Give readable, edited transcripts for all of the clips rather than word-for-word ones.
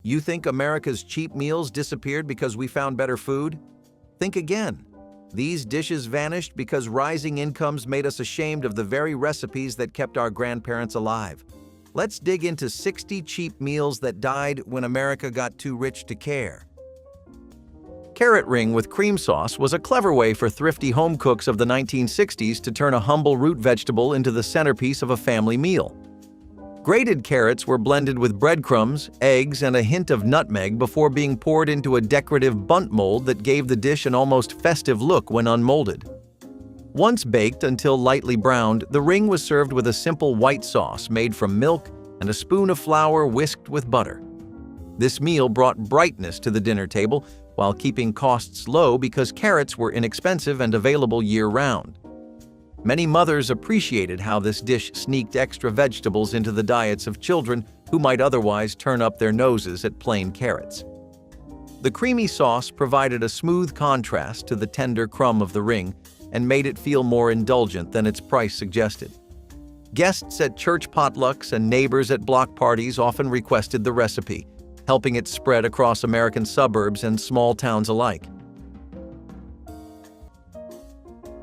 You think America's cheap meals disappeared because we found better food? Think again. These dishes vanished because rising incomes made us ashamed of the very recipes that kept our grandparents alive. Let's dig into 60 cheap meals that died when America got too rich to care. Carrot ring with cream sauce was a clever way for thrifty home cooks of the 1960s to turn a humble root vegetable into the centerpiece of a family meal. Grated carrots were blended with breadcrumbs, eggs, and a hint of nutmeg before being poured into a decorative bundt mold that gave the dish an almost festive look when unmolded. Once baked until lightly browned, the ring was served with a simple white sauce made from milk and a spoon of flour whisked with butter. This meal brought brightness to the dinner table while keeping costs low because carrots were inexpensive and available year-round. Many mothers appreciated how this dish sneaked extra vegetables into the diets of children who might otherwise turn up their noses at plain carrots. The creamy sauce provided a smooth contrast to the tender crumb of the ring and made it feel more indulgent than its price suggested. Guests at church potlucks and neighbors at block parties often requested the recipe, helping it spread across American suburbs and small towns alike.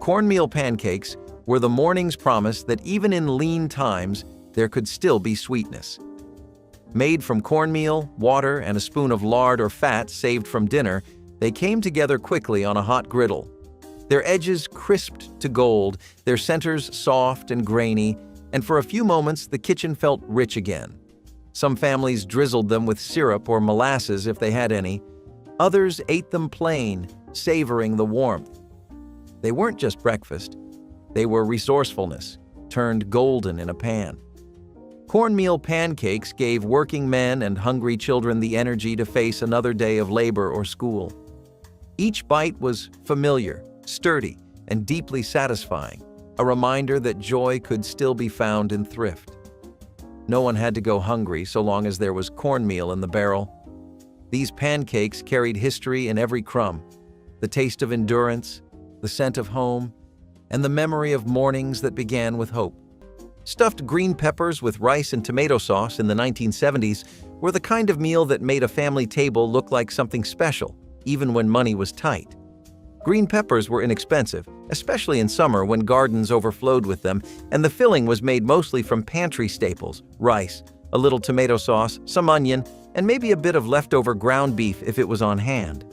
Cornmeal pancakes were the morning's promise that even in lean times, there could still be sweetness. Made from cornmeal, water, and a spoon of lard or fat saved from dinner, they came together quickly on a hot griddle. Their edges crisped to gold, their centers soft and grainy, and for a few moments the kitchen felt rich again. Some families drizzled them with syrup or molasses if they had any. Others ate them plain, savoring the warmth. They weren't just breakfast. They were resourcefulness, turned golden in a pan. Cornmeal pancakes gave working men and hungry children the energy to face another day of labor or school. Each bite was familiar, sturdy, and deeply satisfying, a reminder that joy could still be found in thrift. No one had to go hungry so long as there was cornmeal in the barrel. These pancakes carried history in every crumb, the taste of endurance, the scent of home, and the memory of mornings that began with hope. Stuffed green peppers with rice and tomato sauce in the 1970s were the kind of meal that made a family table look like something special, even when money was tight. Green peppers were inexpensive, especially in summer when gardens overflowed with them, and the filling was made mostly from pantry staples: rice, a little tomato sauce, some onion, and maybe a bit of leftover ground beef if it was on hand.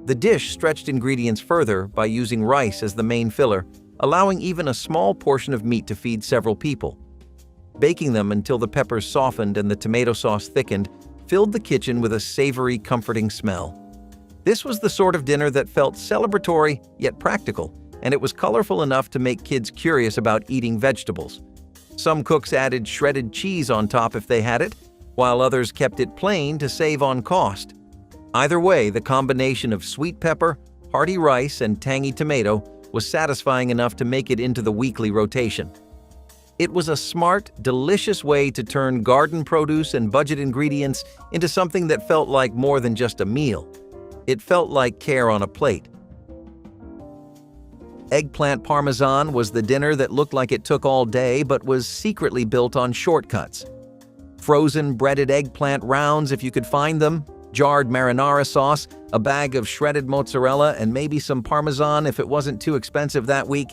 The dish stretched ingredients further by using rice as the main filler, allowing even a small portion of meat to feed several people. Baking them until the peppers softened and the tomato sauce thickened filled the kitchen with a savory, comforting smell. This was the sort of dinner that felt celebratory yet practical, and it was colorful enough to make kids curious about eating vegetables. Some cooks added shredded cheese on top if they had it, while others kept it plain to save on cost. Either way, the combination of sweet pepper, hearty rice, and tangy tomato was satisfying enough to make it into the weekly rotation. It was a smart, delicious way to turn garden produce and budget ingredients into something that felt like more than just a meal. It felt like care on a plate. Eggplant parmesan was the dinner that looked like it took all day but was secretly built on shortcuts. Frozen breaded eggplant rounds if you could find them, jarred marinara sauce, a bag of shredded mozzarella, and maybe some parmesan if it wasn't too expensive that week.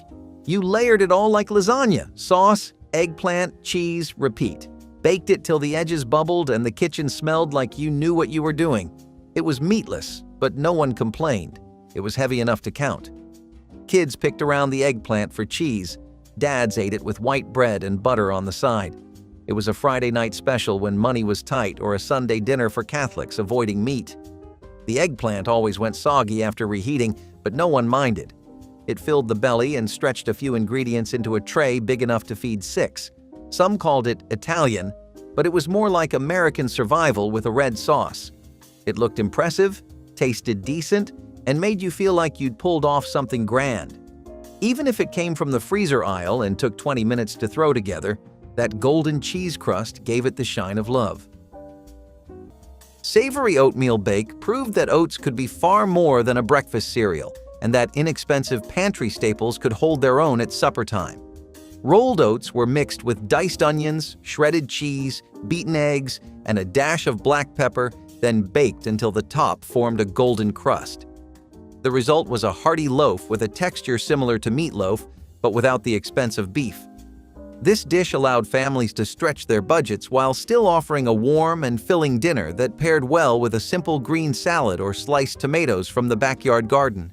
You layered it all like lasagna: sauce, eggplant, cheese, repeat. Baked it till the edges bubbled and the kitchen smelled like you knew what you were doing. It was meatless, but no one complained. It was heavy enough to count. Kids picked around the eggplant for cheese. Dads ate it with white bread and butter on the side. It was a Friday night special when money was tight, or a Sunday dinner for Catholics avoiding meat. The eggplant always went soggy after reheating, but no one minded. It filled the belly and stretched a few ingredients into a tray big enough to feed 6. Some called it Italian, but it was more like American survival with a red sauce. It looked impressive, tasted decent, and made you feel like you'd pulled off something grand. Even if it came from the freezer aisle and took 20 minutes to throw together, that golden cheese crust gave it the shine of love. Savory oatmeal bake proved that oats could be far more than a breakfast cereal, and that inexpensive pantry staples could hold their own at supper time. Rolled oats were mixed with diced onions, shredded cheese, beaten eggs, and a dash of black pepper, then baked until the top formed a golden crust. The result was a hearty loaf with a texture similar to meatloaf, but without the expense of beef. This dish allowed families to stretch their budgets while still offering a warm and filling dinner that paired well with a simple green salad or sliced tomatoes from the backyard garden.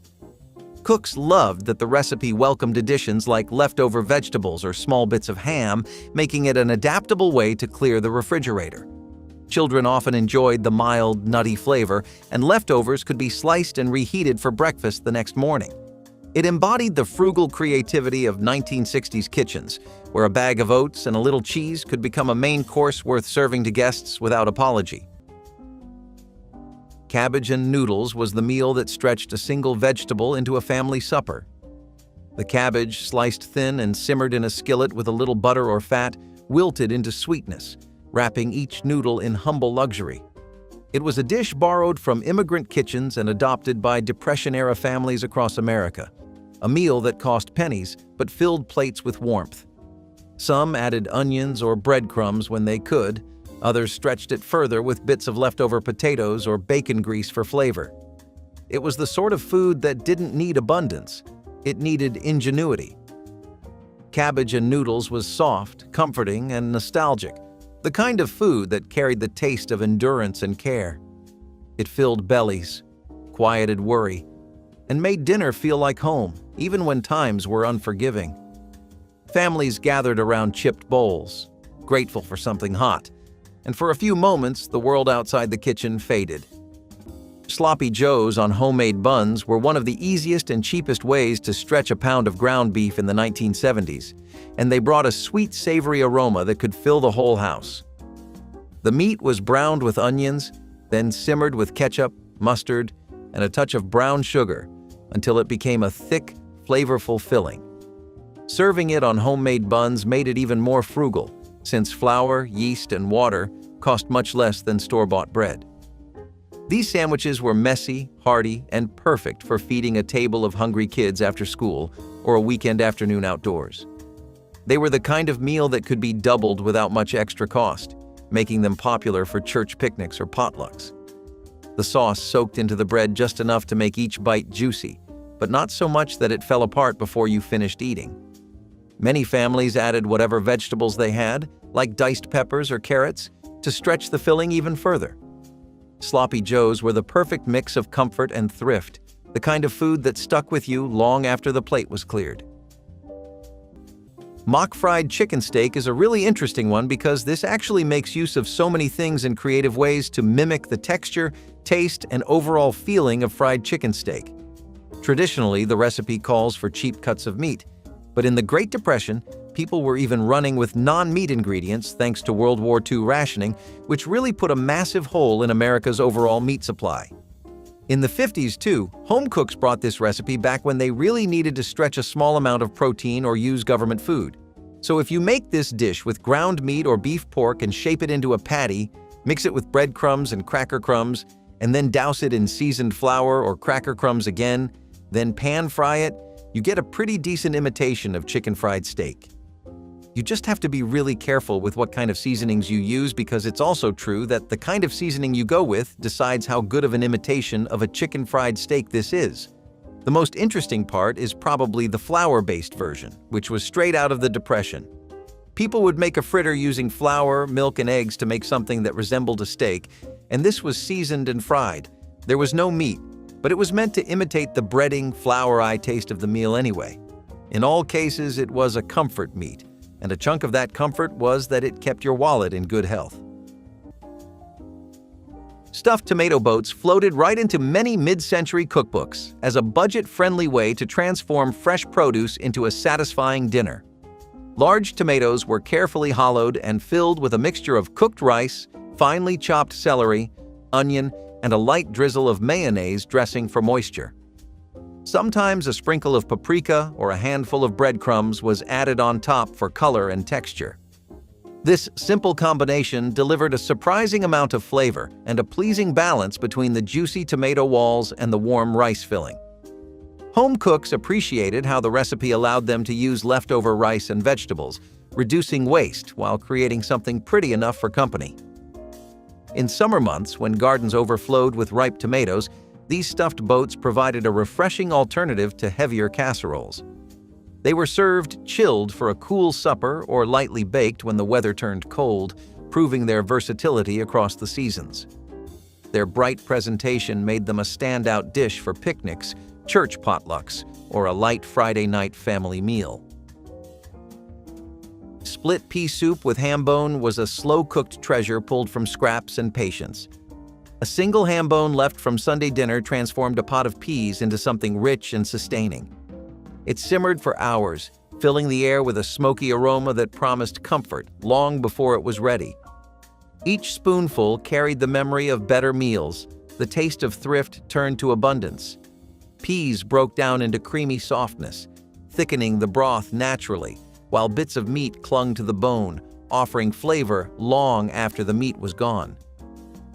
Cooks loved that the recipe welcomed additions like leftover vegetables or small bits of ham, making it an adaptable way to clear the refrigerator. Children often enjoyed the mild, nutty flavor, and leftovers could be sliced and reheated for breakfast the next morning. It embodied the frugal creativity of 1960s kitchens, where a bag of oats and a little cheese could become a main course worth serving to guests without apology. Cabbage and noodles was the meal that stretched a single vegetable into a family supper. The cabbage, sliced thin and simmered in a skillet with a little butter or fat, wilted into sweetness, wrapping each noodle in humble luxury. It was a dish borrowed from immigrant kitchens and adopted by Depression-era families across America, a meal that cost pennies but filled plates with warmth. Some added onions or breadcrumbs when they could. Others stretched it further with bits of leftover potatoes or bacon grease for flavor. It was the sort of food that didn't need abundance. It needed ingenuity. Cabbage and noodles was soft, comforting, and nostalgic, the kind of food that carried the taste of endurance and care. It filled bellies, quieted worry, and made dinner feel like home, even when times were unforgiving. Families gathered around chipped bowls, grateful for something hot, and for a few moments, the world outside the kitchen faded. Sloppy Joes on homemade buns were one of the easiest and cheapest ways to stretch a pound of ground beef in the 1970s, and they brought a sweet, savory aroma that could fill the whole house. The meat was browned with onions, then simmered with ketchup, mustard, and a touch of brown sugar until it became a thick, flavorful filling. Serving it on homemade buns made it even more frugal, since flour, yeast, and water cost much less than store-bought bread. These sandwiches were messy, hearty, and perfect for feeding a table of hungry kids after school or a weekend afternoon outdoors. They were the kind of meal that could be doubled without much extra cost, making them popular for church picnics or potlucks. The sauce soaked into the bread just enough to make each bite juicy, but not so much that it fell apart before you finished eating. Many families added whatever vegetables they had, like diced peppers or carrots, to stretch the filling even further. Sloppy Joes were the perfect mix of comfort and thrift, the kind of food that stuck with you long after the plate was cleared. Mock fried chicken steak is a really interesting one because this actually makes use of so many things in creative ways to mimic the texture, taste, and overall feeling of fried chicken steak. Traditionally, the recipe calls for cheap cuts of meat, but in the Great Depression, people were even running with non-meat ingredients thanks to World War II rationing, which really put a massive hole in America's overall meat supply. In the 50s, too, home cooks brought this recipe back when they really needed to stretch a small amount of protein or use government food. So if you make this dish with ground meat or beef pork and shape it into a patty, mix it with breadcrumbs and cracker crumbs, and then douse it in seasoned flour or cracker crumbs again, then pan fry it, you get a pretty decent imitation of chicken fried steak. You just have to be really careful with what kind of seasonings you use because it's also true that the kind of seasoning you go with decides how good of an imitation of a chicken fried steak this is. The most interesting part is probably the flour-based version, which was straight out of the Depression. People would make a fritter using flour, milk, and eggs to make something that resembled a steak, and this was seasoned and fried. There was no meat, but it was meant to imitate the breading, flour-y taste of the meal anyway. In all cases, it was a comfort meat, and a chunk of that comfort was that it kept your wallet in good health. Stuffed tomato boats floated right into many mid-century cookbooks as a budget-friendly way to transform fresh produce into a satisfying dinner. Large tomatoes were carefully hollowed and filled with a mixture of cooked rice, finely chopped celery, onion, and a light drizzle of mayonnaise dressing for moisture. Sometimes a sprinkle of paprika or a handful of breadcrumbs was added on top for color and texture. This simple combination delivered a surprising amount of flavor and a pleasing balance between the juicy tomato walls and the warm rice filling. Home cooks appreciated how the recipe allowed them to use leftover rice and vegetables, reducing waste while creating something pretty enough for company. In summer months, when gardens overflowed with ripe tomatoes, these stuffed boats provided a refreshing alternative to heavier casseroles. They were served chilled for a cool supper or lightly baked when the weather turned cold, proving their versatility across the seasons. Their bright presentation made them a standout dish for picnics, church potlucks, or a light Friday night family meal. Split pea soup with ham bone was a slow-cooked treasure pulled from scraps and patience. A single ham bone left from Sunday dinner transformed a pot of peas into something rich and sustaining. It simmered for hours, filling the air with a smoky aroma that promised comfort long before it was ready. Each spoonful carried the memory of better meals, the taste of thrift turned to abundance. Peas broke down into creamy softness, thickening the broth naturally, while bits of meat clung to the bone, offering flavor long after the meat was gone.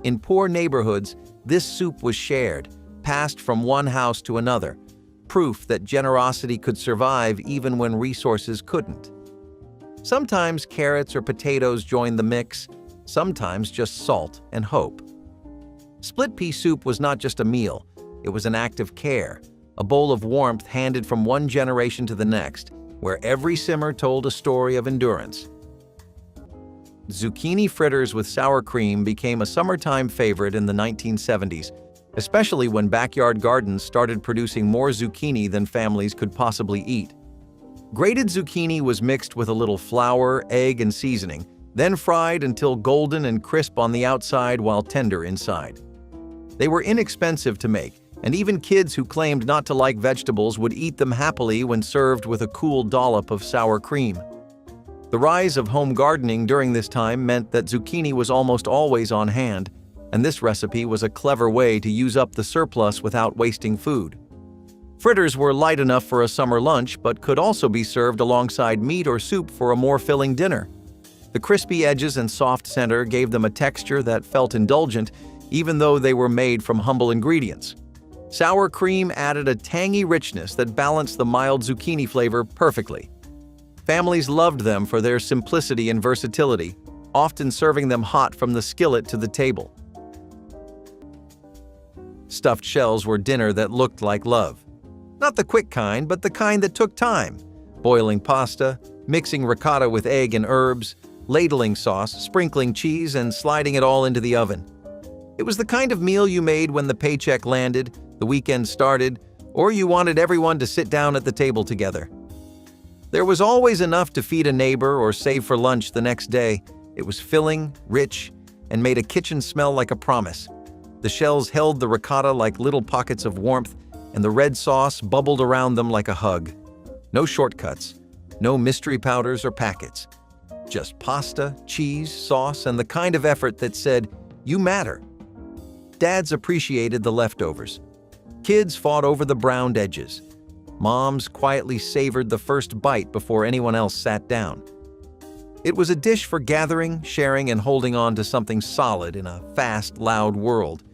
In poor neighborhoods, this soup was shared, passed from one house to another, proof that generosity could survive even when resources couldn't. Sometimes carrots or potatoes joined the mix, sometimes just salt and hope. Split pea soup was not just a meal, it was an act of care, a bowl of warmth handed from one generation to the next, where every simmer told a story of endurance. Zucchini fritters with sour cream became a summertime favorite in the 1970s, especially when backyard gardens started producing more zucchini than families could possibly eat. Grated zucchini was mixed with a little flour, egg, and seasoning, then fried until golden and crisp on the outside while tender inside. They were inexpensive to make, and even kids who claimed not to like vegetables would eat them happily when served with a cool dollop of sour cream. The rise of home gardening during this time meant that zucchini was almost always on hand, and this recipe was a clever way to use up the surplus without wasting food. Fritters were light enough for a summer lunch, but could also be served alongside meat or soup for a more filling dinner. The crispy edges and soft center gave them a texture that felt indulgent, even though they were made from humble ingredients. Sour cream added a tangy richness that balanced the mild zucchini flavor perfectly. Families loved them for their simplicity and versatility, often serving them hot from the skillet to the table. Stuffed shells were dinner that looked like love. Not the quick kind, but the kind that took time. Boiling pasta, mixing ricotta with egg and herbs, ladling sauce, sprinkling cheese, and sliding it all into the oven. It was the kind of meal you made when the paycheck landed, the weekend started, or you wanted everyone to sit down at the table together. There was always enough to feed a neighbor or save for lunch the next day. It was filling, rich, and made a kitchen smell like a promise. The shells held the ricotta like little pockets of warmth, and the red sauce bubbled around them like a hug. No shortcuts, no mystery powders or packets. Just pasta, cheese, sauce, and the kind of effort that said, "You matter." Dads appreciated the leftovers. Kids fought over the browned edges. Moms quietly savored the first bite before anyone else sat down. It was a dish for gathering, sharing, and holding on to something solid in a fast, loud world.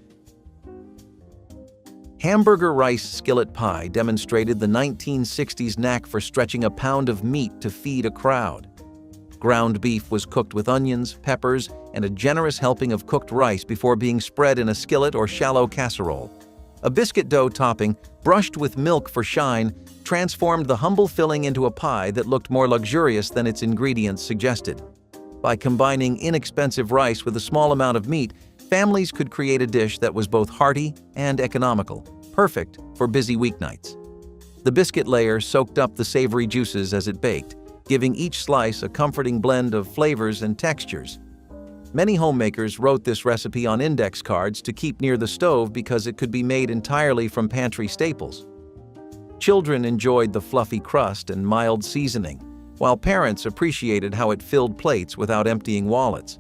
Hamburger rice skillet pie demonstrated the 1960s knack for stretching a pound of meat to feed a crowd. Ground beef was cooked with onions, peppers, and a generous helping of cooked rice before being spread in a skillet or shallow casserole. A biscuit dough topping, brushed with milk for shine, transformed the humble filling into a pie that looked more luxurious than its ingredients suggested. By combining inexpensive rice with a small amount of meat, families could create a dish that was both hearty and economical, perfect for busy weeknights. The biscuit layer soaked up the savory juices as it baked, giving each slice a comforting blend of flavors and textures. Many homemakers wrote this recipe on index cards to keep near the stove because it could be made entirely from pantry staples. Children enjoyed the fluffy crust and mild seasoning, while parents appreciated how it filled plates without emptying wallets.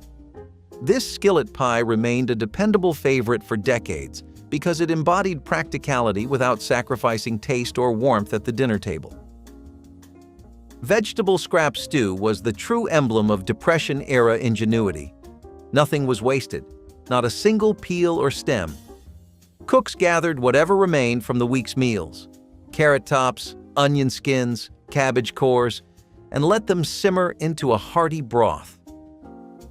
This skillet pie remained a dependable favorite for decades because it embodied practicality without sacrificing taste or warmth at the dinner table. Vegetable scrap stew was the true emblem of Depression-era ingenuity. Nothing was wasted, not a single peel or stem. Cooks gathered whatever remained from the week's meals. carrot tops, onion skins, cabbage cores, and let them simmer into a hearty broth.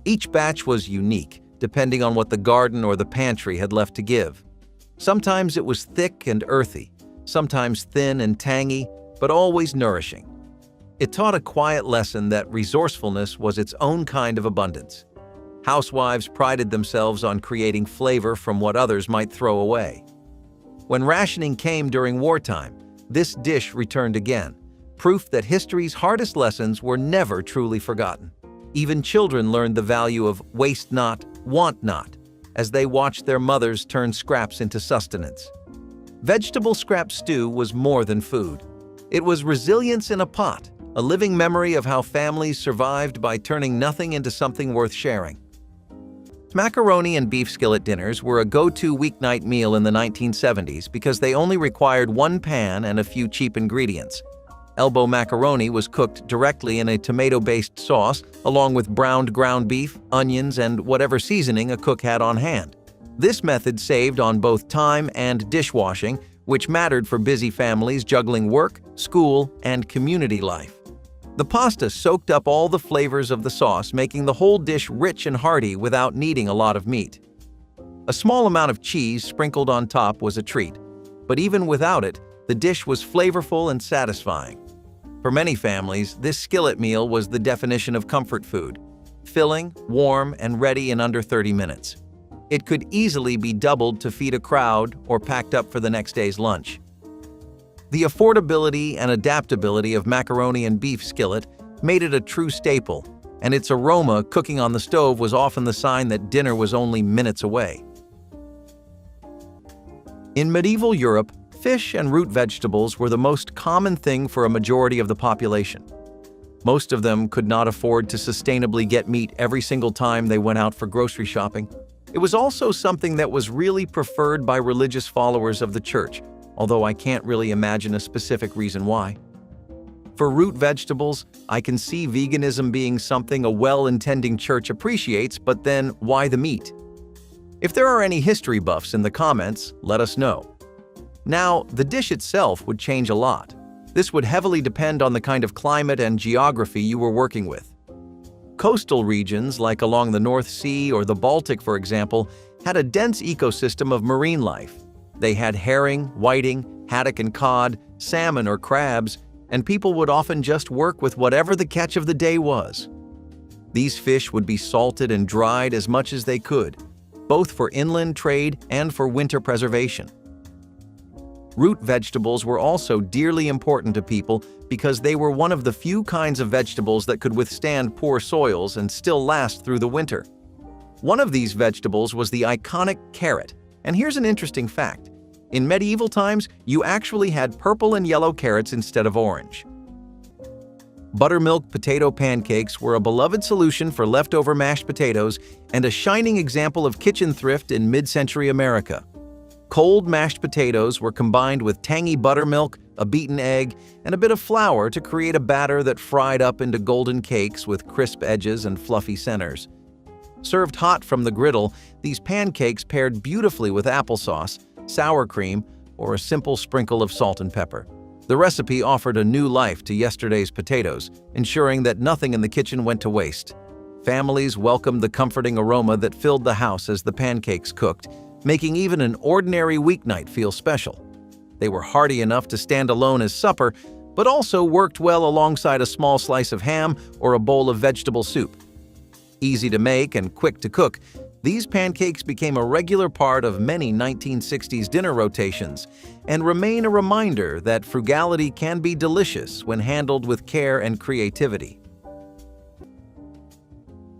Each batch was unique, depending on what the garden or the pantry had left to give. Sometimes it was thick and earthy, sometimes thin and tangy, but always nourishing. It taught a quiet lesson that resourcefulness was its own kind of abundance. Housewives prided themselves on creating flavor from what others might throw away. When rationing came during wartime, this dish returned again, proof that history's hardest lessons were never truly forgotten. Even children learned the value of waste not, want not, as they watched their mothers turn scraps into sustenance. Vegetable scrap stew was more than food. It was resilience in a pot, a living memory of how families survived by turning nothing into something worth sharing. Macaroni and beef skillet dinners were a go-to weeknight meal in the 1970s because they only required one pan and a few cheap ingredients. Elbow macaroni was cooked directly in a tomato-based sauce, along with browned ground beef, onions, and whatever seasoning a cook had on hand. This method saved on both time and dishwashing, which mattered for busy families juggling work, school, and community life. The pasta soaked up all the flavors of the sauce, making the whole dish rich and hearty without needing a lot of meat. A small amount of cheese sprinkled on top was a treat, but even without it, the dish was flavorful and satisfying. For many families, this skillet meal was the definition of comfort food, filling, warm, and ready in under 30 minutes. It could easily be doubled to feed a crowd or packed up for the next day's lunch. The affordability and adaptability of macaroni and beef skillet made it a true staple, and its aroma cooking on the stove was often the sign that dinner was only minutes away. In medieval Europe, fish and root vegetables were the most common thing for a majority of the population. Most of them could not afford to sustainably get meat every single time they went out for grocery shopping. It was also something that was really preferred by religious followers of the church, although I can't really imagine a specific reason why. For root vegetables, I can see veganism being something a well-intending church appreciates, but then why the meat? If there are any history buffs in the comments, let us know. Now, the dish itself would change a lot. This would heavily depend on the kind of climate and geography you were working with. Coastal regions, like along the North Sea or the Baltic, for example, had a dense ecosystem of marine life. They had herring, whiting, haddock and cod, salmon or crabs, and people would often just work with whatever the catch of the day was. These fish would be salted and dried as much as they could, both for inland trade and for winter preservation. Root vegetables were also dearly important to people because they were one of the few kinds of vegetables that could withstand poor soils and still last through the winter. One of these vegetables was the iconic carrot. And here's an interesting fact. In medieval times, you actually had purple and yellow carrots instead of orange. Buttermilk potato pancakes were a beloved solution for leftover mashed potatoes and a shining example of kitchen thrift in mid-century America. Cold mashed potatoes were combined with tangy buttermilk, a beaten egg, and a bit of flour to create a batter that fried up into golden cakes with crisp edges and fluffy centers. Served hot from the griddle, these pancakes paired beautifully with applesauce, sour cream, or a simple sprinkle of salt and pepper. The recipe offered a new life to yesterday's potatoes, ensuring that nothing in the kitchen went to waste. Families welcomed the comforting aroma that filled the house as the pancakes cooked, making even an ordinary weeknight feel special. They were hearty enough to stand alone as supper, but also worked well alongside a small slice of ham or a bowl of vegetable soup. Easy to make and quick to cook, these pancakes became a regular part of many 1960s dinner rotations and remain a reminder that frugality can be delicious when handled with care and creativity.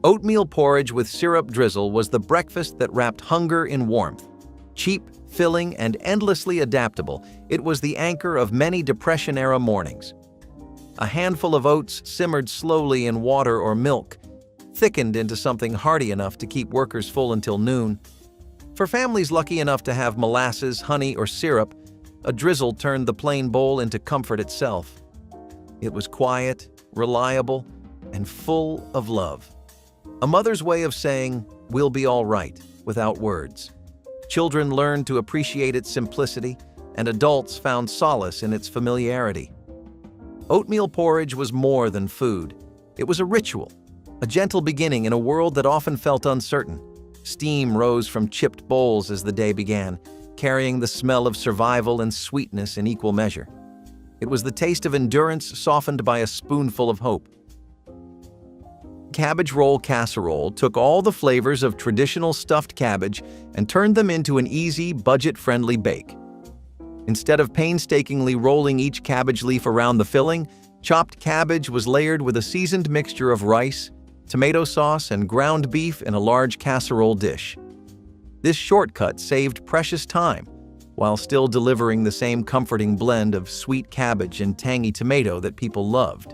Oatmeal porridge with syrup drizzle was the breakfast that wrapped hunger in warmth. Cheap, filling, and endlessly adaptable, it was the anchor of many Depression-era mornings. A handful of oats simmered slowly in water or milk, thickened into something hearty enough to keep workers full until noon. For families lucky enough to have molasses, honey, or syrup, a drizzle turned the plain bowl into comfort itself. It was quiet, reliable, and full of love. A mother's way of saying, "We'll be all right," without words. Children learned to appreciate its simplicity, and adults found solace in its familiarity. Oatmeal porridge was more than food. It was a ritual, a gentle beginning in a world that often felt uncertain. Steam rose from chipped bowls as the day began, carrying the smell of survival and sweetness in equal measure. It was the taste of endurance softened by a spoonful of hope. Cabbage roll casserole took all the flavors of traditional stuffed cabbage and turned them into an easy, budget-friendly bake. Instead of painstakingly rolling each cabbage leaf around the filling, chopped cabbage was layered with a seasoned mixture of rice, tomato sauce, and ground beef in a large casserole dish. This shortcut saved precious time, while still delivering the same comforting blend of sweet cabbage and tangy tomato that people loved.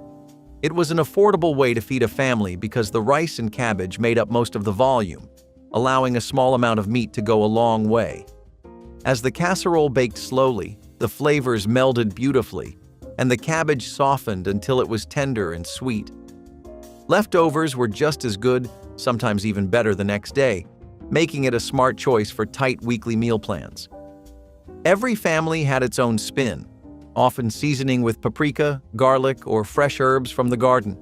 It was an affordable way to feed a family because the rice and cabbage made up most of the volume, allowing a small amount of meat to go a long way. As the casserole baked slowly, the flavors melded beautifully, and the cabbage softened until it was tender and sweet. Leftovers were just as good, sometimes even better the next day, making it a smart choice for tight weekly meal plans. Every family had its own spin, often seasoning with paprika, garlic, or fresh herbs from the garden.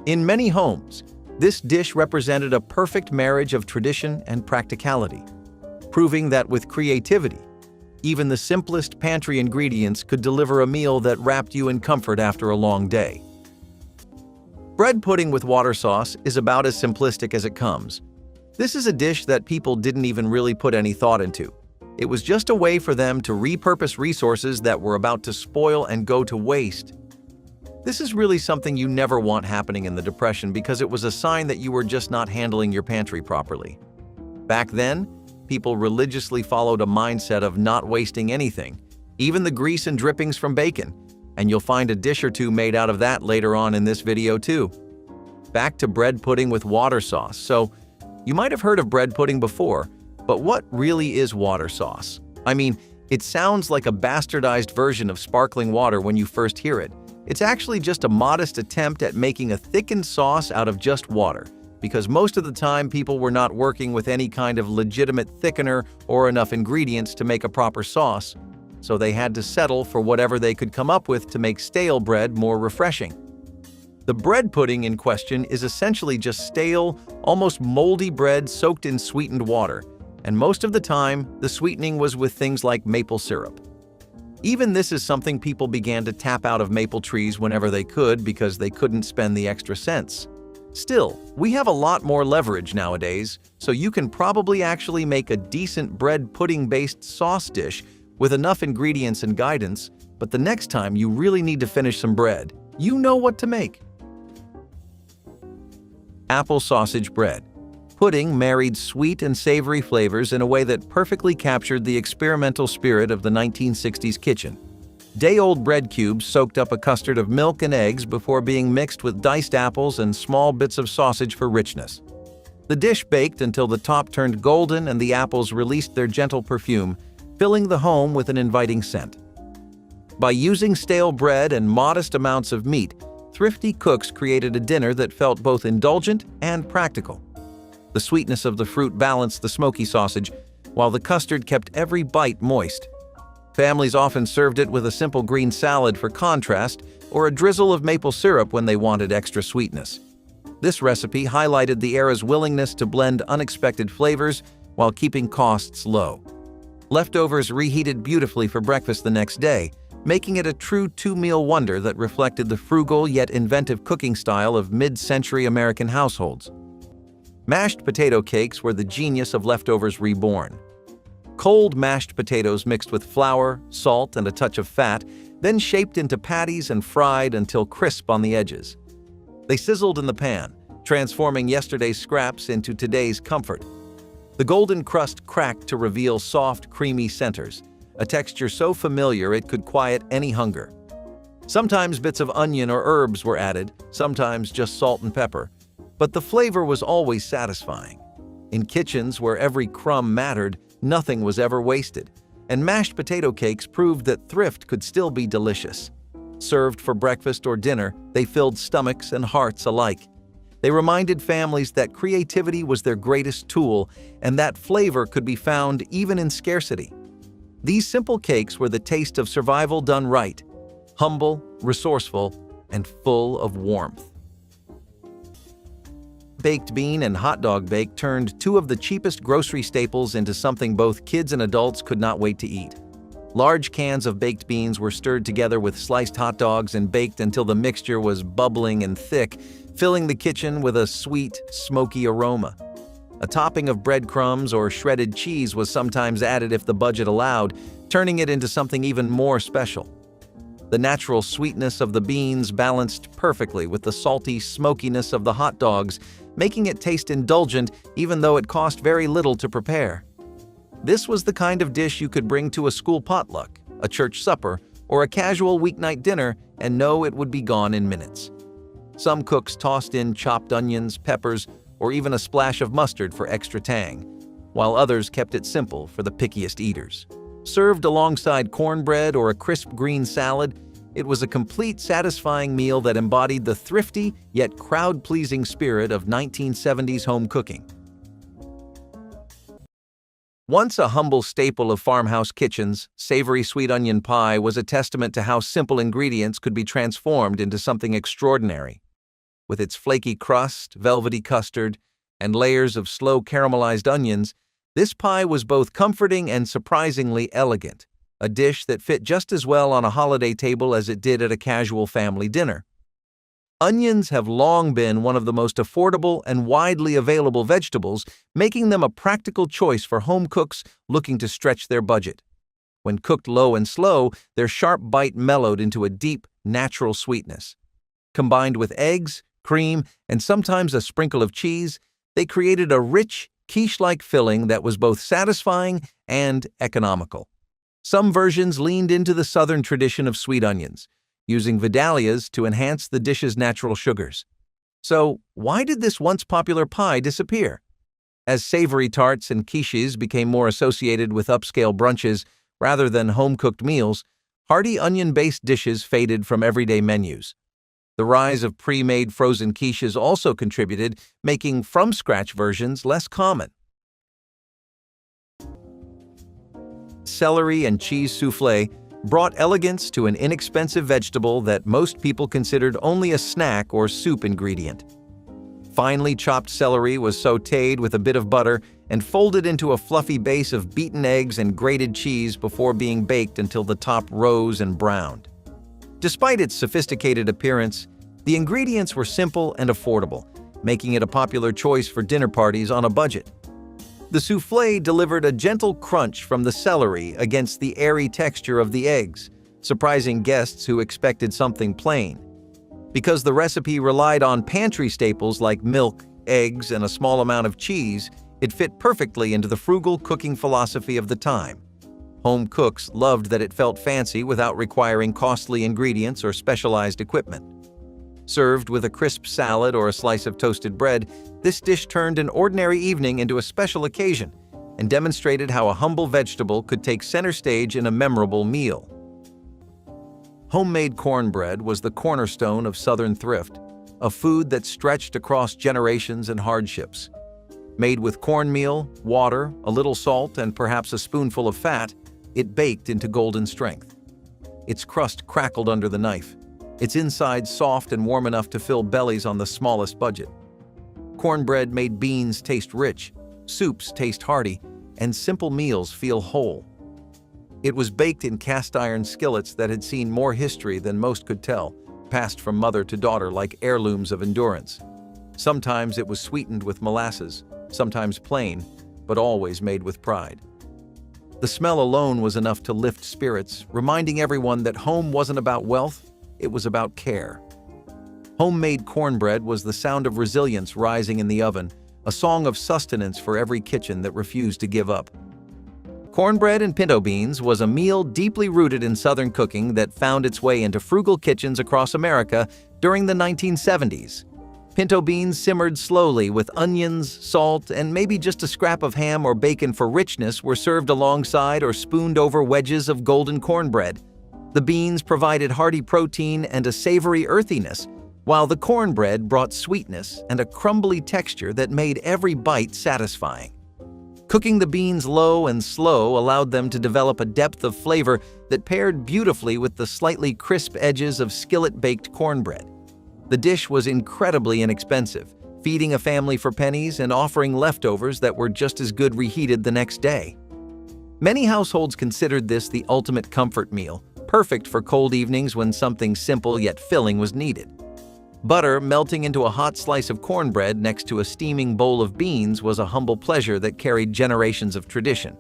In many homes, this dish represented a perfect marriage of tradition and practicality, proving that with creativity, even the simplest pantry ingredients could deliver a meal that wrapped you in comfort after a long day. Bread pudding with water sauce is about as simplistic as it comes. This is a dish that people didn't even really put any thought into. It was just a way for them to repurpose resources that were about to spoil and go to waste. This is really something you never want happening in the Depression because it was a sign that you were just not handling your pantry properly. Back then, people religiously followed a mindset of not wasting anything, even the grease and drippings from bacon, and you'll find a dish or two made out of that later on in this video too. Back to bread pudding with water sauce. So, you might have heard of bread pudding before, but what really is water sauce? I mean, it sounds like a bastardized version of sparkling water when you first hear it. It's actually just a modest attempt at making a thickened sauce out of just water, because most of the time people were not working with any kind of legitimate thickener or enough ingredients to make a proper sauce, so they had to settle for whatever they could come up with to make stale bread more refreshing. The bread pudding in question is essentially just stale, almost moldy bread soaked in sweetened water, and most of the time, the sweetening was with things like maple syrup. Even this is something people began to tap out of maple trees whenever they could because they couldn't spend the extra cents. Still, we have a lot more leverage nowadays, so you can probably actually make a decent bread pudding-based sauce dish with enough ingredients and guidance, but the next time you really need to finish some bread, you know what to make. Apple sausage bread. Pudding married sweet and savory flavors in a way that perfectly captured the experimental spirit of the 1960s kitchen. Day-old bread cubes soaked up a custard of milk and eggs before being mixed with diced apples and small bits of sausage for richness. The dish baked until the top turned golden and the apples released their gentle perfume, filling the home with an inviting scent. By using stale bread and modest amounts of meat, thrifty cooks created a dinner that felt both indulgent and practical. The sweetness of the fruit balanced the smoky sausage, while the custard kept every bite moist. Families often served it with a simple green salad for contrast or a drizzle of maple syrup when they wanted extra sweetness. This recipe highlighted the era's willingness to blend unexpected flavors while keeping costs low. Leftovers reheated beautifully for breakfast the next day, making it a true two-meal wonder that reflected the frugal yet inventive cooking style of mid-century American households. Mashed potato cakes were the genius of leftovers reborn. Cold mashed potatoes mixed with flour, salt, and a touch of fat, then shaped into patties and fried until crisp on the edges. They sizzled in the pan, transforming yesterday's scraps into today's comfort. The golden crust cracked to reveal soft, creamy centers, a texture so familiar it could quiet any hunger. Sometimes bits of onion or herbs were added, sometimes just salt and pepper, but the flavor was always satisfying. In kitchens where every crumb mattered, nothing was ever wasted, and mashed potato cakes proved that thrift could still be delicious. Served for breakfast or dinner, they filled stomachs and hearts alike. They reminded families that creativity was their greatest tool and that flavor could be found even in scarcity. These simple cakes were the taste of survival done right, humble, resourceful, and full of warmth. Baked bean and hot dog bake turned two of the cheapest grocery staples into something both kids and adults could not wait to eat. Large cans of baked beans were stirred together with sliced hot dogs and baked until the mixture was bubbling and thick, filling the kitchen with a sweet, smoky aroma. A topping of breadcrumbs or shredded cheese was sometimes added if the budget allowed, turning it into something even more special. The natural sweetness of the beans balanced perfectly with the salty smokiness of the hot dogs, making it taste indulgent even though it cost very little to prepare. This was the kind of dish you could bring to a school potluck, a church supper, or a casual weeknight dinner and know it would be gone in minutes. Some cooks tossed in chopped onions, peppers, or even a splash of mustard for extra tang, while others kept it simple for the pickiest eaters. Served alongside cornbread or a crisp green salad, it was a complete, satisfying meal that embodied the thrifty yet crowd-pleasing spirit of 1970s home cooking. Once a humble staple of farmhouse kitchens, savory sweet onion pie was a testament to how simple ingredients could be transformed into something extraordinary. With its flaky crust, velvety custard, and layers of slow caramelized onions, this pie was both comforting and surprisingly elegant, a dish that fit just as well on a holiday table as it did at a casual family dinner. Onions have long been one of the most affordable and widely available vegetables, making them a practical choice for home cooks looking to stretch their budget. When cooked low and slow, their sharp bite mellowed into a deep, natural sweetness. Combined with eggs, cream, and sometimes a sprinkle of cheese, they created a rich, quiche-like filling that was both satisfying and economical. Some versions leaned into the southern tradition of sweet onions, using Vidalias to enhance the dish's natural sugars. So, why did this once popular pie disappear? As savory tarts and quiches became more associated with upscale brunches rather than home-cooked meals, hearty onion-based dishes faded from everyday menus. The rise of pre-made frozen quiches also contributed, making from-scratch versions less common. Celery and cheese soufflé brought elegance to an inexpensive vegetable that most people considered only a snack or soup ingredient. Finely chopped celery was sautéed with a bit of butter and folded into a fluffy base of beaten eggs and grated cheese before being baked until the top rose and browned. Despite its sophisticated appearance, the ingredients were simple and affordable, making it a popular choice for dinner parties on a budget. The soufflé delivered a gentle crunch from the celery against the airy texture of the eggs, surprising guests who expected something plain. Because the recipe relied on pantry staples like milk, eggs, and a small amount of cheese, it fit perfectly into the frugal cooking philosophy of the time. Home cooks loved that it felt fancy without requiring costly ingredients or specialized equipment. Served with a crisp salad or a slice of toasted bread, this dish turned an ordinary evening into a special occasion and demonstrated how a humble vegetable could take center stage in a memorable meal. Homemade cornbread was the cornerstone of Southern thrift, a food that stretched across generations and hardships. Made with cornmeal, water, a little salt, and perhaps a spoonful of fat, it baked into golden strength. Its crust crackled under the knife, its inside soft and warm enough to fill bellies on the smallest budget. Cornbread made beans taste rich, soups taste hearty, and simple meals feel whole. It was baked in cast-iron skillets that had seen more history than most could tell, passed from mother to daughter like heirlooms of endurance. Sometimes it was sweetened with molasses, sometimes plain, but always made with pride. The smell alone was enough to lift spirits, reminding everyone that home wasn't about wealth, it was about care. Homemade cornbread was the sound of resilience rising in the oven, a song of sustenance for every kitchen that refused to give up. Cornbread and pinto beans was a meal deeply rooted in Southern cooking that found its way into frugal kitchens across America during the 1970s. Pinto beans simmered slowly with onions, salt, and maybe just a scrap of ham or bacon for richness were served alongside or spooned over wedges of golden cornbread. The beans provided hearty protein and a savory earthiness, while the cornbread brought sweetness and a crumbly texture that made every bite satisfying. Cooking the beans low and slow allowed them to develop a depth of flavor that paired beautifully with the slightly crisp edges of skillet-baked cornbread. The dish was incredibly inexpensive, feeding a family for pennies and offering leftovers that were just as good reheated the next day. Many households considered this the ultimate comfort meal, perfect for cold evenings when something simple yet filling was needed. Butter melting into a hot slice of cornbread next to a steaming bowl of beans was a humble pleasure that carried generations of tradition.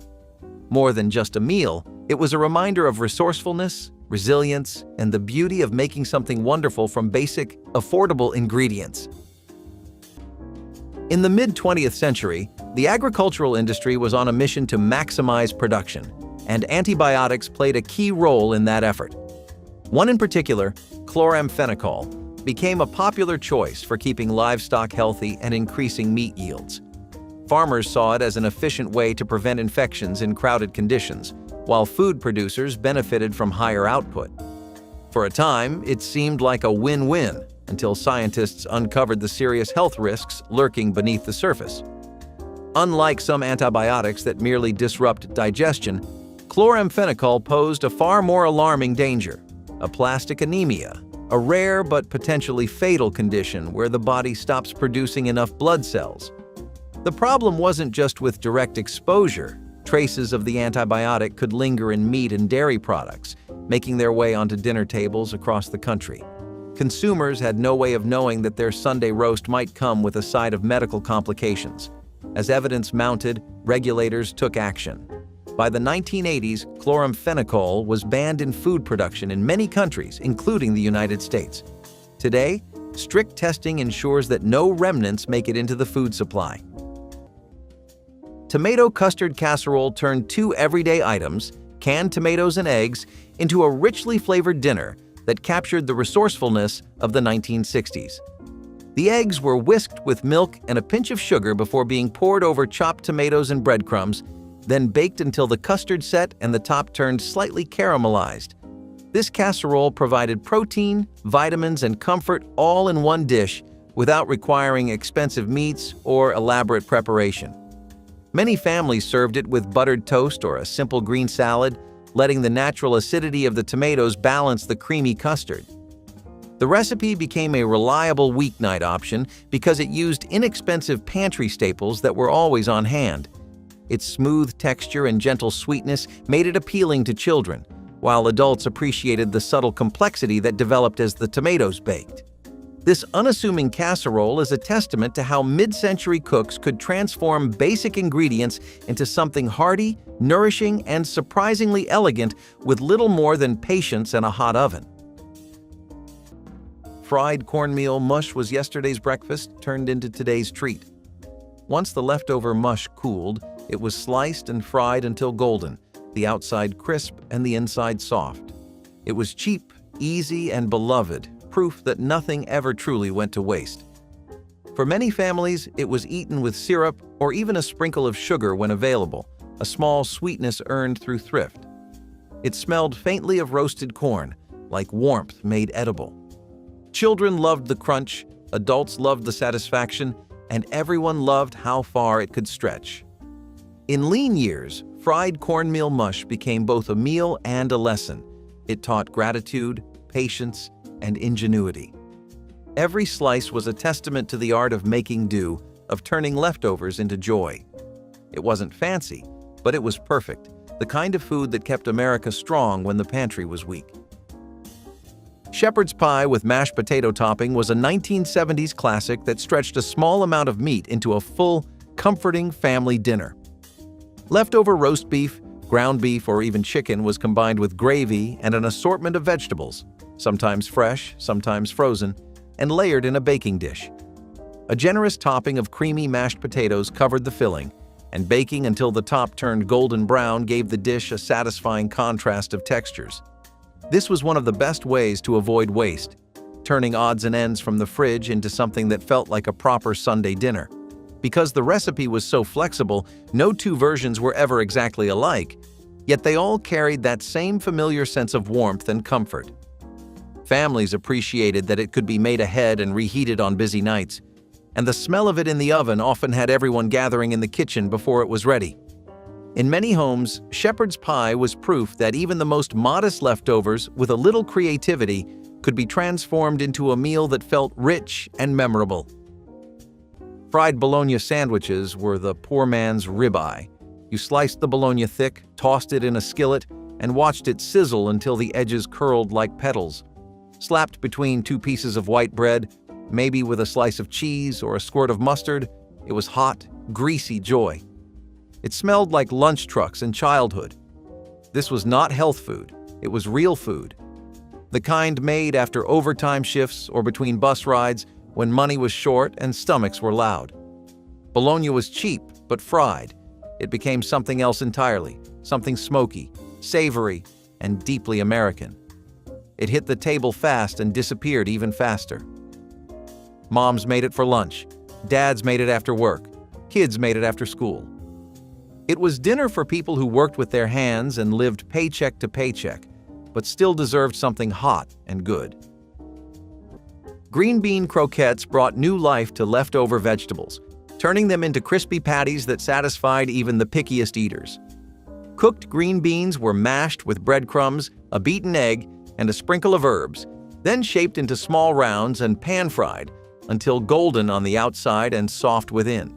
More than just a meal, it was a reminder of resourcefulness, resilience, and the beauty of making something wonderful from basic, affordable ingredients. In the mid-20th century, the agricultural industry was on a mission to maximize production, and antibiotics played a key role in that effort. One in particular, chloramphenicol, became a popular choice for keeping livestock healthy and increasing meat yields. Farmers saw it as an efficient way to prevent infections in crowded conditions, while food producers benefited from higher output. For a time, it seemed like a win-win until scientists uncovered the serious health risks lurking beneath the surface. Unlike some antibiotics that merely disrupt digestion, chloramphenicol posed a far more alarming danger: aplastic anemia, a rare but potentially fatal condition where the body stops producing enough blood cells. The problem wasn't just with direct exposure. Traces of the antibiotic could linger in meat and dairy products, making their way onto dinner tables across the country. Consumers had no way of knowing that their Sunday roast might come with a side of medical complications. As evidence mounted, regulators took action. By the 1980s, chloramphenicol was banned in food production in many countries, including the United States. Today, strict testing ensures that no remnants make it into the food supply. Tomato custard casserole turned two everyday items, canned tomatoes and eggs, into a richly flavored dinner that captured the resourcefulness of the 1960s. The eggs were whisked with milk and a pinch of sugar before being poured over chopped tomatoes and breadcrumbs, then baked until the custard set and the top turned slightly caramelized. This casserole provided protein, vitamins, and comfort all in one dish without requiring expensive meats or elaborate preparation. Many families served it with buttered toast or a simple green salad, letting the natural acidity of the tomatoes balance the creamy custard. The recipe became a reliable weeknight option because it used inexpensive pantry staples that were always on hand. Its smooth texture and gentle sweetness made it appealing to children, while adults appreciated the subtle complexity that developed as the tomatoes baked. This unassuming casserole is a testament to how mid-century cooks could transform basic ingredients into something hearty, nourishing, and surprisingly elegant with little more than patience and a hot oven. Fried cornmeal mush was yesterday's breakfast turned into today's treat. Once the leftover mush cooled, it was sliced and fried until golden, the outside crisp and the inside soft. It was cheap, easy, and beloved, proof that nothing ever truly went to waste. For many families, it was eaten with syrup or even a sprinkle of sugar when available, a small sweetness earned through thrift. It smelled faintly of roasted corn, like warmth made edible. Children loved the crunch, adults loved the satisfaction, and everyone loved how far it could stretch. In lean years, fried cornmeal mush became both a meal and a lesson. It taught gratitude, patience, and ingenuity. Every slice was a testament to the art of making do, of turning leftovers into joy. It wasn't fancy, but it was perfect, the kind of food that kept America strong when the pantry was weak. Shepherd's pie with mashed potato topping was a 1970s classic that stretched a small amount of meat into a full, comforting family dinner. Leftover roast beef, ground beef, or even chicken was combined with gravy and an assortment of vegetables, sometimes fresh, sometimes frozen, and layered in a baking dish. A generous topping of creamy mashed potatoes covered the filling, and baking until the top turned golden brown gave the dish a satisfying contrast of textures. This was one of the best ways to avoid waste, turning odds and ends from the fridge into something that felt like a proper Sunday dinner. Because the recipe was so flexible, no two versions were ever exactly alike, yet they all carried that same familiar sense of warmth and comfort. Families appreciated that it could be made ahead and reheated on busy nights, and the smell of it in the oven often had everyone gathering in the kitchen before it was ready. In many homes, shepherd's pie was proof that even the most modest leftovers, with a little creativity, could be transformed into a meal that felt rich and memorable. Fried bologna sandwiches were the poor man's ribeye. You sliced the bologna thick, tossed it in a skillet, and watched it sizzle until the edges curled like petals. Slapped between two pieces of white bread, maybe with a slice of cheese or a squirt of mustard, it was hot, greasy joy. It smelled like lunch trucks and childhood. This was not health food, it was real food. The kind made after overtime shifts or between bus rides when money was short and stomachs were loud. Bologna was cheap, but fried. It became something else entirely, something smoky, savory, and deeply American. It hit the table fast and disappeared even faster. Moms made it for lunch. Dads made it after work. Kids made it after school. It was dinner for people who worked with their hands and lived paycheck to paycheck, but still deserved something hot and good. Green bean croquettes brought new life to leftover vegetables, turning them into crispy patties that satisfied even the pickiest eaters. Cooked green beans were mashed with breadcrumbs, a beaten egg, and a sprinkle of herbs, then shaped into small rounds and pan-fried until golden on the outside and soft within.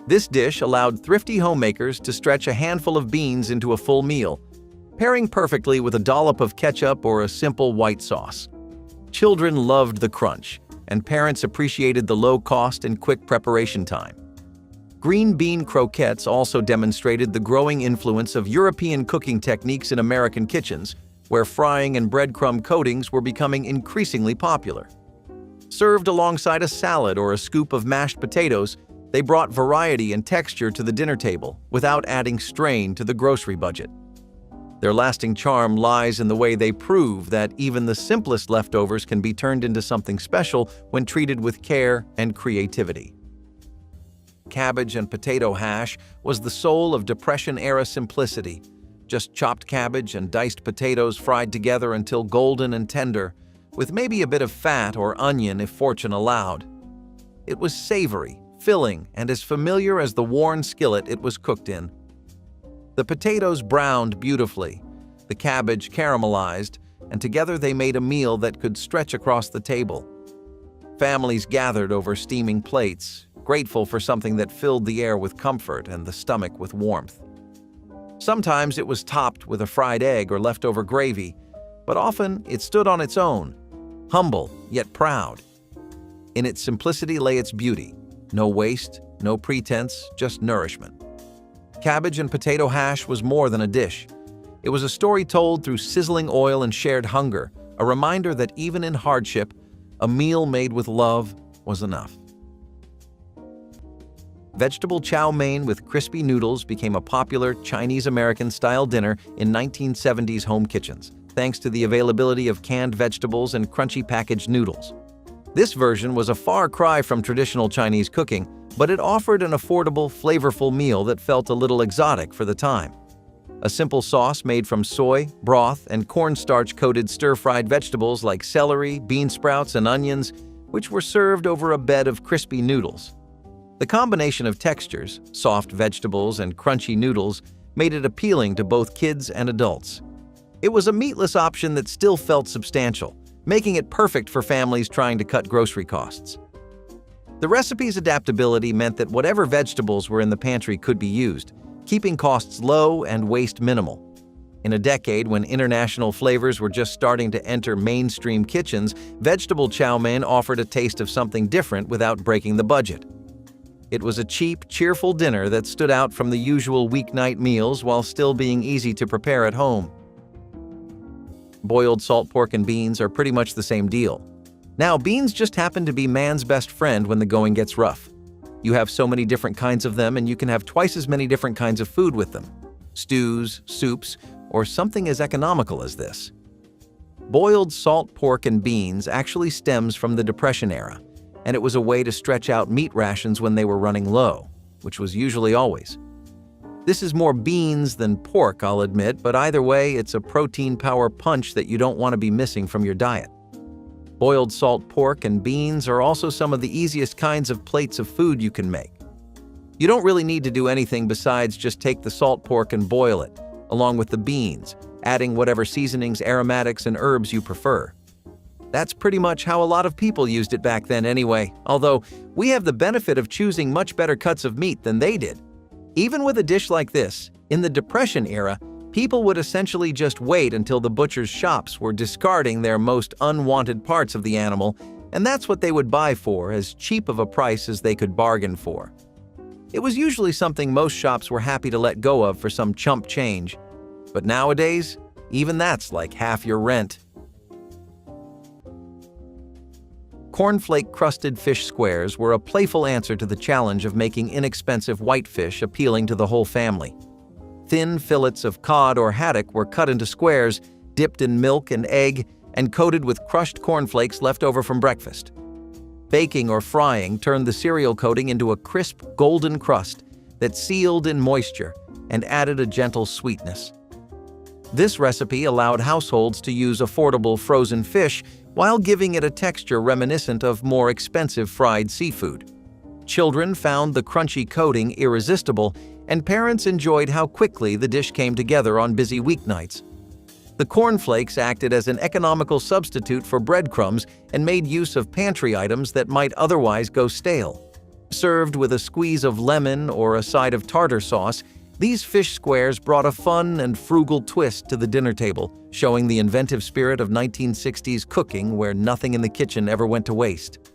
This dish allowed thrifty homemakers to stretch a handful of beans into a full meal, pairing perfectly with a dollop of ketchup or a simple white sauce. Children loved the crunch, and parents appreciated the low cost and quick preparation time. Green bean croquettes also demonstrated the growing influence of European cooking techniques in American kitchens, where frying and breadcrumb coatings were becoming increasingly popular. Served alongside a salad or a scoop of mashed potatoes, they brought variety and texture to the dinner table without adding strain to the grocery budget. Their lasting charm lies in the way they prove that even the simplest leftovers can be turned into something special when treated with care and creativity. Cabbage and potato hash was the soul of Depression-era simplicity. Just chopped cabbage and diced potatoes fried together until golden and tender, with maybe a bit of fat or onion if fortune allowed. It was savory, filling, and as familiar as the worn skillet it was cooked in. The potatoes browned beautifully, the cabbage caramelized, and together they made a meal that could stretch across the table. Families gathered over steaming plates, grateful for something that filled the air with comfort and the stomach with warmth. Sometimes it was topped with a fried egg or leftover gravy, but often it stood on its own, humble yet proud. In its simplicity lay its beauty. No waste, no pretense, just nourishment. Cabbage and potato hash was more than a dish. It was a story told through sizzling oil and shared hunger, a reminder that even in hardship, a meal made with love was enough. Vegetable chow mein with crispy noodles became a popular Chinese-American-style dinner in 1970s home kitchens, thanks to the availability of canned vegetables and crunchy packaged noodles. This version was a far cry from traditional Chinese cooking, but it offered an affordable, flavorful meal that felt a little exotic for the time. A simple sauce made from soy, broth, and cornstarch-coated stir-fried vegetables like celery, bean sprouts, and onions, which were served over a bed of crispy noodles. The combination of textures, soft vegetables and crunchy noodles, made it appealing to both kids and adults. It was a meatless option that still felt substantial, making it perfect for families trying to cut grocery costs. The recipe's adaptability meant that whatever vegetables were in the pantry could be used, keeping costs low and waste minimal. In a decade when international flavors were just starting to enter mainstream kitchens, vegetable chow mein offered a taste of something different without breaking the budget. It was a cheap, cheerful dinner that stood out from the usual weeknight meals while still being easy to prepare at home. Boiled salt pork and beans are pretty much the same deal. Now, beans just happen to be man's best friend when the going gets rough. You have so many different kinds of them, and you can have twice as many different kinds of food with them. Stews, soups, or something as economical as this. Boiled salt pork and beans actually stems from the Depression era, and it was a way to stretch out meat rations when they were running low, which was usually always. This is more beans than pork, I'll admit, but either way, it's a protein power punch that you don't want to be missing from your diet. Boiled salt pork and beans are also some of the easiest kinds of plates of food you can make. You don't really need to do anything besides just take the salt pork and boil it, along with the beans, adding whatever seasonings, aromatics, and herbs you prefer. That's pretty much how a lot of people used it back then anyway, although we have the benefit of choosing much better cuts of meat than they did. Even with a dish like this, in the Depression era, people would essentially just wait until the butcher's shops were discarding their most unwanted parts of the animal, and that's what they would buy for as cheap of a price as they could bargain for. It was usually something most shops were happy to let go of for some chump change, but nowadays, even that's like half your rent. Cornflake-crusted fish squares were a playful answer to the challenge of making inexpensive whitefish appealing to the whole family. Thin fillets of cod or haddock were cut into squares, dipped in milk and egg, and coated with crushed cornflakes left over from breakfast. Baking or frying turned the cereal coating into a crisp, golden crust that sealed in moisture and added a gentle sweetness. This recipe allowed households to use affordable frozen fish while giving it a texture reminiscent of more expensive fried seafood. Children found the crunchy coating irresistible, and parents enjoyed how quickly the dish came together on busy weeknights. The cornflakes acted as an economical substitute for breadcrumbs and made use of pantry items that might otherwise go stale. Served with a squeeze of lemon or a side of tartar sauce, these fish squares brought a fun and frugal twist to the dinner table, showing the inventive spirit of 1960s cooking where nothing in the kitchen ever went to waste.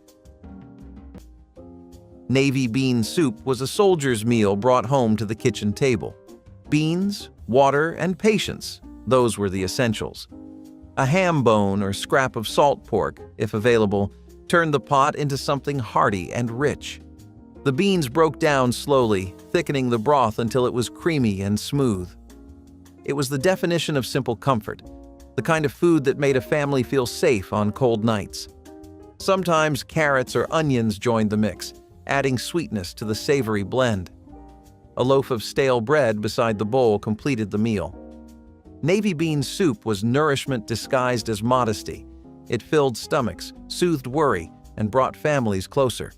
Navy bean soup was a soldier's meal brought home to the kitchen table. Beans, water, and patience, those were the essentials. A ham bone or scrap of salt pork, if available, turned the pot into something hearty and rich. The beans broke down slowly, thickening the broth until it was creamy and smooth. It was the definition of simple comfort, the kind of food that made a family feel safe on cold nights. Sometimes carrots or onions joined the mix, adding sweetness to the savory blend. A loaf of stale bread beside the bowl completed the meal. Navy bean soup was nourishment disguised as modesty. It filled stomachs, soothed worry, and brought families closer.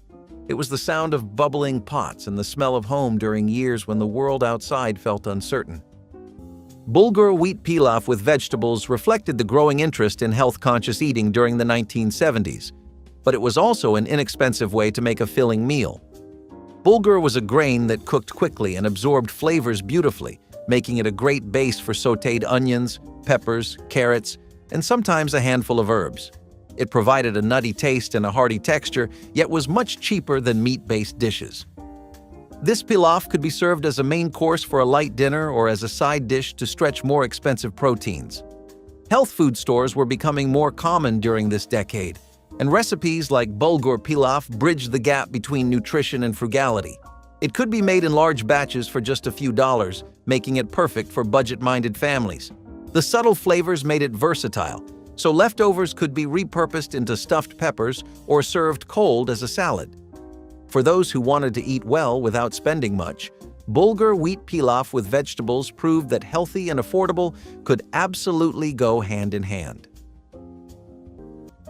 It was the sound of bubbling pots and the smell of home during years when the world outside felt uncertain. Bulgur wheat pilaf with vegetables reflected the growing interest in health-conscious eating during the 1970s, but it was also an inexpensive way to make a filling meal. Bulgur was a grain that cooked quickly and absorbed flavors beautifully, making it a great base for sautéed onions, peppers, carrots, and sometimes a handful of herbs. It provided a nutty taste and a hearty texture, yet was much cheaper than meat-based dishes. This pilaf could be served as a main course for a light dinner or as a side dish to stretch more expensive proteins. Health food stores were becoming more common during this decade, and recipes like bulgur pilaf bridged the gap between nutrition and frugality. It could be made in large batches for just a few dollars, making it perfect for budget-minded families. The subtle flavors made it versatile, so leftovers could be repurposed into stuffed peppers or served cold as a salad. For those who wanted to eat well without spending much, bulgur wheat pilaf with vegetables proved that healthy and affordable could absolutely go hand in hand.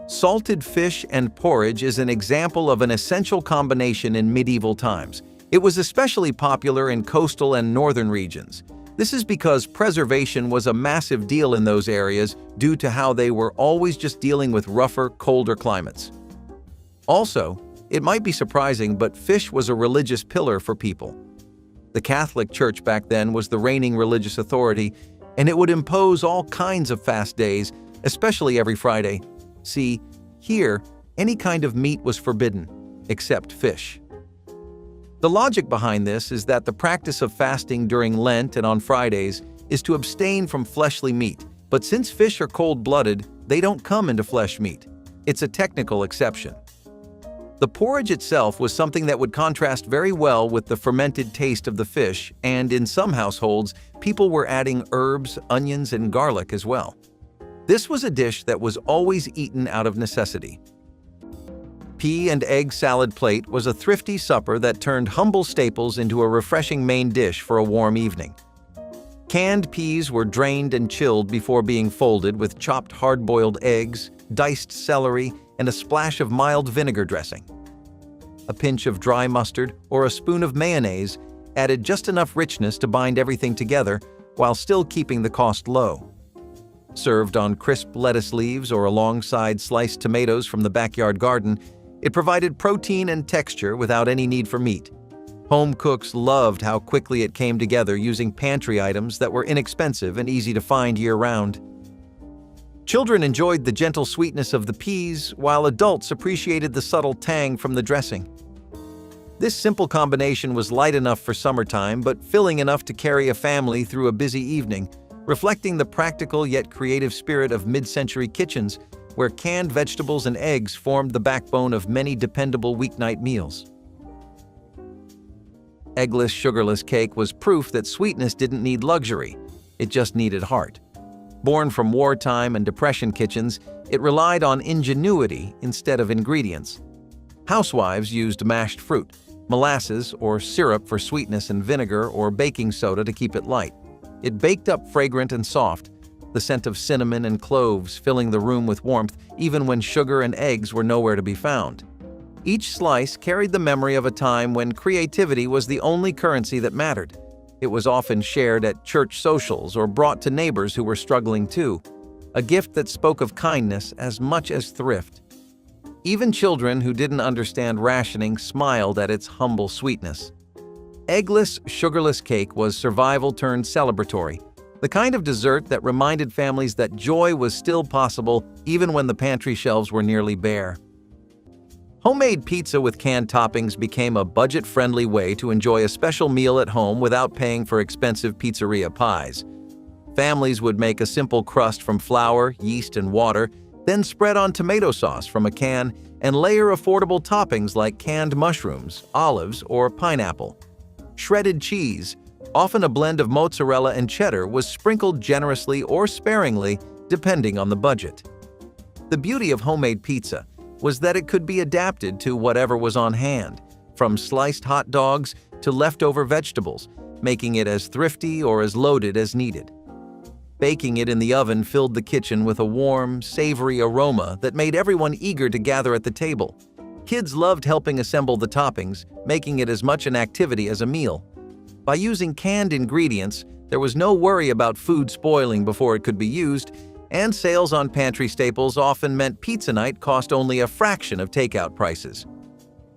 Salted fish and porridge is an example of an essential combination in medieval times. It was especially popular in coastal and northern regions. This is because preservation was a massive deal in those areas due to how they were always just dealing with rougher, colder climates. Also, it might be surprising, but fish was a religious pillar for people. The Catholic Church back then was the reigning religious authority, and it would impose all kinds of fast days, especially every Friday. See, here, any kind of meat was forbidden, except fish. The logic behind this is that the practice of fasting during Lent and on Fridays is to abstain from fleshly meat, but since fish are cold-blooded, they don't come into flesh meat. It's a technical exception. The porridge itself was something that would contrast very well with the fermented taste of the fish, and in some households, people were adding herbs, onions, and garlic as well. This was a dish that was always eaten out of necessity. Pea and egg salad plate was a thrifty supper that turned humble staples into a refreshing main dish for a warm evening. Canned peas were drained and chilled before being folded with chopped hard-boiled eggs, diced celery, and a splash of mild vinegar dressing. a pinch of dry mustard, or a spoon of mayonnaise added just enough richness to bind everything together while still keeping the cost low. Served on crisp lettuce leaves or alongside sliced tomatoes from the backyard garden, it provided protein and texture without any need for meat. Home cooks loved how quickly it came together using pantry items that were inexpensive and easy to find year-round. Children enjoyed the gentle sweetness of the peas, while adults appreciated the subtle tang from the dressing. This simple combination was light enough for summertime, but filling enough to carry a family through a busy evening, reflecting the practical yet creative spirit of mid-century kitchens, where canned vegetables and eggs formed the backbone of many dependable weeknight meals. Eggless, sugarless cake was proof that sweetness didn't need luxury, it just needed heart. Born from wartime and depression kitchens, it relied on ingenuity instead of ingredients. Housewives used mashed fruit, molasses or syrup for sweetness, and vinegar or baking soda to keep it light. It baked up fragrant and soft, the scent of cinnamon and cloves filling the room with warmth even when sugar and eggs were nowhere to be found. Each slice carried the memory of a time when creativity was the only currency that mattered. It was often shared at church socials or brought to neighbors who were struggling too, a gift that spoke of kindness as much as thrift. Even children who didn't understand rationing smiled at its humble sweetness. Eggless, sugarless cake was survival turned celebratory, the kind of dessert that reminded families that joy was still possible even when the pantry shelves were nearly bare. Homemade pizza with canned toppings became a budget-friendly way to enjoy a special meal at home without paying for expensive pizzeria pies. Families would make a simple crust from flour, yeast, and water, then spread on tomato sauce from a can and layer affordable toppings like canned mushrooms, olives, or pineapple. Shredded cheese, often a blend of mozzarella and cheddar, was sprinkled generously or sparingly, depending on the budget. The beauty of homemade pizza was that it could be adapted to whatever was on hand, from sliced hot dogs to leftover vegetables, making it as thrifty or as loaded as needed. Baking it in the oven filled the kitchen with a warm, savory aroma that made everyone eager to gather at the table. Kids loved helping assemble the toppings, making it as much an activity as a meal. By using canned ingredients, there was no worry about food spoiling before it could be used, and sales on pantry staples often meant pizza night cost only a fraction of takeout prices.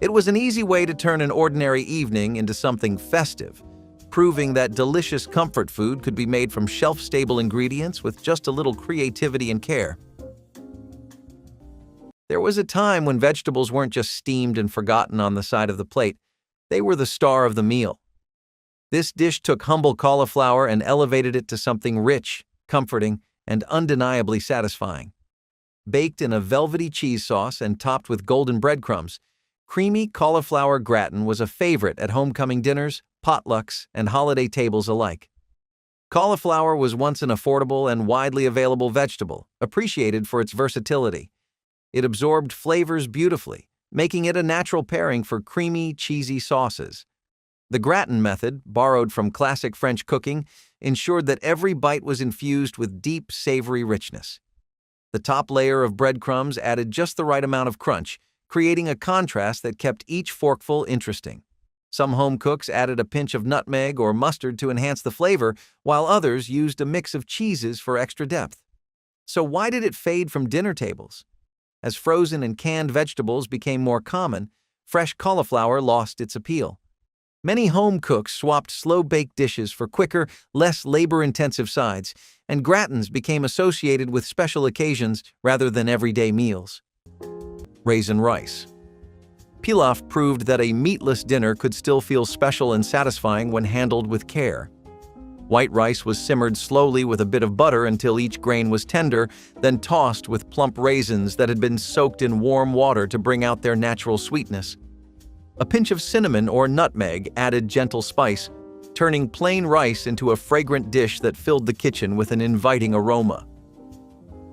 It was an easy way to turn an ordinary evening into something festive, proving that delicious comfort food could be made from shelf-stable ingredients with just a little creativity and care. There was a time when vegetables weren't just steamed and forgotten on the side of the plate, they were the star of the meal. This dish took humble cauliflower and elevated it to something rich, comforting, and undeniably satisfying. Baked in a velvety cheese sauce and topped with golden breadcrumbs, creamy cauliflower gratin was a favorite at homecoming dinners, potlucks, and holiday tables alike. Cauliflower was once an affordable and widely available vegetable, appreciated for its versatility. It absorbed flavors beautifully, making it a natural pairing for creamy, cheesy sauces. The gratin method, borrowed from classic French cooking, ensured that every bite was infused with deep, savory richness. The top layer of breadcrumbs added just the right amount of crunch, creating a contrast that kept each forkful interesting. Some home cooks added a pinch of nutmeg or mustard to enhance the flavor, while others used a mix of cheeses for extra depth. So why did it fade from dinner tables? As frozen and canned vegetables became more common, fresh cauliflower lost its appeal. Many home cooks swapped slow-baked dishes for quicker, less labor-intensive sides, and gratins became associated with special occasions rather than everyday meals. Raisin rice. Pilaf proved that a meatless dinner could still feel special and satisfying when handled with care. White rice was simmered slowly with a bit of butter until each grain was tender, then tossed with plump raisins that had been soaked in warm water to bring out their natural sweetness. A pinch of cinnamon or nutmeg added gentle spice, turning plain rice into a fragrant dish that filled the kitchen with an inviting aroma.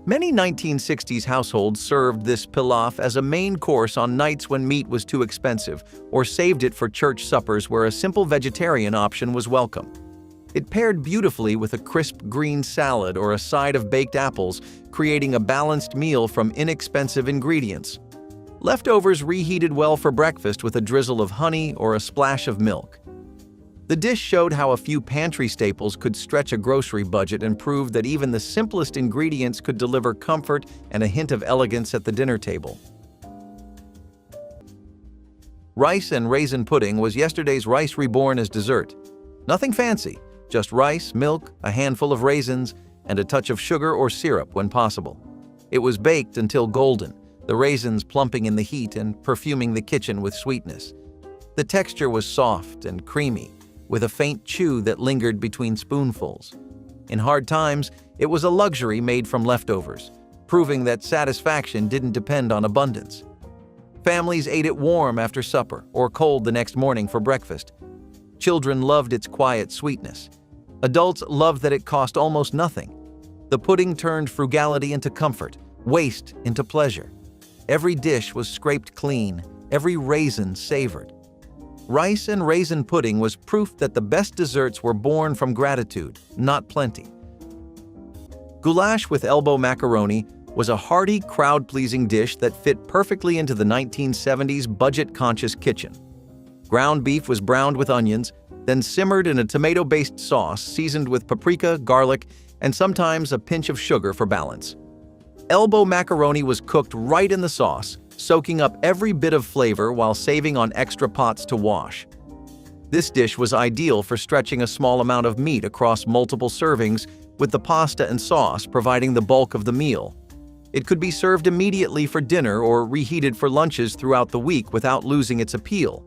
Many 1960s households served this pilaf as a main course on nights when meat was too expensive, or saved it for church suppers where a simple vegetarian option was welcome. It paired beautifully with a crisp green salad or a side of baked apples, creating a balanced meal from inexpensive ingredients. Leftovers reheated well for breakfast with a drizzle of honey or a splash of milk. The dish showed how a few pantry staples could stretch a grocery budget and proved that even the simplest ingredients could deliver comfort and a hint of elegance at the dinner table. Rice and raisin pudding was yesterday's rice reborn as dessert. Nothing fancy, just rice, milk, a handful of raisins, and a touch of sugar or syrup when possible. It was baked until golden, the raisins plumping in the heat and perfuming the kitchen with sweetness. The texture was soft and creamy, with a faint chew that lingered between spoonfuls. In hard times, it was a luxury made from leftovers, proving that satisfaction didn't depend on abundance. Families ate it warm after supper or cold the next morning for breakfast. Children loved its quiet sweetness. Adults loved that it cost almost nothing. The pudding turned frugality into comfort, waste into pleasure. Every dish was scraped clean, every raisin savored. Rice and raisin pudding was proof that the best desserts were born from gratitude, not plenty. Goulash with elbow macaroni was a hearty, crowd-pleasing dish that fit perfectly into the 1970s budget-conscious kitchen. Ground beef was browned with onions, then simmered in a tomato-based sauce seasoned with paprika, garlic, and sometimes a pinch of sugar for balance. Elbow macaroni was cooked right in the sauce, soaking up every bit of flavor while saving on extra pots to wash. This dish was ideal for stretching a small amount of meat across multiple servings, with the pasta and sauce providing the bulk of the meal. It could be served immediately for dinner or reheated for lunches throughout the week without losing its appeal.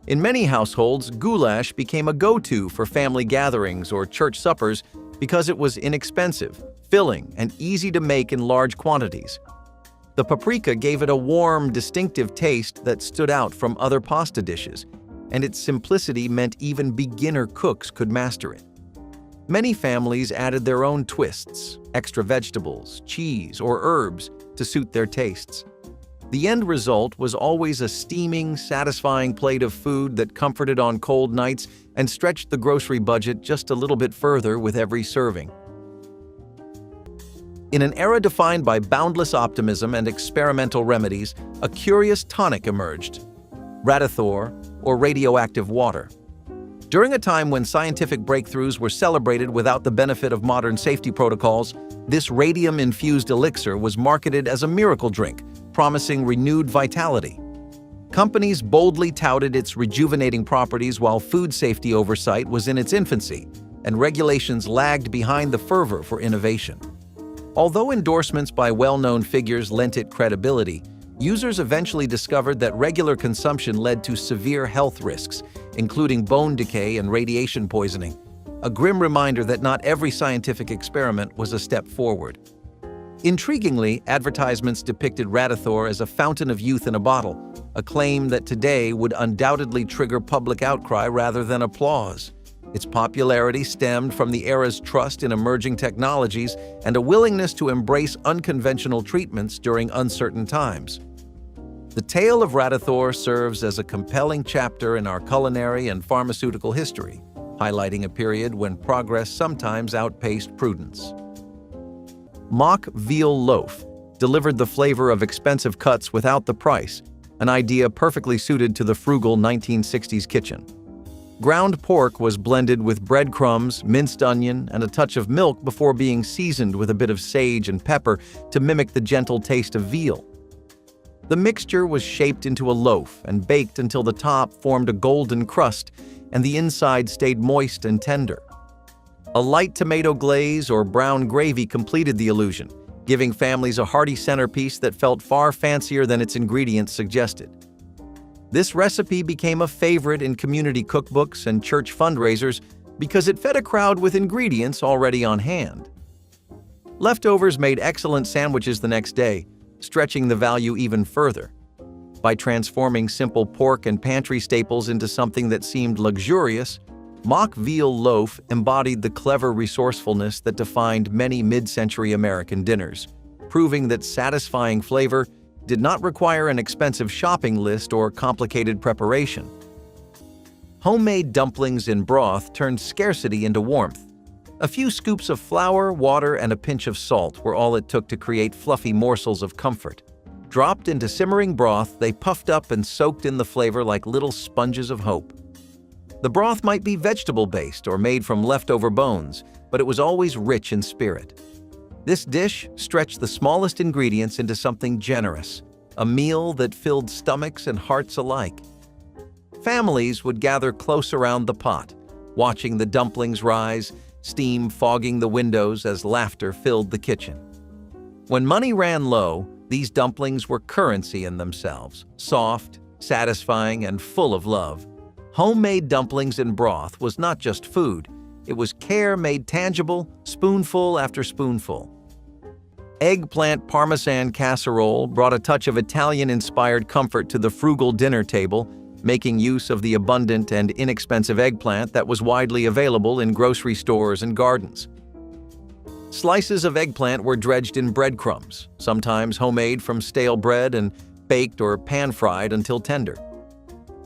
In many households, goulash became a go-to for family gatherings or church suppers because it was inexpensive, filling, and easy to make in large quantities. The paprika gave it a warm, distinctive taste that stood out from other pasta dishes, and its simplicity meant even beginner cooks could master it. Many families added their own twists, extra vegetables, cheese, or herbs to suit their tastes. The end result was always a steaming, satisfying plate of food that comforted on cold nights and stretched the grocery budget just a little bit further with every serving. In an era defined by boundless optimism and experimental remedies, a curious tonic emerged: Radithor, or radioactive water. During a time when scientific breakthroughs were celebrated without the benefit of modern safety protocols, this radium-infused elixir was marketed as a miracle drink, promising renewed vitality. Companies boldly touted its rejuvenating properties while food safety oversight was in its infancy, and regulations lagged behind the fervor for innovation. Although endorsements by well-known figures lent it credibility, users eventually discovered that regular consumption led to severe health risks, including bone decay and radiation poisoning, a grim reminder that not every scientific experiment was a step forward. Intriguingly, advertisements depicted Radithor as a fountain of youth in a bottle, a claim that today would undoubtedly trigger public outcry rather than applause. Its popularity stemmed from the era's trust in emerging technologies and a willingness to embrace unconventional treatments during uncertain times. The tale of Radithor serves as a compelling chapter in our culinary and pharmaceutical history, highlighting a period when progress sometimes outpaced prudence. Mock veal loaf delivered the flavor of expensive cuts without the price, an idea perfectly suited to the frugal 1960s kitchen. Ground pork was blended with breadcrumbs, minced onion, and a touch of milk before being seasoned with a bit of sage and pepper to mimic the gentle taste of veal. The mixture was shaped into a loaf and baked until the top formed a golden crust and the inside stayed moist and tender. A light tomato glaze or brown gravy completed the illusion, giving families a hearty centerpiece that felt far fancier than its ingredients suggested. This recipe became a favorite in community cookbooks and church fundraisers because it fed a crowd with ingredients already on hand. Leftovers made excellent sandwiches the next day, stretching the value even further. By transforming simple pork and pantry staples into something that seemed luxurious, mock veal loaf embodied the clever resourcefulness that defined many mid-century American dinners, proving that satisfying flavor did not require an expensive shopping list or complicated preparation. Homemade dumplings in broth turned scarcity into warmth. A few scoops of flour, water, and a pinch of salt were all it took to create fluffy morsels of comfort. Dropped into simmering broth, they puffed up and soaked in the flavor like little sponges of hope. The broth might be vegetable-based or made from leftover bones, but it was always rich in spirit. This dish stretched the smallest ingredients into something generous, a meal that filled stomachs and hearts alike. Families would gather close around the pot, watching the dumplings rise, steam fogging the windows as laughter filled the kitchen. When money ran low, these dumplings were currency in themselves, soft, satisfying, and full of love. Homemade dumplings in broth was not just food, it was care made tangible, spoonful after spoonful. Eggplant Parmesan casserole brought a touch of Italian-inspired comfort to the frugal dinner table, making use of the abundant and inexpensive eggplant that was widely available in grocery stores and gardens. Slices of eggplant were dredged in breadcrumbs, sometimes homemade from stale bread, and baked or pan-fried until tender.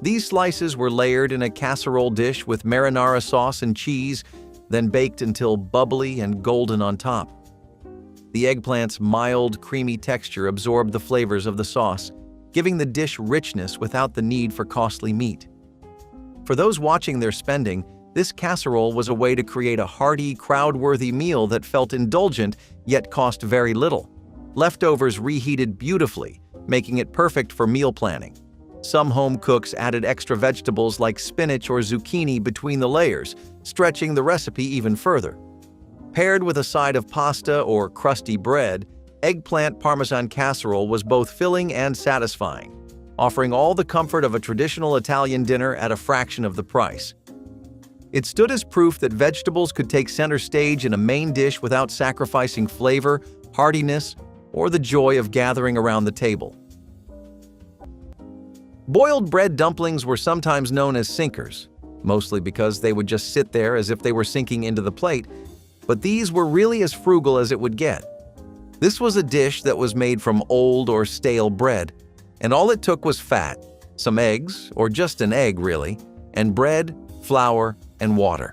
These slices were layered in a casserole dish with marinara sauce and cheese, then baked until bubbly and golden on top. The eggplant's mild, creamy texture absorbed the flavors of the sauce, giving the dish richness without the need for costly meat. For those watching their spending, this casserole was a way to create a hearty, crowd-worthy meal that felt indulgent yet cost very little. Leftovers reheated beautifully, making it perfect for meal planning. Some home cooks added extra vegetables like spinach or zucchini between the layers, stretching the recipe even further. Paired with a side of pasta or crusty bread, eggplant Parmesan casserole was both filling and satisfying, offering all the comfort of a traditional Italian dinner at a fraction of the price. It stood as proof that vegetables could take center stage in a main dish without sacrificing flavor, heartiness, or the joy of gathering around the table. Boiled bread dumplings were sometimes known as sinkers, mostly because they would just sit there as if they were sinking into the plate, but these were really as frugal as it would get. This was a dish that was made from old or stale bread, and all it took was fat, some eggs, or just an egg really, and bread, flour, and water.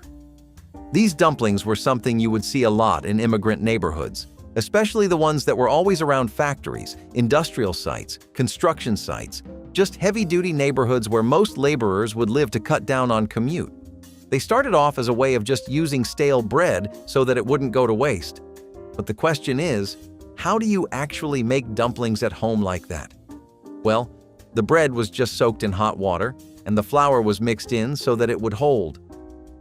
These dumplings were something you would see a lot in immigrant neighborhoods, especially the ones that were always around factories, industrial sites, construction sites, just heavy-duty neighborhoods where most laborers would live to cut down on commute. They started off as a way of just using stale bread so that it wouldn't go to waste. But the question is, how do you actually make dumplings at home like that? Well, the bread was just soaked in hot water, and the flour was mixed in so that it would hold.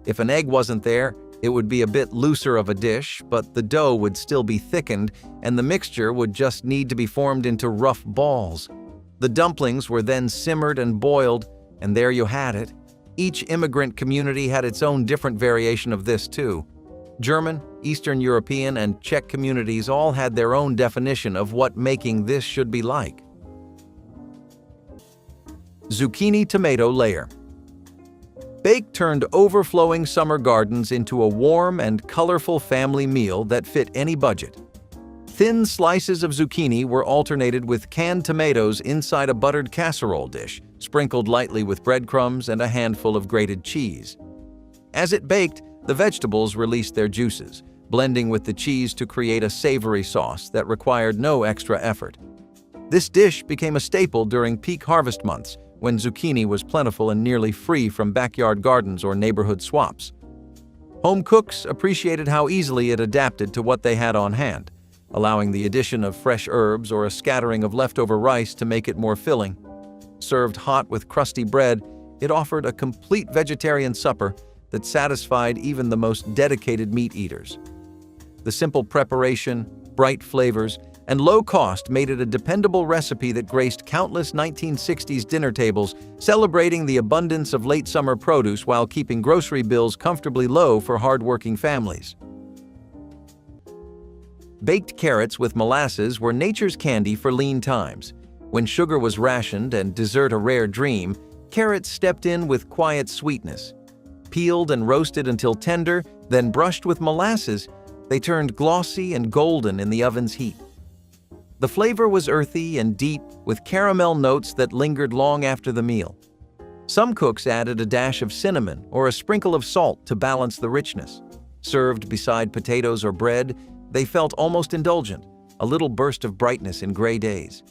If an egg wasn't there, it would be a bit looser of a dish, but the dough would still be thickened, and the mixture would just need to be formed into rough balls. The dumplings were then simmered and boiled, and there you had it. Each immigrant community had its own different variation of this too. German, Eastern European, and Czech communities all had their own definition of what making this should be like. Zucchini tomato layer. Bake turned overflowing summer gardens into a warm and colorful family meal that fit any budget. Thin slices of zucchini were alternated with canned tomatoes inside a buttered casserole dish, sprinkled lightly with breadcrumbs and a handful of grated cheese. As it baked, the vegetables released their juices, blending with the cheese to create a savory sauce that required no extra effort. This dish became a staple during peak harvest months, when zucchini was plentiful and nearly free from backyard gardens or neighborhood swaps. Home cooks appreciated how easily it adapted to what they had on hand, allowing the addition of fresh herbs or a scattering of leftover rice to make it more filling. Served hot with crusty bread, it offered a complete vegetarian supper that satisfied even the most dedicated meat eaters. The simple preparation, bright flavors, and low cost made it a dependable recipe that graced countless 1960s dinner tables, celebrating the abundance of late summer produce while keeping grocery bills comfortably low for hardworking families. Baked carrots with molasses were nature's candy for lean times. When sugar was rationed and dessert a rare dream, carrots stepped in with quiet sweetness. Peeled and roasted until tender, then brushed with molasses, they turned glossy and golden in the oven's heat. The flavor was earthy and deep, with caramel notes that lingered long after the meal. Some cooks added a dash of cinnamon or a sprinkle of salt to balance the richness. Served beside potatoes or bread, they felt almost indulgent, a little burst of brightness in gray days.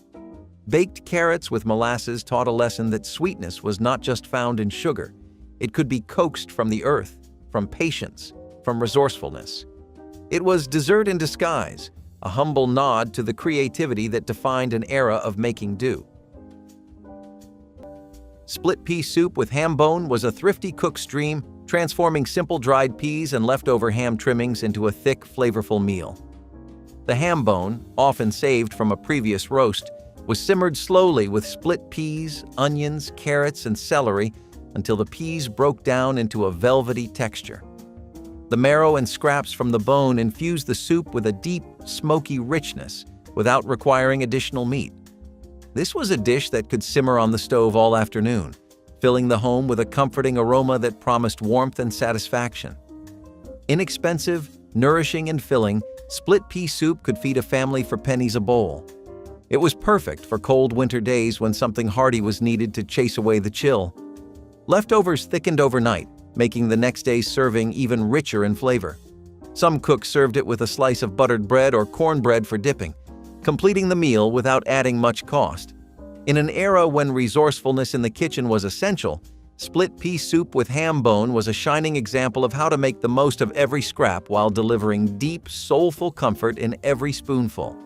Baked carrots with molasses taught a lesson that sweetness was not just found in sugar. It could be coaxed from the earth, from patience, from resourcefulness. It was dessert in disguise, a humble nod to the creativity that defined an era of making do. Split pea soup with ham bone was a thrifty cook's dream, transforming simple dried peas and leftover ham trimmings into a thick, flavorful meal. The ham bone, often saved from a previous roast, was simmered slowly with split peas, onions, carrots, and celery until the peas broke down into a velvety texture. The marrow and scraps from the bone infused the soup with a deep, smoky richness without requiring additional meat. This was a dish that could simmer on the stove all afternoon, filling the home with a comforting aroma that promised warmth and satisfaction. Inexpensive, nourishing, and filling, split pea soup could feed a family for pennies a bowl. It was perfect for cold winter days when something hearty was needed to chase away the chill. Leftovers thickened overnight, making the next day's serving even richer in flavor. Some cooks served it with a slice of buttered bread or cornbread for dipping, completing the meal without adding much cost. In an era when resourcefulness in the kitchen was essential, split pea soup with ham bone was a shining example of how to make the most of every scrap while delivering deep, soulful comfort in every spoonful.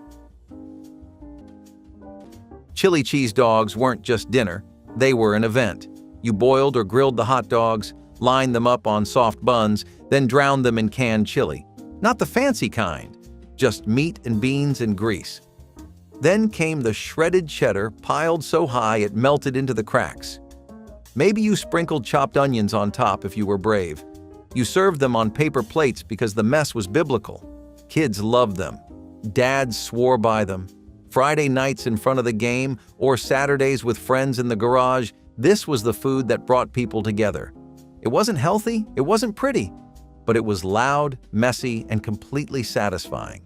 Chili cheese dogs weren't just dinner, they were an event. You boiled or grilled the hot dogs, lined them up on soft buns, then drowned them in canned chili. Not the fancy kind, just meat and beans and grease. Then came the shredded cheddar piled so high it melted into the cracks. Maybe you sprinkled chopped onions on top if you were brave. You served them on paper plates because the mess was biblical. Kids loved them. Dads swore by them. Friday nights in front of the game or Saturdays with friends in the garage, this was the food that brought people together. It wasn't healthy, it wasn't pretty, but it was loud, messy, and completely satisfying.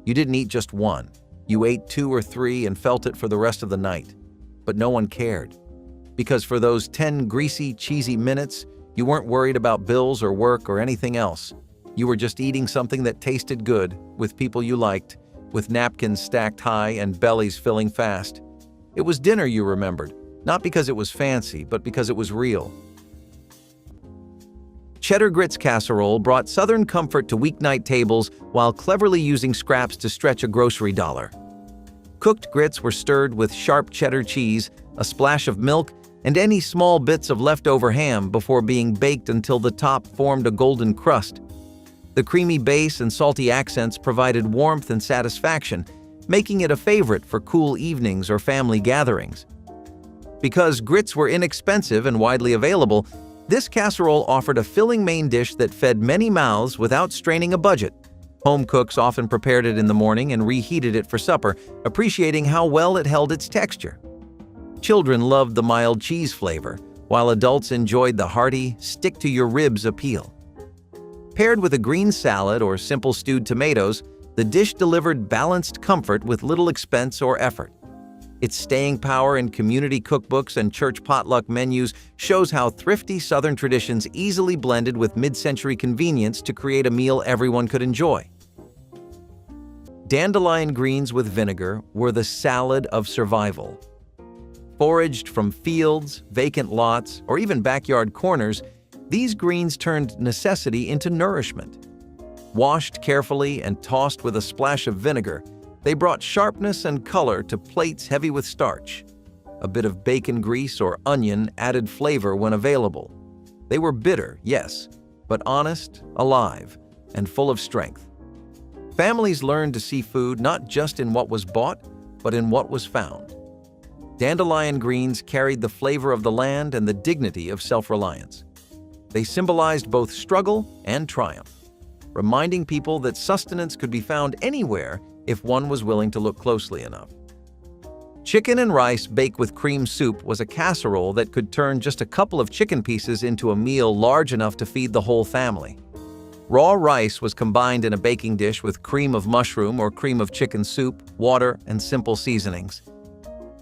You didn't eat just one. You ate 2 or 3 and felt it for the rest of the night. But no one cared. Because for those 10 greasy, cheesy minutes, you weren't worried about bills or work or anything else. You were just eating something that tasted good, with people you liked, with napkins stacked high and bellies filling fast. It was dinner you remembered, not because it was fancy, but because it was real. Cheddar grits casserole brought Southern comfort to weeknight tables while cleverly using scraps to stretch a grocery dollar. Cooked grits were stirred with sharp cheddar cheese, a splash of milk, and any small bits of leftover ham before being baked until the top formed a golden crust. The creamy base and salty accents provided warmth and satisfaction, making it a favorite for cool evenings or family gatherings. Because grits were inexpensive and widely available, this casserole offered a filling main dish that fed many mouths without straining a budget. Home cooks often prepared it in the morning and reheated it for supper, appreciating how well it held its texture. Children loved the mild cheese flavor, while adults enjoyed the hearty, stick-to-your-ribs appeal. Paired with a green salad or simple stewed tomatoes, the dish delivered balanced comfort with little expense or effort. Its staying power in community cookbooks and church potluck menus shows how thrifty Southern traditions easily blended with mid-century convenience to create a meal everyone could enjoy. Dandelion greens with vinegar were the salad of survival. Foraged from fields, vacant lots, or even backyard corners, these greens turned necessity into nourishment. Washed carefully and tossed with a splash of vinegar, they brought sharpness and color to plates heavy with starch. A bit of bacon grease or onion added flavor when available. They were bitter, yes, but honest, alive, and full of strength. Families learned to see food not just in what was bought, but in what was found. Dandelion greens carried the flavor of the land and the dignity of self-reliance. They symbolized both struggle and triumph, reminding people that sustenance could be found anywhere if one was willing to look closely enough. Chicken and rice baked with cream soup was a casserole that could turn just a couple of chicken pieces into a meal large enough to feed the whole family. Raw rice was combined in a baking dish with cream of mushroom or cream of chicken soup, water, and simple seasonings.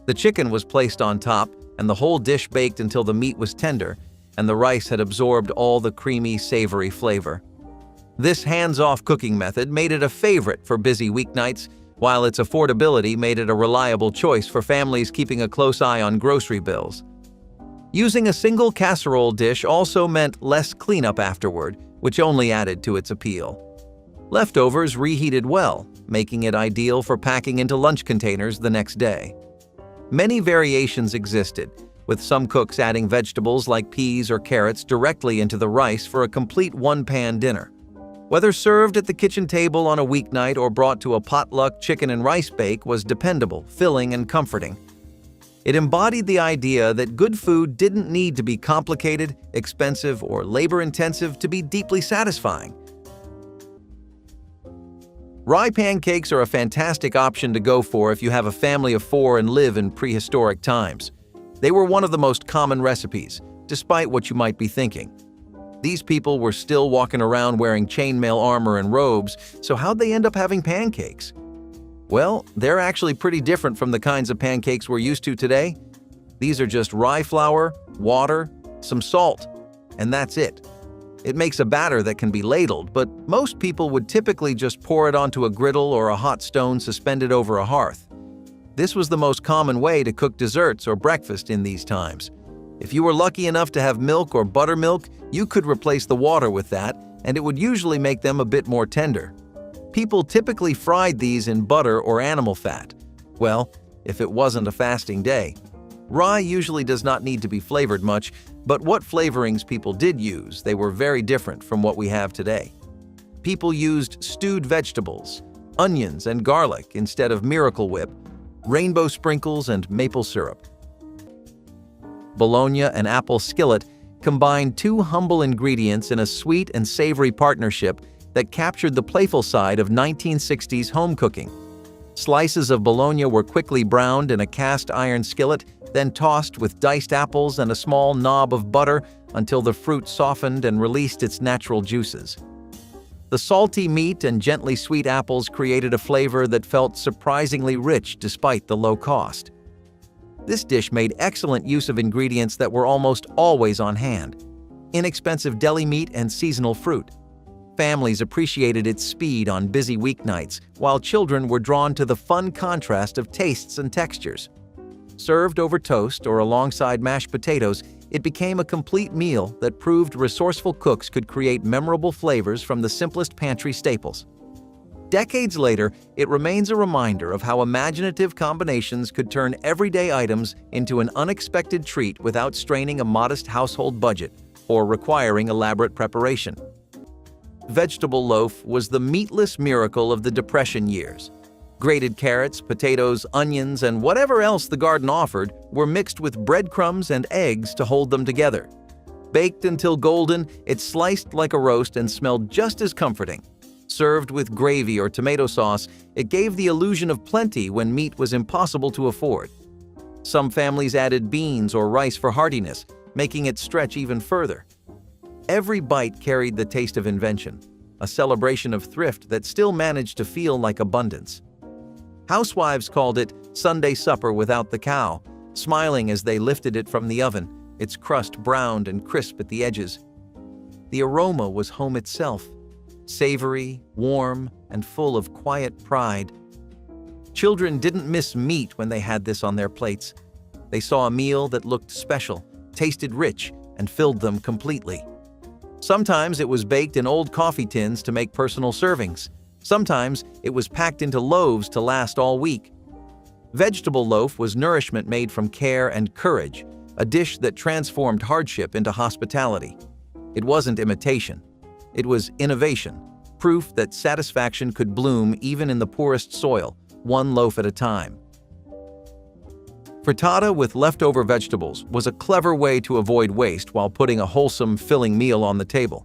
The chicken was placed on top, and the whole dish baked until the meat was tender and the rice had absorbed all the creamy, savory flavor. This hands-off cooking method made it a favorite for busy weeknights, while its affordability made it a reliable choice for families keeping a close eye on grocery bills. Using a single casserole dish also meant less cleanup afterward, which only added to its appeal. Leftovers reheated well, making it ideal for packing into lunch containers the next day. Many variations existed, with some cooks adding vegetables like peas or carrots directly into the rice for a complete one-pan dinner. Whether served at the kitchen table on a weeknight or brought to a potluck chicken and rice bake was dependable, filling, and comforting. It embodied the idea that good food didn't need to be complicated, expensive, or labor-intensive to be deeply satisfying. Rye pancakes are a fantastic option to go for if you have a family of 4 and live in prehistoric times. They were one of the most common recipes, despite what you might be thinking. These people were still walking around wearing chainmail armor and robes, so how'd they end up having pancakes? Well, they're actually pretty different from the kinds of pancakes we're used to today. These are just rye flour, water, some salt, and that's it. It makes a batter that can be ladled, but most people would typically just pour it onto a griddle or a hot stone suspended over a hearth. This was the most common way to cook desserts or breakfast in these times. If you were lucky enough to have milk or buttermilk, you could replace the water with that, and it would usually make them a bit more tender. People typically fried these in butter or animal fat. Well, if it wasn't a fasting day. Rye usually does not need to be flavored much, but what flavorings people did use, they were very different from what we have today. People used stewed vegetables, onions and garlic instead of Miracle Whip, rainbow sprinkles, and maple syrup. Bologna and apple skillet combined 2 humble ingredients in a sweet and savory partnership that captured the playful side of 1960s home cooking. Slices of bologna were quickly browned in a cast iron skillet, then tossed with diced apples and a small knob of butter until the fruit softened and released its natural juices. The salty meat and gently sweet apples created a flavor that felt surprisingly rich despite the low cost. This dish made excellent use of ingredients that were almost always on hand: inexpensive deli meat and seasonal fruit. Families appreciated its speed on busy weeknights, while children were drawn to the fun contrast of tastes and textures. Served over toast or alongside mashed potatoes, it became a complete meal that proved resourceful cooks could create memorable flavors from the simplest pantry staples. Decades later, it remains a reminder of how imaginative combinations could turn everyday items into an unexpected treat without straining a modest household budget or requiring elaborate preparation. Vegetable loaf was the meatless miracle of the Depression years. Grated carrots, potatoes, onions, and whatever else the garden offered were mixed with breadcrumbs and eggs to hold them together. Baked until golden, it sliced like a roast and smelled just as comforting. Served with gravy or tomato sauce, it gave the illusion of plenty when meat was impossible to afford. Some families added beans or rice for heartiness, making it stretch even further. Every bite carried the taste of invention, a celebration of thrift that still managed to feel like abundance. Housewives called it Sunday supper without the cow, smiling as they lifted it from the oven, its crust browned and crisp at the edges. The aroma was home itself, savory, warm, and full of quiet pride. Children didn't miss meat when they had this on their plates. They saw a meal that looked special, tasted rich, and filled them completely. Sometimes it was baked in old coffee tins to make personal servings. Sometimes it was packed into loaves to last all week. Vegetable loaf was nourishment made from care and courage, a dish that transformed hardship into hospitality. It wasn't imitation. It was innovation, proof that satisfaction could bloom even in the poorest soil, one loaf at a time. Frittata with leftover vegetables was a clever way to avoid waste while putting a wholesome, filling meal on the table.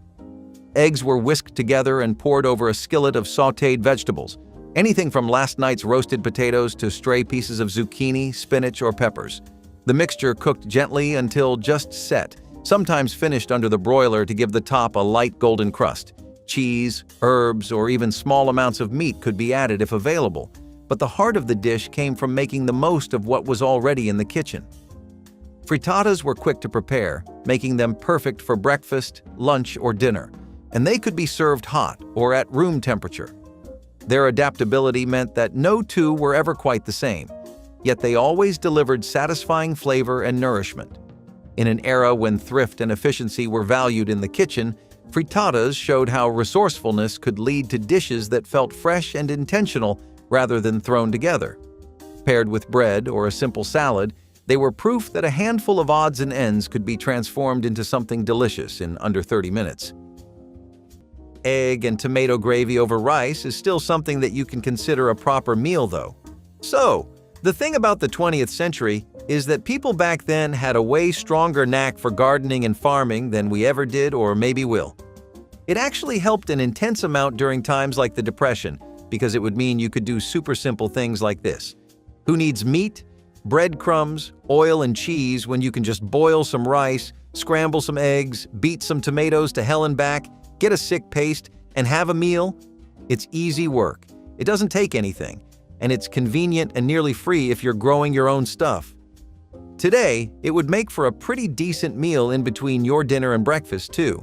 Eggs were whisked together and poured over a skillet of sautéed vegetables, anything from last night's roasted potatoes to stray pieces of zucchini, spinach, or peppers. The mixture cooked gently until just set, sometimes finished under the broiler to give the top a light golden crust. Cheese, herbs, or even small amounts of meat could be added if available, but the heart of the dish came from making the most of what was already in the kitchen. Frittatas were quick to prepare, making them perfect for breakfast, lunch, or dinner, and they could be served hot or at room temperature. Their adaptability meant that no two were ever quite the same, yet they always delivered satisfying flavor and nourishment. In an era when thrift and efficiency were valued in the kitchen, frittatas showed how resourcefulness could lead to dishes that felt fresh and intentional rather than thrown together. Paired with bread or a simple salad, they were proof that a handful of odds and ends could be transformed into something delicious in under 30 minutes. Egg and tomato gravy over rice is still something that you can consider a proper meal, though. So, the thing about the 20th century is that people back then had a way stronger knack for gardening and farming than we ever did or maybe will. It actually helped an intense amount during times like the Depression, because it would mean you could do super simple things like this. Who needs meat, breadcrumbs, oil, and cheese when you can just boil some rice, scramble some eggs, beat some tomatoes to hell and back, get a sick paste, and have a meal? It's easy work. It doesn't take anything, and it's convenient and nearly free if you're growing your own stuff. Today, it would make for a pretty decent meal in between your dinner and breakfast, too.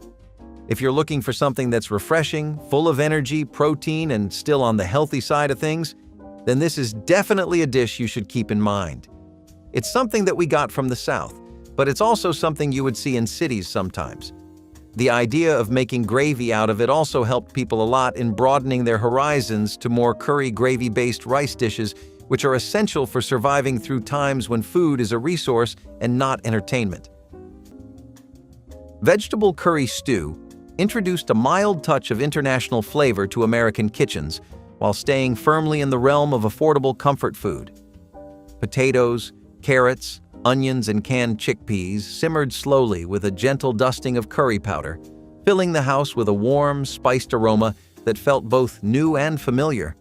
If you're looking for something that's refreshing, full of energy, protein, and still on the healthy side of things, then this is definitely a dish you should keep in mind. It's something that we got from the South, but it's also something you would see in cities sometimes. The idea of making gravy out of it also helped people a lot in broadening their horizons to more curry gravy-based rice dishes, which are essential for surviving through times when food is a resource and not entertainment. Vegetable curry stew introduced a mild touch of international flavor to American kitchens while staying firmly in the realm of affordable comfort food. Potatoes, carrots, onions, and canned chickpeas simmered slowly with a gentle dusting of curry powder, filling the house with a warm, spiced aroma that felt both new and familiar.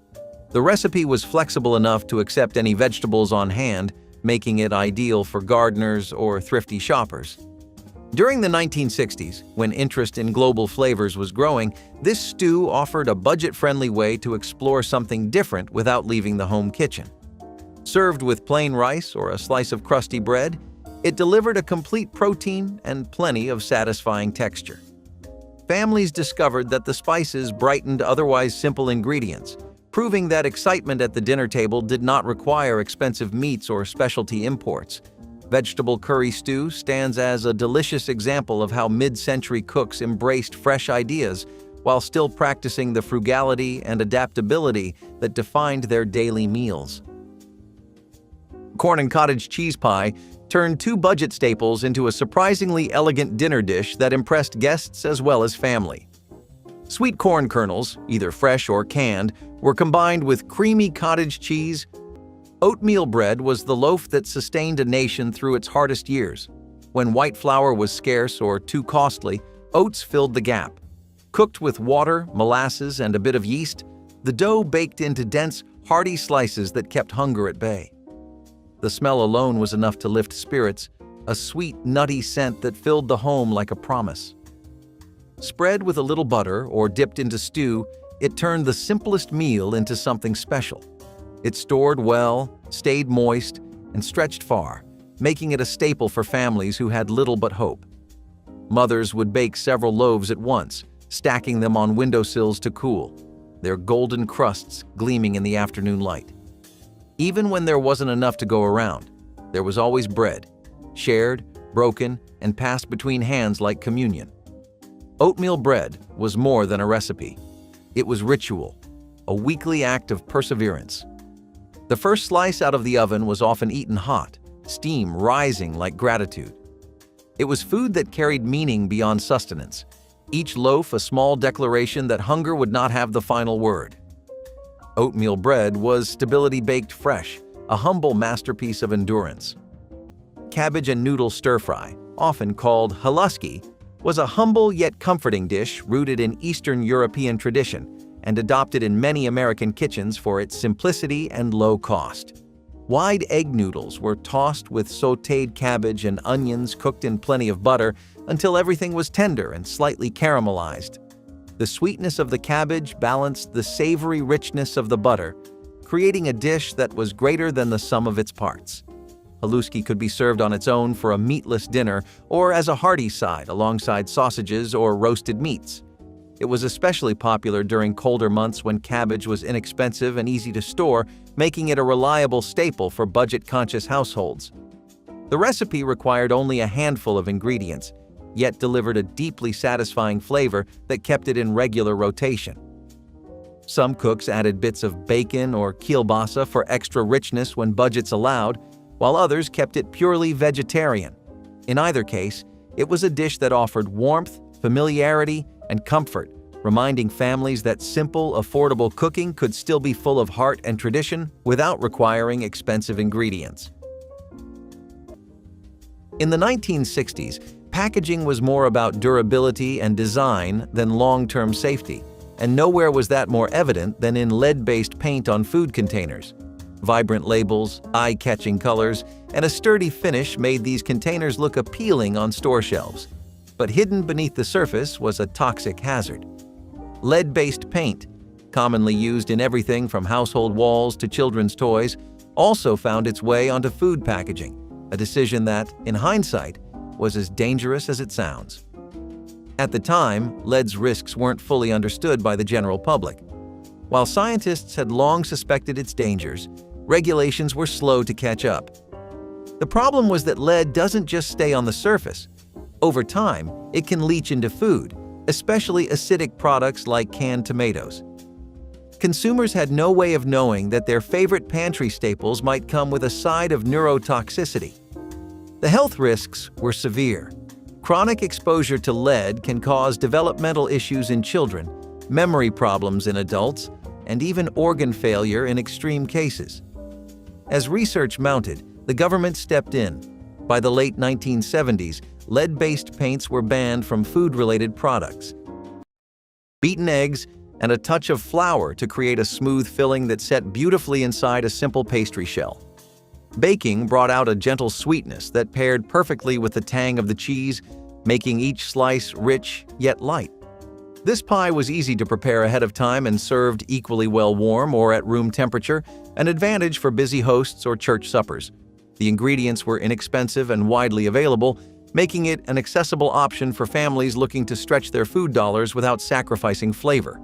The recipe was flexible enough to accept any vegetables on hand, making it ideal for gardeners or thrifty shoppers. During the 1960s, when interest in global flavors was growing, this stew offered a budget-friendly way to explore something different without leaving the home kitchen. Served with plain rice or a slice of crusty bread, it delivered a complete protein and plenty of satisfying texture. Families discovered that the spices brightened otherwise simple ingredients, proving that excitement at the dinner table did not require expensive meats or specialty imports. Vegetable curry stew stands as a delicious example of how mid-century cooks embraced fresh ideas while still practicing the frugality and adaptability that defined their daily meals. Corn and cottage cheese pie turned two budget staples into a surprisingly elegant dinner dish that impressed guests as well as family. Sweet corn kernels, either fresh or canned, were combined with creamy cottage cheese. Oatmeal bread was the loaf that sustained a nation through its hardest years. When white flour was scarce or too costly, oats filled the gap. Cooked with water, molasses, and a bit of yeast, the dough baked into dense, hearty slices that kept hunger at bay. The smell alone was enough to lift spirits, a sweet, nutty scent that filled the home like a promise. Spread with a little butter or dipped into stew, it turned the simplest meal into something special. It stored well, stayed moist, and stretched far, making it a staple for families who had little but hope. Mothers would bake several loaves at once, stacking them on windowsills to cool, their golden crusts gleaming in the afternoon light. Even when there wasn't enough to go around, there was always bread, shared, broken, and passed between hands like communion. Oatmeal bread was more than a recipe. It was ritual, a weekly act of perseverance. The first slice out of the oven was often eaten hot, steam rising like gratitude. It was food that carried meaning beyond sustenance, each loaf a small declaration that hunger would not have the final word. Oatmeal bread was stability baked fresh, a humble masterpiece of endurance. Cabbage and noodle stir-fry, often called haluski, was a humble yet comforting dish rooted in Eastern European tradition and adopted in many American kitchens for its simplicity and low cost. Wide egg noodles were tossed with sautéed cabbage and onions cooked in plenty of butter until everything was tender and slightly caramelized. The sweetness of the cabbage balanced the savory richness of the butter, creating a dish that was greater than the sum of its parts. Haluski could be served on its own for a meatless dinner or as a hearty side alongside sausages or roasted meats. It was especially popular during colder months when cabbage was inexpensive and easy to store, making it a reliable staple for budget-conscious households. The recipe required only a handful of ingredients, yet delivered a deeply satisfying flavor that kept it in regular rotation. Some cooks added bits of bacon or kielbasa for extra richness when budgets allowed, while others kept it purely vegetarian. In either case, it was a dish that offered warmth, familiarity, and comfort, reminding families that simple, affordable cooking could still be full of heart and tradition without requiring expensive ingredients. In the 1960s, packaging was more about durability and design than long-term safety, and nowhere was that more evident than in lead-based paint on food containers. Vibrant labels, eye-catching colors, and a sturdy finish made these containers look appealing on store shelves. But hidden beneath the surface was a toxic hazard. Lead-based paint, commonly used in everything from household walls to children's toys, also found its way onto food packaging, a decision that, in hindsight, was as dangerous as it sounds. At the time, lead's risks weren't fully understood by the general public. While scientists had long suspected its dangers, regulations were slow to catch up. The problem was that lead doesn't just stay on the surface. Over time, it can leach into food, especially acidic products like canned tomatoes. Consumers had no way of knowing that their favorite pantry staples might come with a side of neurotoxicity. The health risks were severe. Chronic exposure to lead can cause developmental issues in children, memory problems in adults, and even organ failure in extreme cases. As research mounted, the government stepped in. By the late 1970s, lead-based paints were banned from food-related products. Beaten eggs and a touch of flour to create a smooth filling that set beautifully inside a simple pastry shell. Baking brought out a gentle sweetness that paired perfectly with the tang of the cheese, making each slice rich yet light. This pie was easy to prepare ahead of time and served equally well warm or at room temperature, an advantage for busy hosts or church suppers. The ingredients were inexpensive and widely available, making it an accessible option for families looking to stretch their food dollars without sacrificing flavor.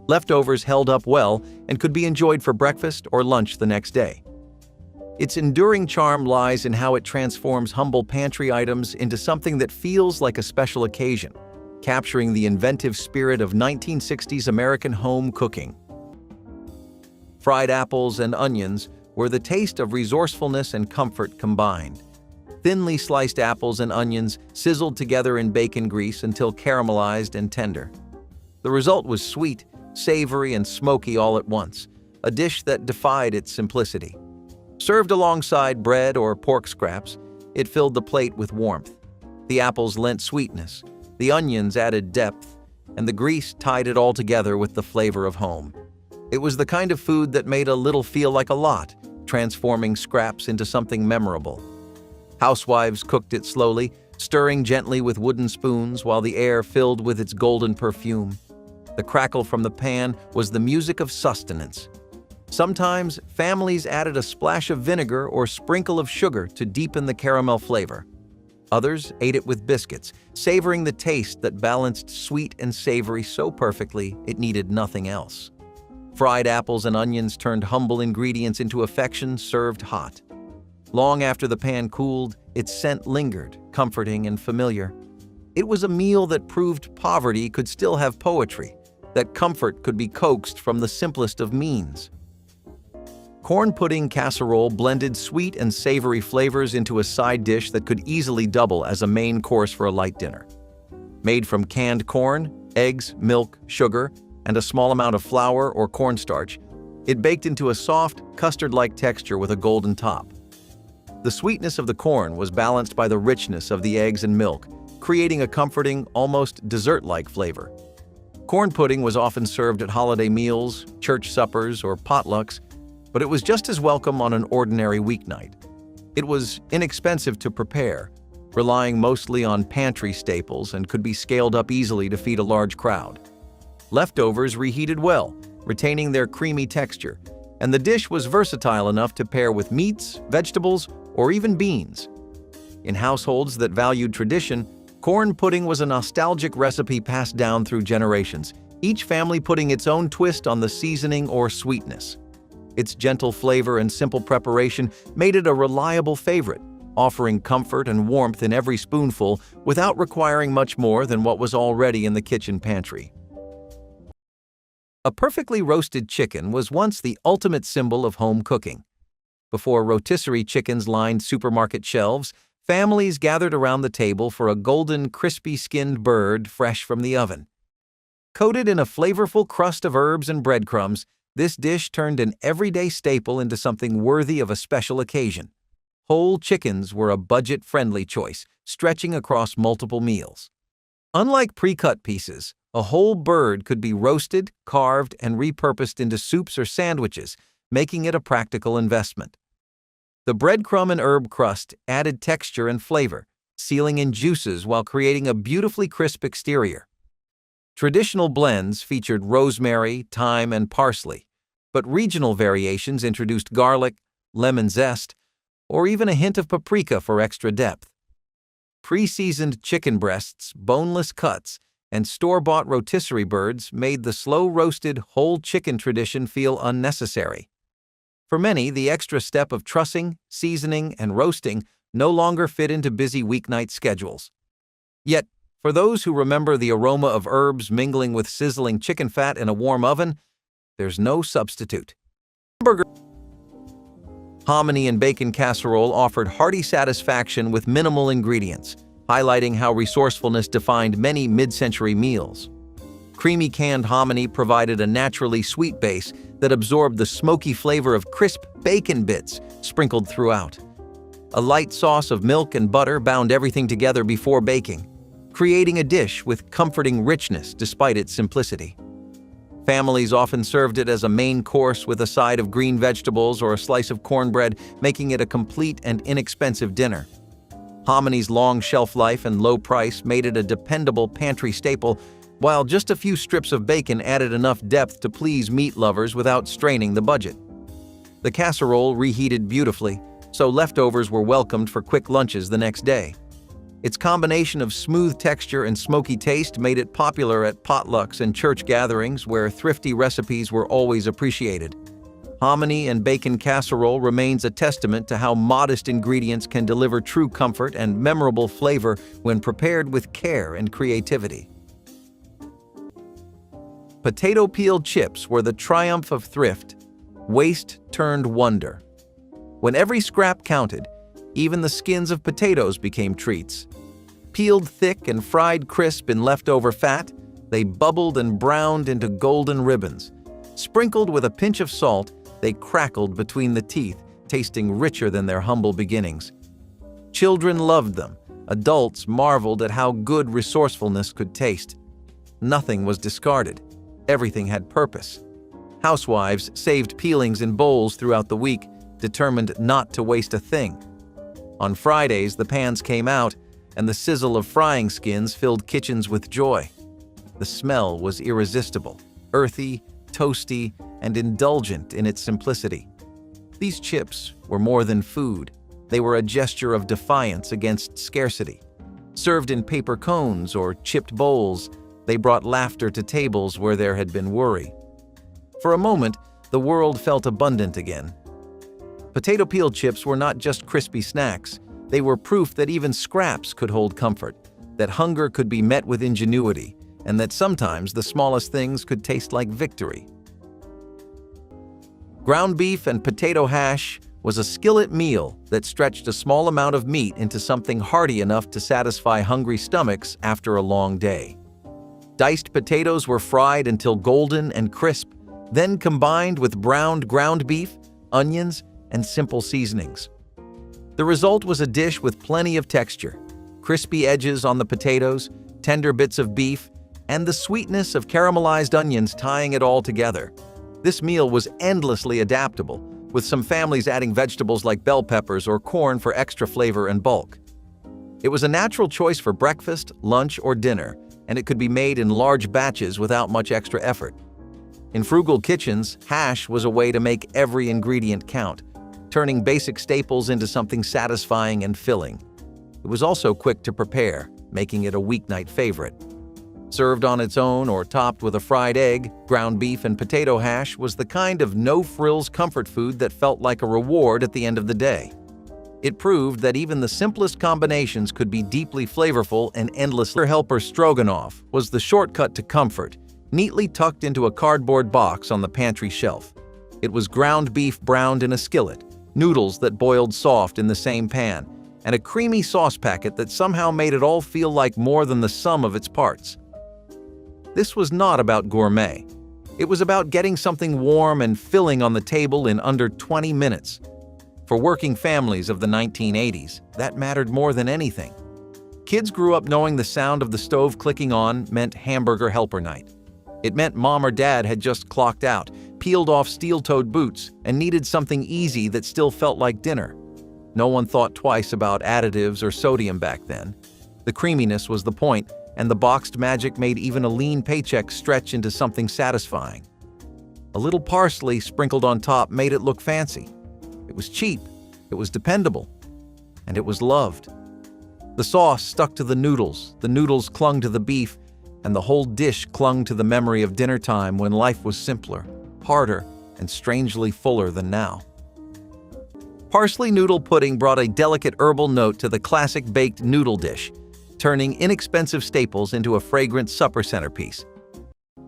Leftovers held up well and could be enjoyed for breakfast or lunch the next day. Its enduring charm lies in how it transforms humble pantry items into something that feels like a special occasion, capturing the inventive spirit of 1960s American home cooking. Fried apples and onions were the taste of resourcefulness and comfort combined. Thinly sliced apples and onions sizzled together in bacon grease until caramelized and tender. The result was sweet, savory, and smoky all at once, a dish that defied its simplicity. Served alongside bread or pork scraps, it filled the plate with warmth. The apples lent sweetness, the onions added depth, and the grease tied it all together with the flavor of home. It was the kind of food that made a little feel like a lot, transforming scraps into something memorable. Housewives cooked it slowly, stirring gently with wooden spoons while the air filled with its golden perfume. The crackle from the pan was the music of sustenance. Sometimes, families added a splash of vinegar or sprinkle of sugar to deepen the caramel flavor. Others ate it with biscuits, savoring the taste that balanced sweet and savory so perfectly it needed nothing else. Fried apples and onions turned humble ingredients into affection served hot. Long after the pan cooled, its scent lingered, comforting and familiar. It was a meal that proved poverty could still have poetry, that comfort could be coaxed from the simplest of means. Corn pudding casserole blended sweet and savory flavors into a side dish that could easily double as a main course for a light dinner. Made from canned corn, eggs, milk, sugar, and a small amount of flour or cornstarch, it baked into a soft, custard-like texture with a golden top. The sweetness of the corn was balanced by the richness of the eggs and milk, creating a comforting, almost dessert-like flavor. Corn pudding was often served at holiday meals, church suppers, or potlucks, but it was just as welcome on an ordinary weeknight. It was inexpensive to prepare, relying mostly on pantry staples, and could be scaled up easily to feed a large crowd. Leftovers reheated well, retaining their creamy texture, and the dish was versatile enough to pair with meats, vegetables, or even beans. In households that valued tradition, Corn pudding was a nostalgic recipe passed down through generations, each family putting its own twist on the seasoning or sweetness. Its gentle flavor and simple preparation made it a reliable favorite, offering comfort and warmth in every spoonful without requiring much more than what was already in the kitchen pantry. A perfectly roasted chicken was once the ultimate symbol of home cooking. Before rotisserie chickens lined supermarket shelves, families gathered around the table for a golden, crispy-skinned bird fresh from the oven. Coated in a flavorful crust of herbs and breadcrumbs, this dish turned an everyday staple into something worthy of a special occasion. Whole chickens were a budget-friendly choice, stretching across multiple meals. Unlike pre-cut pieces, a whole bird could be roasted, carved, and repurposed into soups or sandwiches, making it a practical investment. The breadcrumb and herb crust added texture and flavor, sealing in juices while creating a beautifully crisp exterior. Traditional blends featured rosemary, thyme, and parsley, but regional variations introduced garlic, lemon zest, or even a hint of paprika for extra depth. Pre-seasoned chicken breasts, boneless cuts, and store-bought rotisserie birds made the slow-roasted whole chicken tradition feel unnecessary. For many, the extra step of trussing, seasoning, and roasting no longer fit into busy weeknight schedules. Yet, for those who remember the aroma of herbs mingling with sizzling chicken fat in a warm oven, there's no substitute. Hominy and bacon casserole offered hearty satisfaction with minimal ingredients, highlighting how resourcefulness defined many mid-century meals. Creamy canned hominy provided a naturally sweet base that absorbed the smoky flavor of crisp bacon bits sprinkled throughout. A light sauce of milk and butter bound everything together before baking, creating a dish with comforting richness despite its simplicity. Families often served it as a main course with a side of green vegetables or a slice of cornbread, making it a complete and inexpensive dinner. Hominy's long shelf life and low price made it a dependable pantry staple, while just a few strips of bacon added enough depth to please meat lovers without straining the budget. The casserole reheated beautifully, so leftovers were welcomed for quick lunches the next day. Its combination of smooth texture and smoky taste made it popular at potlucks and church gatherings where thrifty recipes were always appreciated. Hominy and bacon casserole remains a testament to how modest ingredients can deliver true comfort and memorable flavor when prepared with care and creativity. Potato peel chips were the triumph of thrift. Waste turned wonder. When every scrap counted, even the skins of potatoes became treats. Peeled thick and fried crisp in leftover fat, they bubbled and browned into golden ribbons. Sprinkled with a pinch of salt, they crackled between the teeth, tasting richer than their humble beginnings. Children loved them. Adults marveled at how good resourcefulness could taste. Nothing was discarded. Everything had purpose. Housewives saved peelings in bowls throughout the week, determined not to waste a thing. On Fridays, the pans came out, and the sizzle of frying skins filled kitchens with joy. The smell was irresistible, earthy, toasty, and indulgent in its simplicity. These chips were more than food. They were a gesture of defiance against scarcity. Served in paper cones or chipped bowls, they brought laughter to tables where there had been worry. For a moment, the world felt abundant again. Potato peel chips were not just crispy snacks. They were proof that even scraps could hold comfort, that hunger could be met with ingenuity, and that sometimes the smallest things could taste like victory. Ground beef and potato hash was a skillet meal that stretched a small amount of meat into something hearty enough to satisfy hungry stomachs after a long day. Diced potatoes were fried until golden and crisp, then combined with browned ground beef, onions, and simple seasonings. The result was a dish with plenty of texture, crispy edges on the potatoes, tender bits of beef, and the sweetness of caramelized onions tying it all together. This meal was endlessly adaptable, with some families adding vegetables like bell peppers or corn for extra flavor and bulk. It was a natural choice for breakfast, lunch, or dinner, and it could be made in large batches without much extra effort. In frugal kitchens, hash was a way to make every ingredient count, turning basic staples into something satisfying and filling. It was also quick to prepare. making it a weeknight favorite. Served on its own or topped with a fried egg, ground beef, and potato hash was the kind of no-frills comfort food that felt like a reward at the end of the day. It proved that even the simplest combinations could be deeply flavorful and endlessly helper. Stroganoff was the shortcut to comfort, neatly tucked into a cardboard box on the pantry shelf. It was ground beef browned in a skillet, noodles that boiled soft in the same pan, and a creamy sauce packet that somehow made it all feel like more than the sum of its parts. This was not about gourmet. It was about getting something warm and filling on the table in under 20 minutes. For working families of the 1980s, that mattered more than anything. Kids grew up knowing the sound of the stove clicking on meant hamburger helper night. It meant mom or dad had just clocked out, peeled off steel-toed boots, and needed something easy that still felt like dinner. No one thought twice about additives or sodium back then. The creaminess was the point, and the boxed magic made even a lean paycheck stretch into something satisfying. A little parsley sprinkled on top made it look fancy. It was cheap, it was dependable, and it was loved. The sauce stuck to the noodles clung to the beef, and the whole dish clung to the memory of dinner time when life was simpler, harder, and strangely fuller than now. Parsley noodle pudding brought a delicate herbal note to the classic baked noodle dish, turning inexpensive staples into a fragrant supper centerpiece.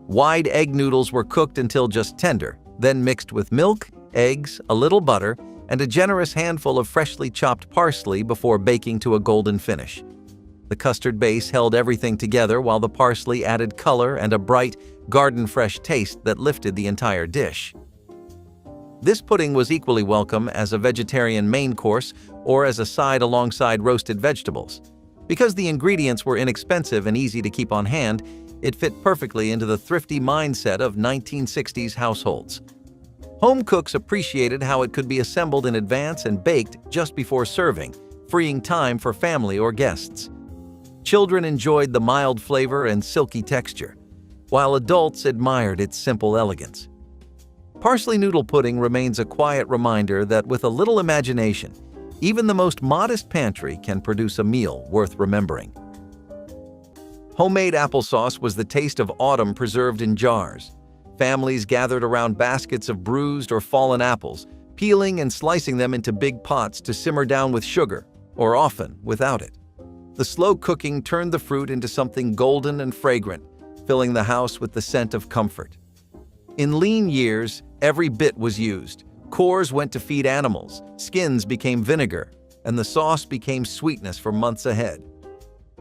Wide egg noodles were cooked until just tender, then mixed with milk, eggs, a little butter, and a generous handful of freshly chopped parsley before baking to a golden finish. The custard base held everything together while the parsley added color and a bright, garden-fresh taste that lifted the entire dish. This pudding was equally welcome as a vegetarian main course or as a side alongside roasted vegetables. Because the ingredients were inexpensive and easy to keep on hand, it fit perfectly into the thrifty mindset of 1960s households. Home cooks appreciated how it could be assembled in advance and baked just before serving, freeing time for family or guests. Children enjoyed the mild flavor and silky texture, while adults admired its simple elegance. Parsley noodle pudding remains a quiet reminder that with a little imagination, even the most modest pantry can produce a meal worth remembering. Homemade applesauce was the taste of autumn preserved in jars. Families gathered around baskets of bruised or fallen apples, peeling and slicing them into big pots to simmer down with sugar, or often without it. The slow cooking turned the fruit into something golden and fragrant, filling the house with the scent of comfort. In lean years, every bit was used. Cores went to feed animals, skins became vinegar, and the sauce became sweetness for months ahead.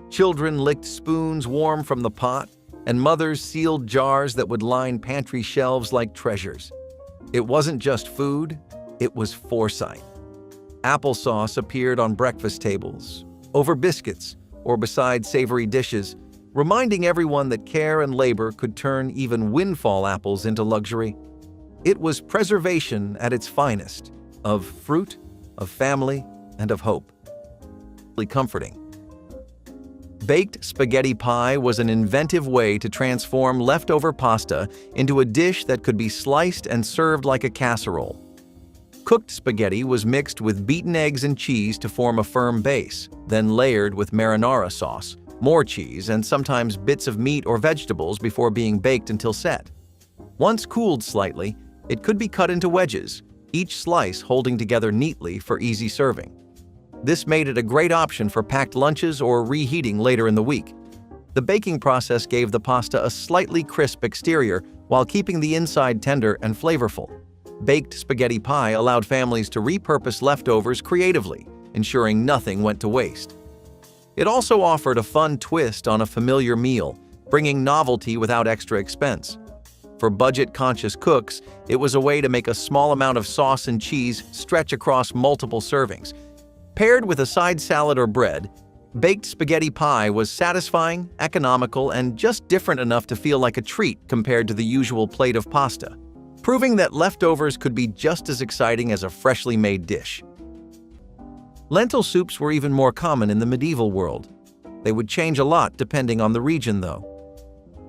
Children licked spoons warm from the pot, and mothers sealed jars that would line pantry shelves like treasures. It wasn't just food, it was foresight. Applesauce appeared on breakfast tables, over biscuits, or beside savory dishes, reminding everyone that care and labor could turn even windfall apples into luxury. It was preservation at its finest, of fruit, of family, and of hope. Comforting. Baked spaghetti pie was an inventive way to transform leftover pasta into a dish that could be sliced and served like a casserole. Cooked spaghetti was mixed with beaten eggs and cheese to form a firm base, then layered with marinara sauce, more cheese, and sometimes bits of meat or vegetables before being baked until set. Once cooled slightly, it could be cut into wedges, each slice holding together neatly for easy serving. This made it a great option for packed lunches or reheating later in the week. The baking process gave the pasta a slightly crisp exterior while keeping the inside tender and flavorful. Baked spaghetti pie allowed families to repurpose leftovers creatively, ensuring nothing went to waste. It also offered a fun twist on a familiar meal, bringing novelty without extra expense. For budget-conscious cooks, it was a way to make a small amount of sauce and cheese stretch across multiple servings. Paired with a side salad or bread, baked spaghetti pie was satisfying, economical, and just different enough to feel like a treat compared to the usual plate of pasta, proving that leftovers could be just as exciting as a freshly made dish. Lentil soups were even more common in the medieval world. They would change a lot depending on the region, though.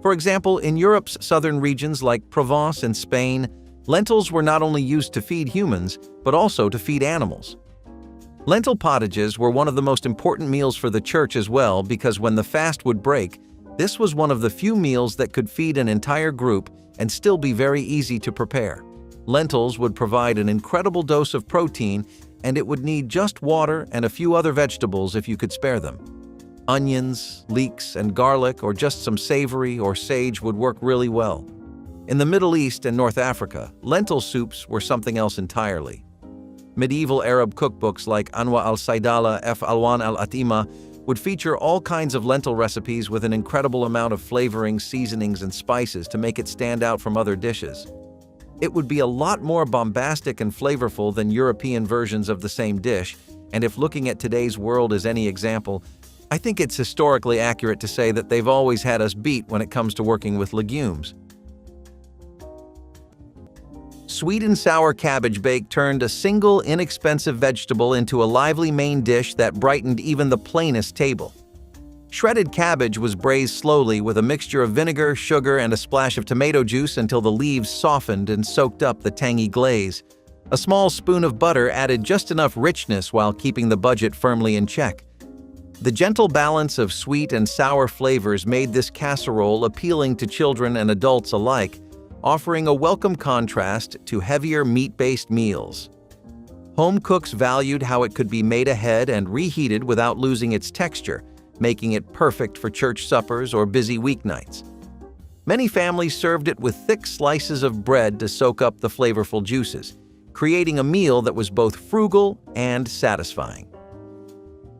For example, in Europe's southern regions like Provence and Spain, lentils were not only used to feed humans, but also to feed animals. Lentil pottages were one of the most important meals for the church as well, because when the fast would break, this was one of the few meals that could feed an entire group and still be very easy to prepare. Lentils would provide an incredible dose of protein, and it would need just water and a few other vegetables if you could spare them. Onions, leeks, and garlic, or just some savory or sage would work really well. In the Middle East and North Africa, lentil soups were something else entirely. Medieval Arab cookbooks like Anwa al-Saidala F. Alwan al-Atima would feature all kinds of lentil recipes with an incredible amount of flavorings, seasonings, and spices to make it stand out from other dishes. It would be a lot more bombastic and flavorful than European versions of the same dish, and if looking at today's world is any example, I think it's historically accurate to say that they've always had us beat when it comes to working with legumes. Sweet and sour cabbage bake turned a single, inexpensive vegetable into a lively main dish that brightened even the plainest table. Shredded cabbage was braised slowly with a mixture of vinegar, sugar, and a splash of tomato juice until the leaves softened and soaked up the tangy glaze. A small spoon of butter added just enough richness while keeping the budget firmly in check. The gentle balance of sweet and sour flavors made this casserole appealing to children and adults alike, offering a welcome contrast to heavier meat-based meals. Home cooks valued how it could be made ahead and reheated without losing its texture, making it perfect for church suppers or busy weeknights. Many families served it with thick slices of bread to soak up the flavorful juices, creating a meal that was both frugal and satisfying.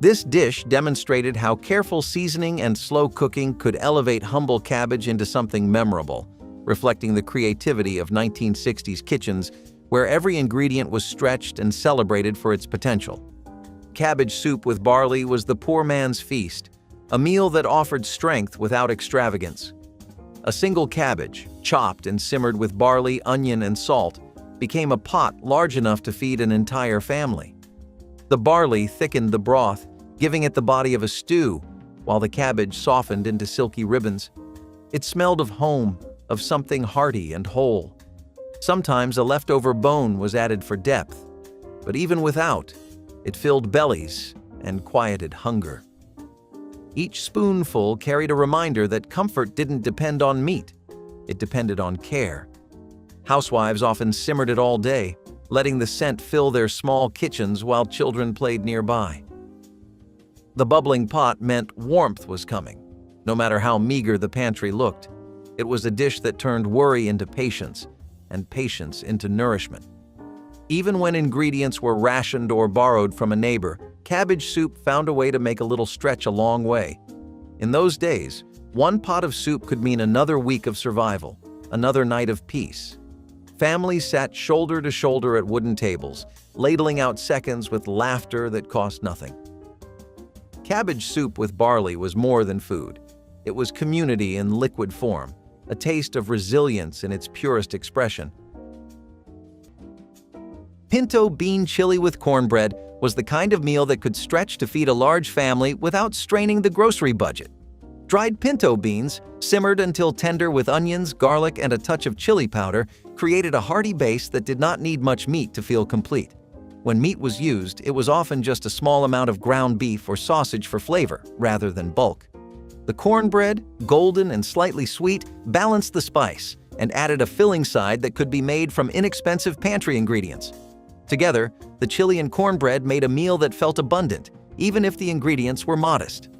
This dish demonstrated how careful seasoning and slow cooking could elevate humble cabbage into something memorable, reflecting the creativity of 1960s kitchens where every ingredient was stretched and celebrated for its potential. Cabbage soup with barley was the poor man's feast, a meal that offered strength without extravagance. A single cabbage, chopped and simmered with barley, onion, and salt, became a pot large enough to feed an entire family. The barley thickened the broth, giving it the body of a stew, while the cabbage softened into silky ribbons. It smelled of home, of something hearty and whole. Sometimes a leftover bone was added for depth, but even without, it filled bellies and quieted hunger. Each spoonful carried a reminder that comfort didn't depend on meat, it depended on care. Housewives often simmered it all day, letting the scent fill their small kitchens while children played nearby. The bubbling pot meant warmth was coming, no matter how meager the pantry looked. It was a dish that turned worry into patience, and patience into nourishment. Even when ingredients were rationed or borrowed from a neighbor, cabbage soup found a way to make a little stretch a long way. In those days, one pot of soup could mean another week of survival, another night of peace. Families sat shoulder to shoulder at wooden tables, ladling out seconds with laughter that cost nothing. Cabbage soup with barley was more than food. It was community in liquid form, a taste of resilience in its purest expression. Pinto bean chili with cornbread was the kind of meal that could stretch to feed a large family without straining the grocery budget. Dried pinto beans, simmered until tender with onions, garlic, and a touch of chili powder, created a hearty base that did not need much meat to feel complete. When meat was used, it was often just a small amount of ground beef or sausage for flavor, rather than bulk. The cornbread, golden and slightly sweet, balanced the spice and added a filling side that could be made from inexpensive pantry ingredients. Together, the chili and cornbread made a meal that felt abundant, even if the ingredients were modest.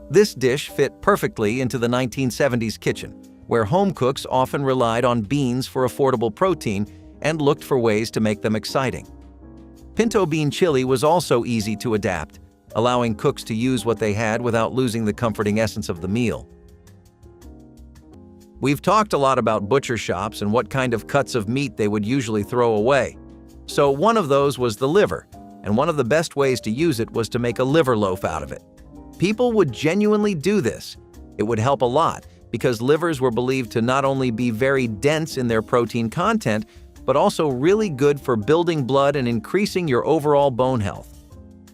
This dish fit perfectly into the 1970s kitchen, where home cooks often relied on beans for affordable protein and looked for ways to make them exciting. Pinto bean chili was also easy to adapt, allowing cooks to use what they had without losing the comforting essence of the meal. We've talked a lot about butcher shops and what kind of cuts of meat they would usually throw away. So one of those was the liver, and one of the best ways to use it was to make a liver loaf out of it. People would genuinely do this. It would help a lot because livers were believed to not only be very dense in their protein content, but also really good for building blood and increasing your overall bone health.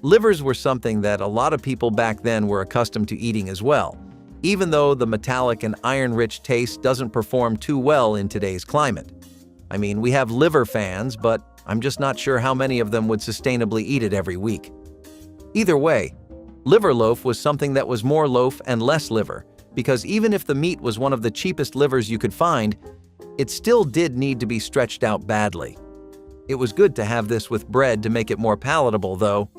Livers were something that a lot of people back then were accustomed to eating as well, even though the metallic and iron-rich taste doesn't perform too well in today's climate. I mean, we have liver fans, but I'm just not sure how many of them would sustainably eat it every week. Either way, liver loaf was something that was more loaf and less liver, because even if the meat was one of the cheapest livers you could find, it still did need to be stretched out badly. It was good to have this with bread to make it more palatable, though.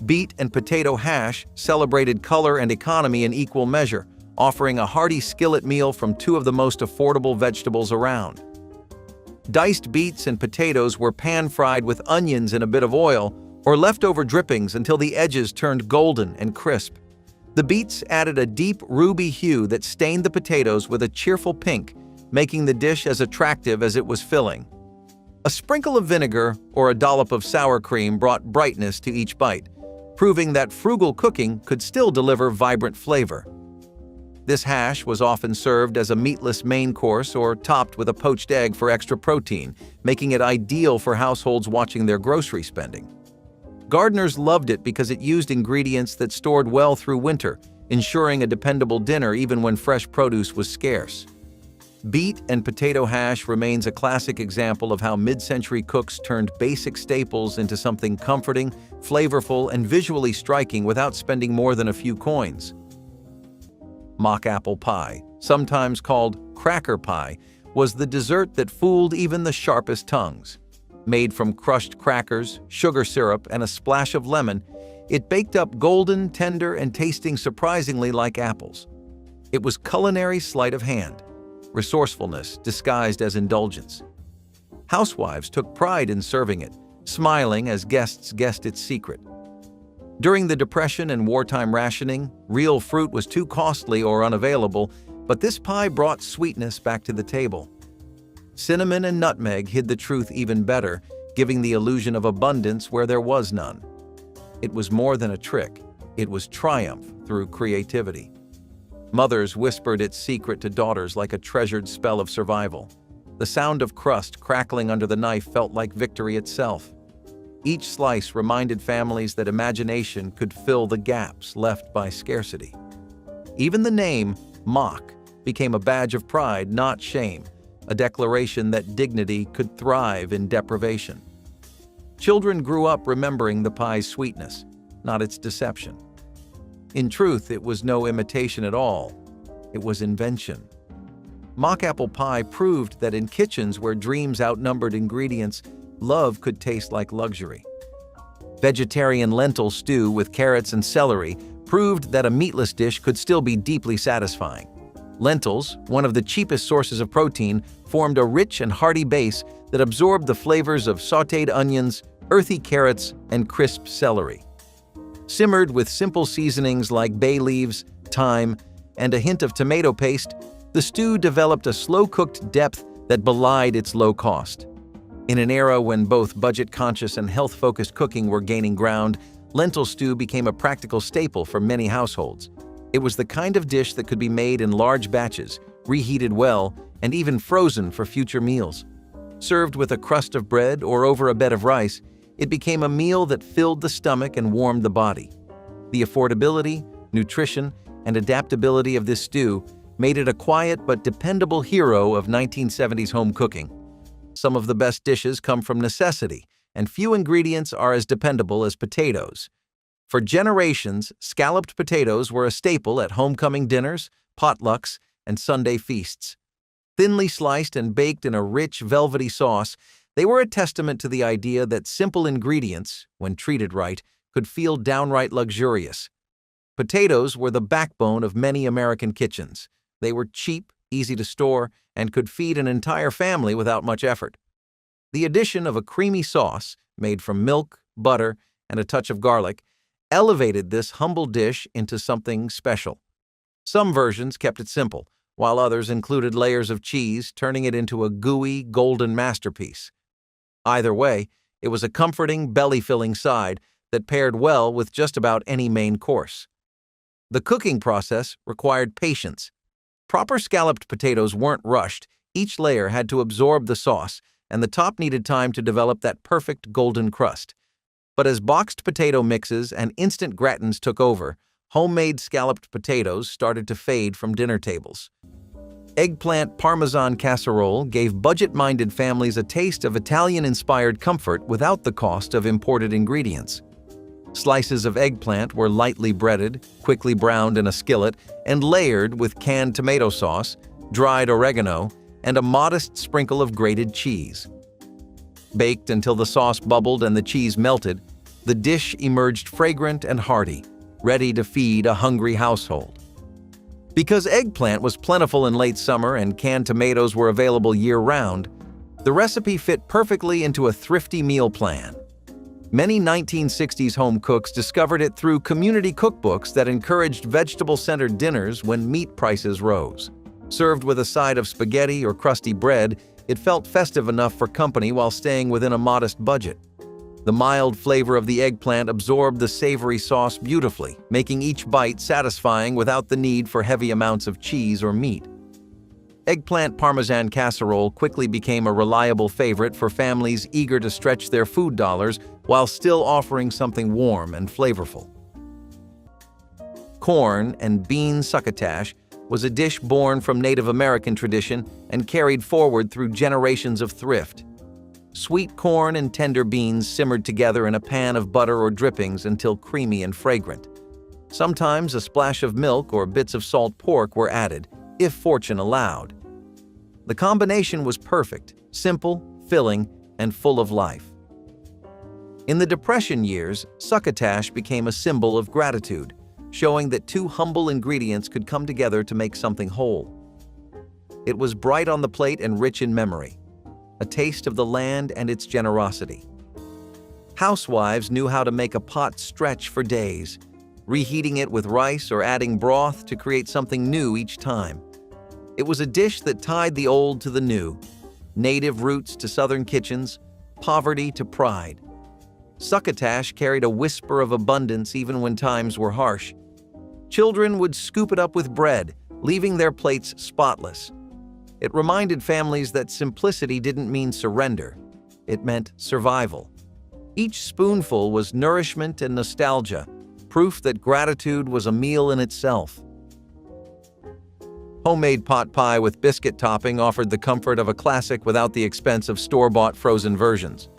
Beet and potato hash celebrated color and economy in equal measure, offering a hearty skillet meal from two of the most affordable vegetables around. Diced beets and potatoes were pan-fried with onions in a bit of oil or leftover drippings until the edges turned golden and crisp. The beets added a deep ruby hue that stained the potatoes with a cheerful pink, making the dish as attractive as it was filling. A sprinkle of vinegar or a dollop of sour cream brought brightness to each bite, proving that frugal cooking could still deliver vibrant flavor. This hash was often served as a meatless main course or topped with a poached egg for extra protein, making it ideal for households watching their grocery spending. Gardeners loved it because it used ingredients that stored well through winter, ensuring a dependable dinner even when fresh produce was scarce. Beet and potato hash remains a classic example of how mid-century cooks turned basic staples into something comforting, flavorful, and visually striking without spending more than a few coins. Mock apple pie, sometimes called cracker pie, was the dessert that fooled even the sharpest tongues. Made from crushed crackers, sugar syrup, and a splash of lemon, it baked up golden, tender, and tasting surprisingly like apples. It was culinary sleight of hand, resourcefulness disguised as indulgence. Housewives took pride in serving it, smiling as guests guessed its secret. During the Depression and wartime rationing, real fruit was too costly or unavailable, but this pie brought sweetness back to the table. Cinnamon and nutmeg hid the truth even better, giving the illusion of abundance where there was none. It was more than a trick, it was triumph through creativity. Mothers whispered its secret to daughters like a treasured spell of survival. The sound of crust crackling under the knife felt like victory itself. Each slice reminded families that imagination could fill the gaps left by scarcity. Even the name, mock, became a badge of pride, not shame, a declaration that dignity could thrive in deprivation. Children grew up remembering the pie's sweetness, not its deception. In truth, it was no imitation at all. It was invention. Mock apple pie proved that in kitchens where dreams outnumbered ingredients, love could taste like luxury. Vegetarian lentil stew with carrots and celery proved that a meatless dish could still be deeply satisfying. Lentils, one of the cheapest sources of protein, formed a rich and hearty base that absorbed the flavors of sautéed onions, earthy carrots, and crisp celery. Simmered with simple seasonings like bay leaves, thyme, and a hint of tomato paste, the stew developed a slow-cooked depth that belied its low cost. In an era when both budget-conscious and health-focused cooking were gaining ground, lentil stew became a practical staple for many households. It was the kind of dish that could be made in large batches, reheated well, and even frozen for future meals. Served with a crust of bread or over a bed of rice, it became a meal that filled the stomach and warmed the body. The affordability, nutrition, and adaptability of this stew made it a quiet but dependable hero of 1970s home cooking. Some of the best dishes come from necessity, and few ingredients are as dependable as potatoes. For generations, scalloped potatoes were a staple at homecoming dinners, potlucks, and Sunday feasts. Thinly sliced and baked in a rich, velvety sauce, they were a testament to the idea that simple ingredients, when treated right, could feel downright luxurious. Potatoes were the backbone of many American kitchens. They were cheap, easy to store, and could feed an entire family without much effort. The addition of a creamy sauce, made from milk, butter, and a touch of garlic, elevated this humble dish into something special. Some versions kept it simple, while others included layers of cheese, turning it into a gooey, golden masterpiece. Either way, it was a comforting, belly-filling side that paired well with just about any main course. The cooking process required patience. Proper scalloped potatoes weren't rushed, each layer had to absorb the sauce, and the top needed time to develop that perfect golden crust. But as boxed potato mixes and instant gratins took over, homemade scalloped potatoes started to fade from dinner tables. Eggplant Parmesan casserole gave budget-minded families a taste of Italian-inspired comfort without the cost of imported ingredients. Slices of eggplant were lightly breaded, quickly browned in a skillet, and layered with canned tomato sauce, dried oregano, and a modest sprinkle of grated cheese. Baked until the sauce bubbled and the cheese melted, the dish emerged fragrant and hearty, ready to feed a hungry household. Because eggplant was plentiful in late summer and canned tomatoes were available year-round, the recipe fit perfectly into a thrifty meal plan. Many 1960s home cooks discovered it through community cookbooks that encouraged vegetable-centered dinners when meat prices rose. Served with a side of spaghetti or crusty bread, it felt festive enough for company while staying within a modest budget. The mild flavor of the eggplant absorbed the savory sauce beautifully, making each bite satisfying without the need for heavy amounts of cheese or meat. Eggplant Parmesan casserole quickly became a reliable favorite for families eager to stretch their food dollars while still offering something warm and flavorful. Corn and bean succotash was a dish born from Native American tradition and carried forward through generations of thrift. Sweet corn and tender beans simmered together in a pan of butter or drippings until creamy and fragrant. Sometimes a splash of milk or bits of salt pork were added, if fortune allowed. The combination was perfect, simple, filling, and full of life. In the Depression years, succotash became a symbol of gratitude, showing that two humble ingredients could come together to make something whole. It was bright on the plate and rich in memory, a taste of the land and its generosity. Housewives knew how to make a pot stretch for days, reheating it with rice or adding broth to create something new each time. It was a dish that tied the old to the new, native roots to southern kitchens, poverty to pride. Succotash carried a whisper of abundance even when times were harsh. Children would scoop it up with bread, leaving their plates spotless. It reminded families that simplicity didn't mean surrender. It meant survival. Each spoonful was nourishment and nostalgia, proof that gratitude was a meal in itself. Homemade pot pie with biscuit topping offered the comfort of a classic without the expense of store-bought frozen versions.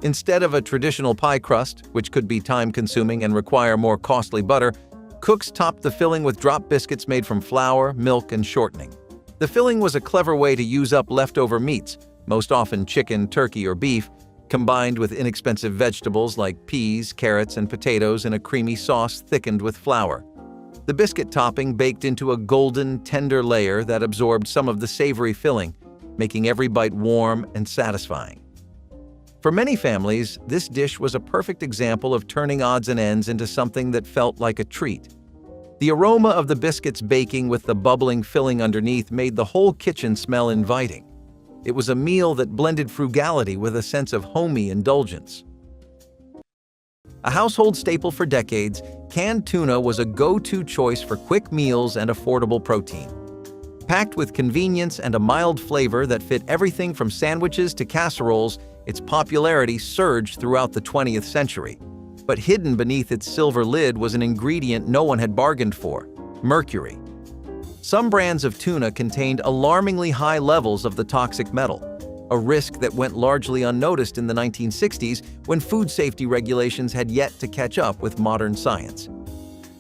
Instead of a traditional pie crust, which could be time-consuming and require more costly butter, cooks topped the filling with drop biscuits made from flour, milk, and shortening. The filling was a clever way to use up leftover meats, most often chicken, turkey, or beef, combined with inexpensive vegetables like peas, carrots, and potatoes in a creamy sauce thickened with flour. The biscuit topping baked into a golden, tender layer that absorbed some of the savory filling, making every bite warm and satisfying. For many families, this dish was a perfect example of turning odds and ends into something that felt like a treat. The aroma of the biscuits baking with the bubbling filling underneath made the whole kitchen smell inviting. It was a meal that blended frugality with a sense of homey indulgence. A household staple for decades, canned tuna was a go-to choice for quick meals and affordable protein. Packed with convenience and a mild flavor that fit everything from sandwiches to casseroles, its popularity surged throughout the 20th century. But hidden beneath its silver lid was an ingredient no one had bargained for: mercury. Some brands of tuna contained alarmingly high levels of the toxic metal, a risk that went largely unnoticed in the 1960s when food safety regulations had yet to catch up with modern science.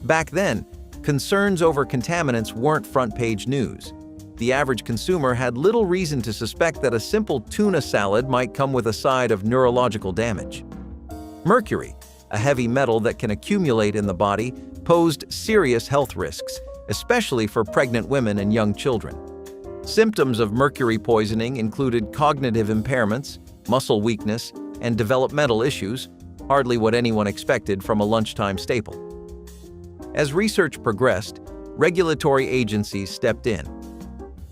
Back then, concerns over contaminants weren't front-page news. The average consumer had little reason to suspect that a simple tuna salad might come with a side of neurological damage. Mercury, a heavy metal that can accumulate in the body, posed serious health risks, especially for pregnant women and young children. Symptoms of mercury poisoning included cognitive impairments, muscle weakness, and developmental issues, hardly what anyone expected from a lunchtime staple. As research progressed, regulatory agencies stepped in.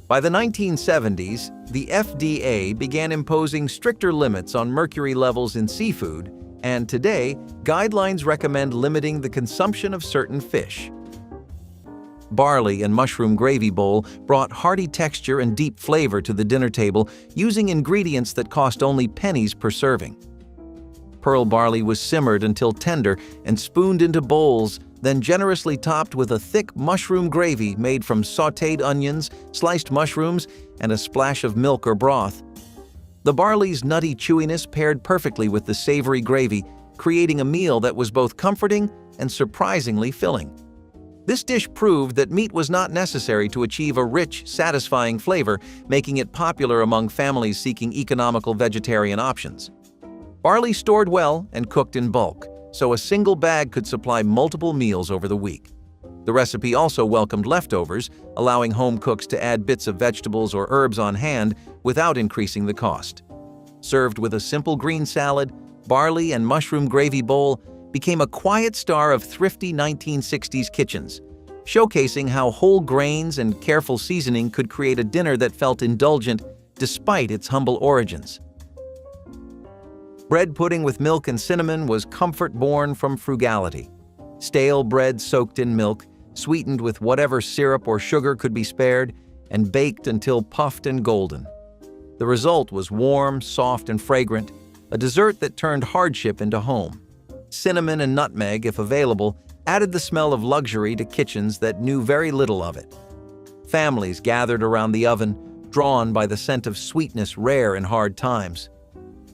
By the 1970s, the FDA began imposing stricter limits on mercury levels in seafood, and today, guidelines recommend limiting the consumption of certain fish. Barley and mushroom gravy bowl brought hearty texture and deep flavor to the dinner table using ingredients that cost only pennies per serving. Pearl barley was simmered until tender and spooned into bowls, then generously topped with a thick mushroom gravy made from sautéed onions, sliced mushrooms, and a splash of milk or broth. The barley's nutty chewiness paired perfectly with the savory gravy, creating a meal that was both comforting and surprisingly filling. This dish proved that meat was not necessary to achieve a rich, satisfying flavor, making it popular among families seeking economical vegetarian options. Barley stored well and cooked in bulk, so a single bag could supply multiple meals over the week. The recipe also welcomed leftovers, allowing home cooks to add bits of vegetables or herbs on hand without increasing the cost. Served with a simple green salad, barley and mushroom gravy bowl became a quiet star of thrifty 1960s kitchens, showcasing how whole grains and careful seasoning could create a dinner that felt indulgent despite its humble origins. Bread pudding with milk and cinnamon was comfort born from frugality. Stale bread soaked in milk, sweetened with whatever syrup or sugar could be spared, and baked until puffed and golden. The result was warm, soft, and fragrant, a dessert that turned hardship into home. Cinnamon and nutmeg, if available, added the smell of luxury to kitchens that knew very little of it. Families gathered around the oven, drawn by the scent of sweetness rare in hard times.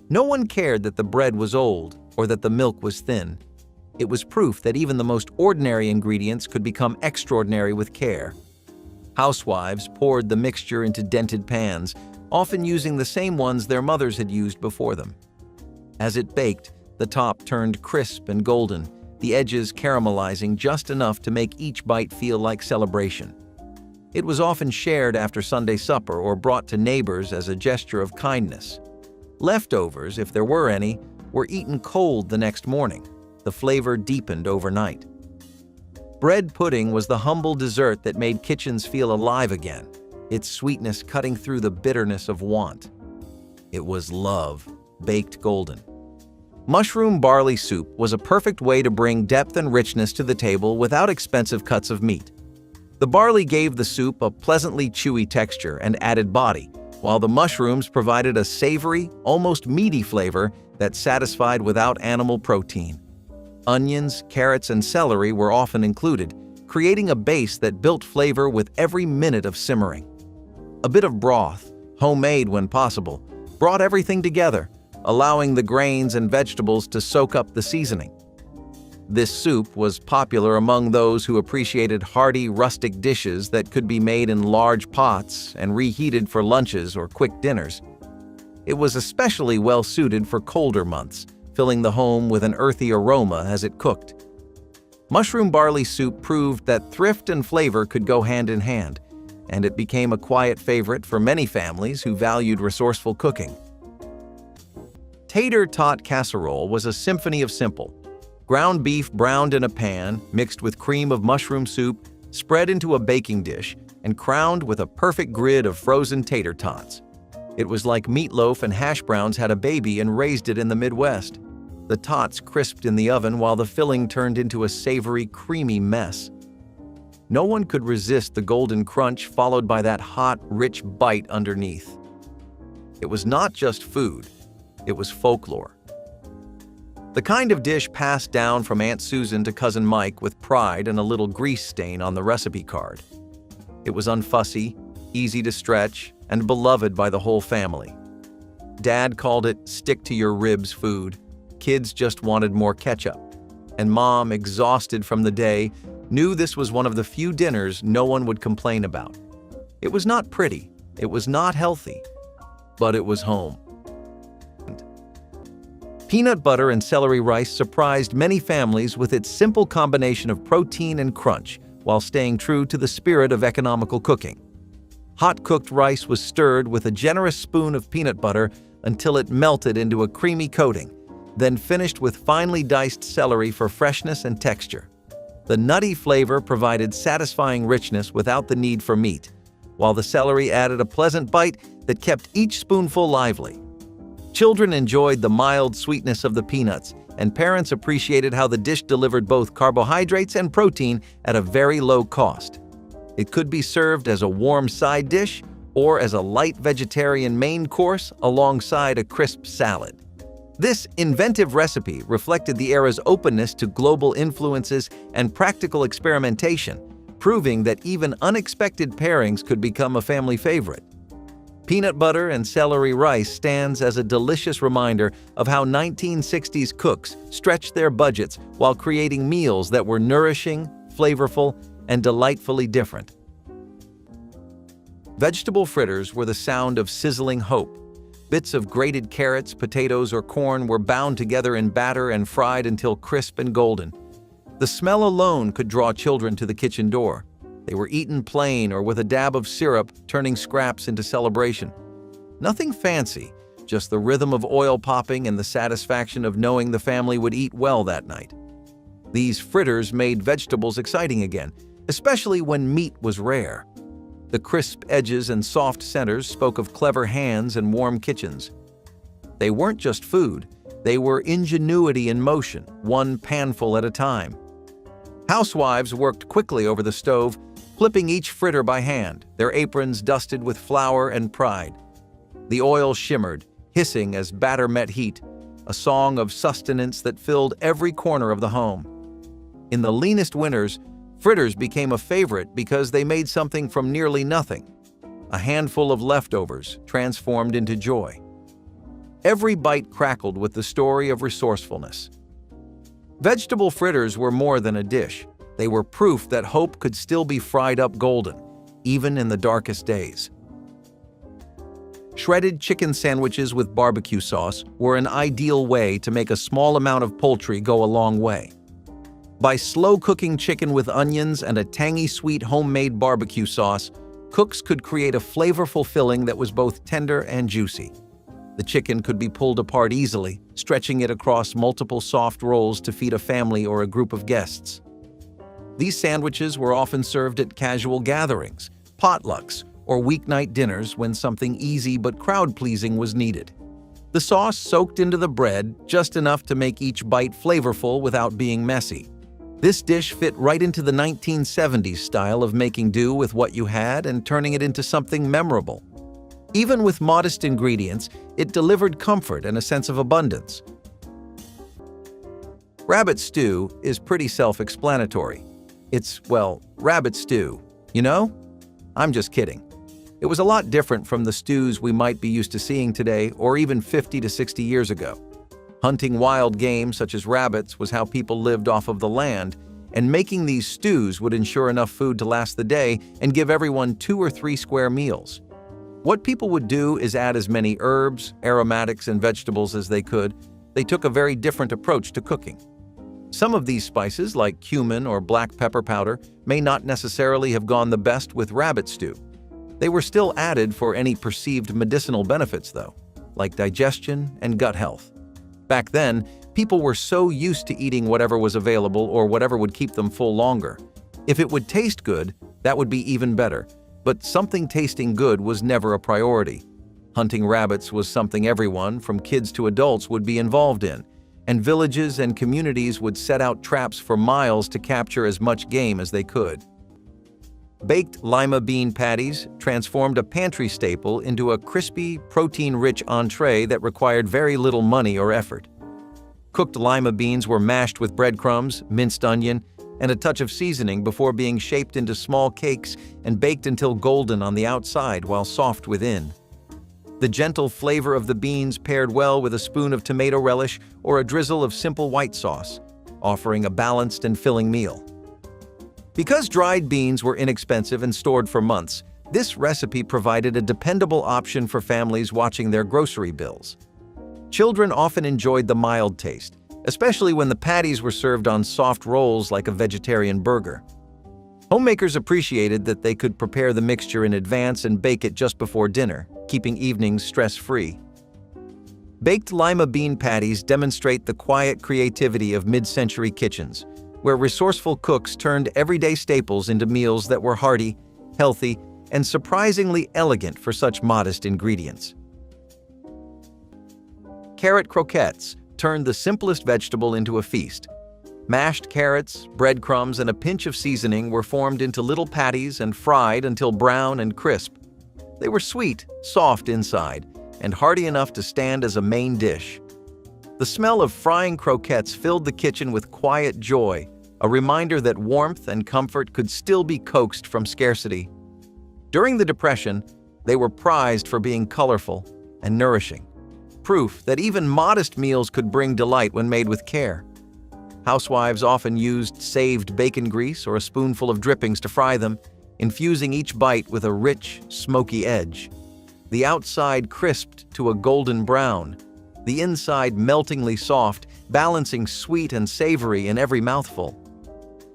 No one cared that the bread was old or that the milk was thin. It was proof that even the most ordinary ingredients could become extraordinary with care. Housewives poured the mixture into dented pans, often using the same ones their mothers had used before them. As it baked, the top turned crisp and golden, the edges caramelizing just enough to make each bite feel like celebration. It was often shared after Sunday supper or brought to neighbors as a gesture of kindness. Leftovers, if there were any, were eaten cold the next morning. The flavor deepened overnight. Bread pudding was the humble dessert that made kitchens feel alive again, its sweetness cutting through the bitterness of want. It was love, baked golden. Mushroom barley soup was a perfect way to bring depth and richness to the table without expensive cuts of meat. The barley gave the soup a pleasantly chewy texture and added body, while the mushrooms provided a savory, almost meaty flavor that satisfied without animal protein. Onions, carrots, and celery were often included, creating a base that built flavor with every minute of simmering. A bit of broth, homemade when possible, brought everything together, allowing the grains and vegetables to soak up the seasoning. This soup was popular among those who appreciated hearty, rustic dishes that could be made in large pots and reheated for lunches or quick dinners. It was especially well-suited for colder months, filling the home with an earthy aroma as it cooked. Mushroom barley soup proved that thrift and flavor could go hand in hand, and it became a quiet favorite for many families who valued resourceful cooking. Tater tot casserole was a symphony of simple. Ground beef browned in a pan, mixed with cream of mushroom soup, spread into a baking dish, and crowned with a perfect grid of frozen tater tots. It was like meatloaf and hash browns had a baby and raised it in the Midwest. The tots crisped in the oven while the filling turned into a savory, creamy mess. No one could resist the golden crunch followed by that hot, rich bite underneath. It was not just food, it was folklore. The kind of dish passed down from Aunt Susan to Cousin Mike with pride and a little grease stain on the recipe card. It was unfussy, easy to stretch, and beloved by the whole family. Dad called it stick-to-your-ribs food. Kids just wanted more ketchup. And Mom, exhausted from the day, knew this was one of the few dinners no one would complain about. It was not pretty, it was not healthy, but it was home. Peanut butter and celery rice surprised many families with its simple combination of protein and crunch, while staying true to the spirit of economical cooking. Hot-cooked rice was stirred with a generous spoon of peanut butter until it melted into a creamy coating, then finished with finely diced celery for freshness and texture. The nutty flavor provided satisfying richness without the need for meat, while the celery added a pleasant bite that kept each spoonful lively. Children enjoyed the mild sweetness of the peanuts, and parents appreciated how the dish delivered both carbohydrates and protein at a very low cost. It could be served as a warm side dish or as a light vegetarian main course alongside a crisp salad. This inventive recipe reflected the era's openness to global influences and practical experimentation, proving that even unexpected pairings could become a family favorite. Peanut butter and celery rice stands as a delicious reminder of how 1960s cooks stretched their budgets while creating meals that were nourishing, flavorful, and delightfully different. Vegetable fritters were the sound of sizzling hope. Bits of grated carrots, potatoes, or corn were bound together in batter and fried until crisp and golden. The smell alone could draw children to the kitchen door. They were eaten plain or with a dab of syrup, turning scraps into celebration. Nothing fancy, just the rhythm of oil popping and the satisfaction of knowing the family would eat well that night. These fritters made vegetables exciting again, especially when meat was rare. The crisp edges and soft centers spoke of clever hands and warm kitchens. They weren't just food, they were ingenuity in motion, one panful at a time. Housewives worked quickly over the stove, flipping each fritter by hand, their aprons dusted with flour and pride. The oil shimmered, hissing as batter met heat, a song of sustenance that filled every corner of the home. In the leanest winters, fritters became a favorite because they made something from nearly nothing, a handful of leftovers transformed into joy. Every bite crackled with the story of resourcefulness. Vegetable fritters were more than a dish. They were proof that hope could still be fried up golden, even in the darkest days. Shredded chicken sandwiches with barbecue sauce were an ideal way to make a small amount of poultry go a long way. By slow-cooking chicken with onions and a tangy sweet homemade barbecue sauce, cooks could create a flavorful filling that was both tender and juicy. The chicken could be pulled apart easily, stretching it across multiple soft rolls to feed a family or a group of guests. These sandwiches were often served at casual gatherings, potlucks, or weeknight dinners when something easy but crowd-pleasing was needed. The sauce soaked into the bread just enough to make each bite flavorful without being messy. This dish fit right into the 1970s style of making do with what you had and turning it into something memorable. Even with modest ingredients, it delivered comfort and a sense of abundance. Rabbit stew is pretty self-explanatory. It's, well, rabbit stew, you know? I'm just kidding. It was a lot different from the stews we might be used to seeing today or even 50 to 60 years ago. Hunting wild game such as rabbits was how people lived off of the land, and making these stews would ensure enough food to last the day and give everyone 2 or 3 square meals. What people would do is add as many herbs, aromatics, and vegetables as they could. They took a very different approach to cooking. Some of these spices, like cumin or black pepper powder, may not necessarily have gone the best with rabbit stew. They were still added for any perceived medicinal benefits, though, like digestion and gut health. Back then, people were so used to eating whatever was available or whatever would keep them full longer. If it would taste good, that would be even better, but something tasting good was never a priority. Hunting rabbits was something everyone, from kids to adults, would be involved in, and villages and communities would set out traps for miles to capture as much game as they could. Baked lima bean patties transformed a pantry staple into a crispy, protein-rich entree that required very little money or effort. Cooked lima beans were mashed with breadcrumbs, minced onion, and a touch of seasoning before being shaped into small cakes and baked until golden on the outside while soft within. The gentle flavor of the beans paired well with a spoon of tomato relish or a drizzle of simple white sauce, offering a balanced and filling meal. Because dried beans were inexpensive and stored for months, this recipe provided a dependable option for families watching their grocery bills. Children often enjoyed the mild taste, especially when the patties were served on soft rolls like a vegetarian burger. Homemakers appreciated that they could prepare the mixture in advance and bake it just before dinner, keeping evenings stress-free. Baked lima bean patties demonstrate the quiet creativity of mid-century kitchens, where resourceful cooks turned everyday staples into meals that were hearty, healthy, and surprisingly elegant for such modest ingredients. Carrot croquettes turned the simplest vegetable into a feast. Mashed carrots, breadcrumbs, and a pinch of seasoning were formed into little patties and fried until brown and crisp. They were sweet, soft inside, and hearty enough to stand as a main dish. The smell of frying croquettes filled the kitchen with quiet joy, a reminder that warmth and comfort could still be coaxed from scarcity. During the Depression, they were prized for being colorful and nourishing, proof that even modest meals could bring delight when made with care. Housewives often used saved bacon grease or a spoonful of drippings to fry them, infusing each bite with a rich, smoky edge. The outside crisped to a golden brown, the inside meltingly soft, balancing sweet and savory in every mouthful.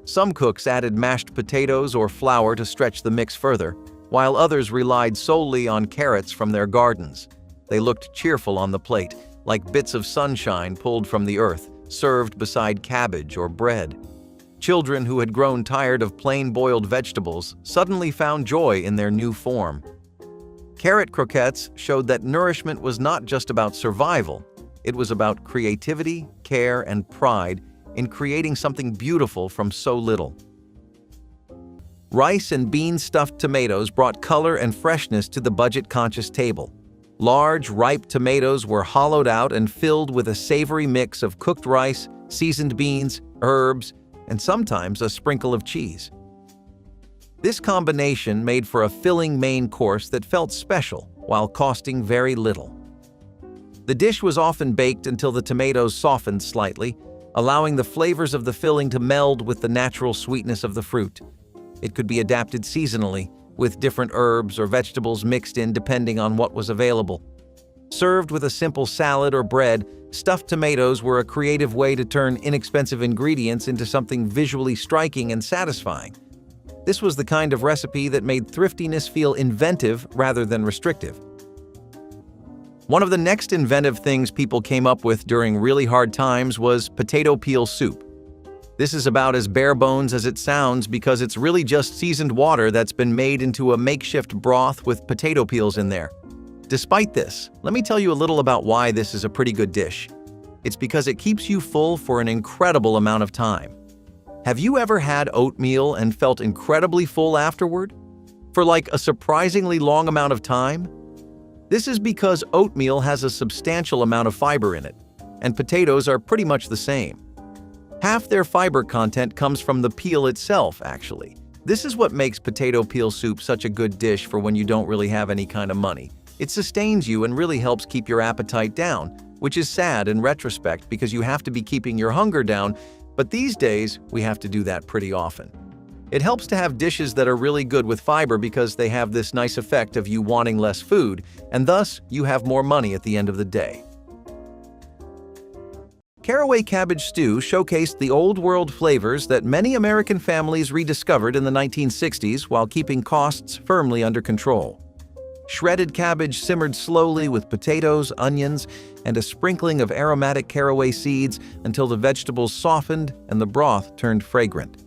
Some cooks added mashed potatoes or flour to stretch the mix further, while others relied solely on carrots from their gardens. They looked cheerful on the plate, like bits of sunshine pulled from the earth, served beside cabbage or bread. Children who had grown tired of plain boiled vegetables suddenly found joy in their new form. Carrot croquettes showed that nourishment was not just about survival, it was about creativity, care, and pride in creating something beautiful from so little. Rice and bean-stuffed tomatoes brought color and freshness to the budget-conscious table. Large, ripe tomatoes were hollowed out and filled with a savory mix of cooked rice, seasoned beans, herbs, and sometimes a sprinkle of cheese. This combination made for a filling main course that felt special while costing very little. The dish was often baked until the tomatoes softened slightly, allowing the flavors of the filling to meld with the natural sweetness of the fruit. It could be adapted seasonally, with different herbs or vegetables mixed in depending on what was available. Served with a simple salad or bread, stuffed tomatoes were a creative way to turn inexpensive ingredients into something visually striking and satisfying. This was the kind of recipe that made thriftiness feel inventive rather than restrictive. One of the next inventive things people came up with during really hard times was potato peel soup. This is about as bare bones as it sounds because it's really just seasoned water that's been made into a makeshift broth with potato peels in there. Despite this, let me tell you a little about why this is a pretty good dish. It's because it keeps you full for an incredible amount of time. Have you ever had oatmeal and felt incredibly full afterward? For like a surprisingly long amount of time? This is because oatmeal has a substantial amount of fiber in it, and potatoes are pretty much the same. Half their fiber content comes from the peel itself, actually. This is what makes potato peel soup such a good dish for when you don't really have any kind of money. It sustains you and really helps keep your appetite down, which is sad in retrospect because you have to be keeping your hunger down, but these days we have to do that pretty often. It helps to have dishes that are really good with fiber because they have this nice effect of you wanting less food, and thus you have more money at the end of the day. Caraway cabbage stew showcased the old-world flavors that many American families rediscovered in the 1960s while keeping costs firmly under control. Shredded cabbage simmered slowly with potatoes, onions, and a sprinkling of aromatic caraway seeds until the vegetables softened and the broth turned fragrant.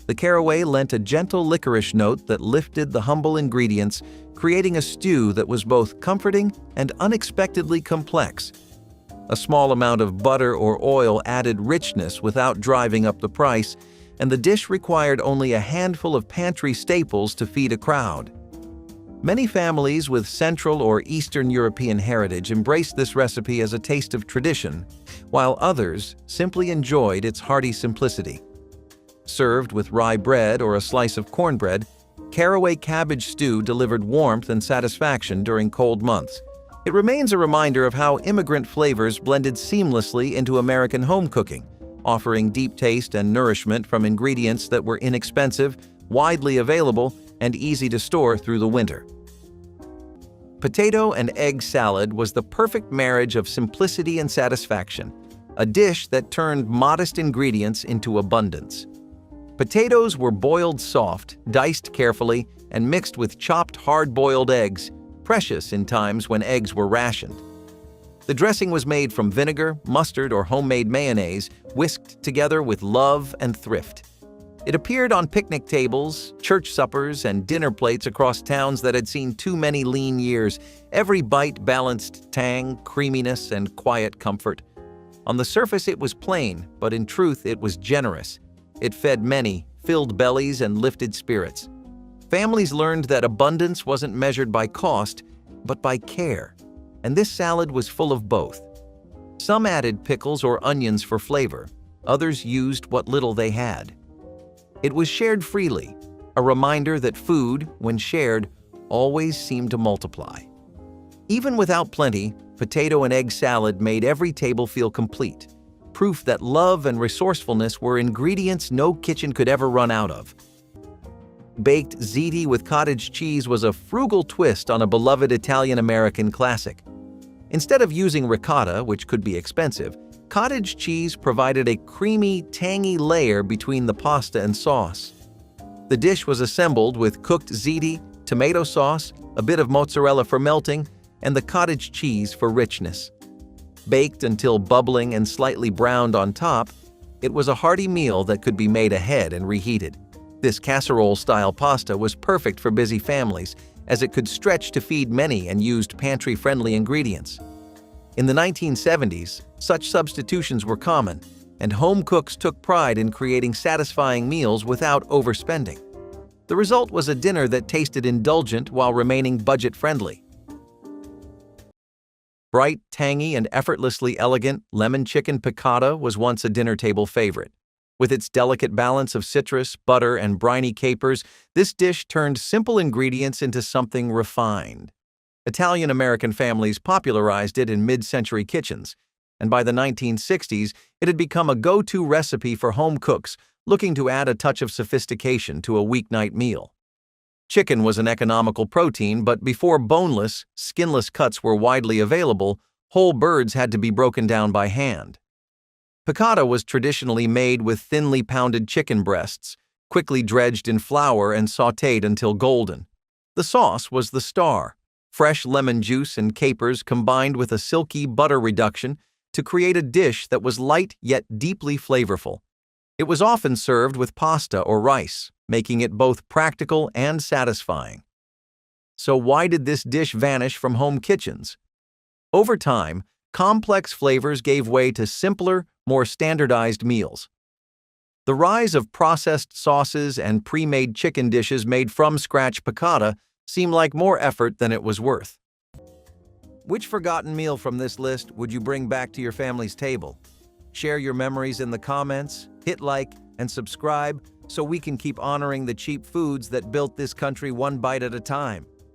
The caraway lent a gentle licorice note that lifted the humble ingredients, creating a stew that was both comforting and unexpectedly complex. A small amount of butter or oil added richness without driving up the price, and the dish required only a handful of pantry staples to feed a crowd. Many families with Central or Eastern European heritage embraced this recipe as a taste of tradition, while others simply enjoyed its hearty simplicity. Served with rye bread or a slice of cornbread, caraway cabbage stew delivered warmth and satisfaction during cold months. It remains a reminder of how immigrant flavors blended seamlessly into American home cooking, offering deep taste and nourishment from ingredients that were inexpensive, widely available, and easy to store through the winter. Potato and egg salad was the perfect marriage of simplicity and satisfaction, a dish that turned modest ingredients into abundance. Potatoes were boiled soft, diced carefully, and mixed with chopped hard-boiled eggs, precious in times when eggs were rationed. The dressing was made from vinegar, mustard, or homemade mayonnaise, whisked together with love and thrift. It appeared on picnic tables, church suppers, and dinner plates across towns that had seen too many lean years. Every bite balanced tang, creaminess, and quiet comfort. On the surface it was plain, but in truth it was generous. It fed many, filled bellies, and lifted spirits. Families learned that abundance wasn't measured by cost, but by care, and this salad was full of both. Some added pickles or onions for flavor, others used what little they had. It was shared freely, a reminder that food, when shared, always seemed to multiply. Even without plenty, potato and egg salad made every table feel complete, proof that love and resourcefulness were ingredients no kitchen could ever run out of. Baked ziti with cottage cheese was a frugal twist on a beloved Italian-American classic. Instead of using ricotta, which could be expensive, cottage cheese provided a creamy, tangy layer between the pasta and sauce. The dish was assembled with cooked ziti, tomato sauce, a bit of mozzarella for melting, and the cottage cheese for richness. Baked until bubbling and slightly browned on top, it was a hearty meal that could be made ahead and reheated. This casserole-style pasta was perfect for busy families, as it could stretch to feed many and used pantry-friendly ingredients. In the 1970s, such substitutions were common, and home cooks took pride in creating satisfying meals without overspending. The result was a dinner that tasted indulgent while remaining budget-friendly. Bright, tangy, and effortlessly elegant lemon chicken piccata was once a dinner table favorite. With its delicate balance of citrus, butter, and briny capers, this dish turned simple ingredients into something refined. Italian-American families popularized it in mid-century kitchens, and by the 1960s, it had become a go-to recipe for home cooks looking to add a touch of sophistication to a weeknight meal. Chicken was an economical protein, but before boneless, skinless cuts were widely available, whole birds had to be broken down by hand. Piccata was traditionally made with thinly pounded chicken breasts, quickly dredged in flour and sautéed until golden. The sauce was the star, fresh lemon juice and capers combined with a silky butter reduction to create a dish that was light yet deeply flavorful. It was often served with pasta or rice, making it both practical and satisfying. So why did this dish vanish from home kitchens? Over time, complex flavors gave way to simpler, more standardized meals. The rise of processed sauces and pre-made chicken dishes made from scratch piccata seemed like more effort than it was worth. Which forgotten meal from this list would you bring back to your family's table? Share your memories in the comments, hit like, and subscribe so we can keep honoring the cheap foods that built this country one bite at a time.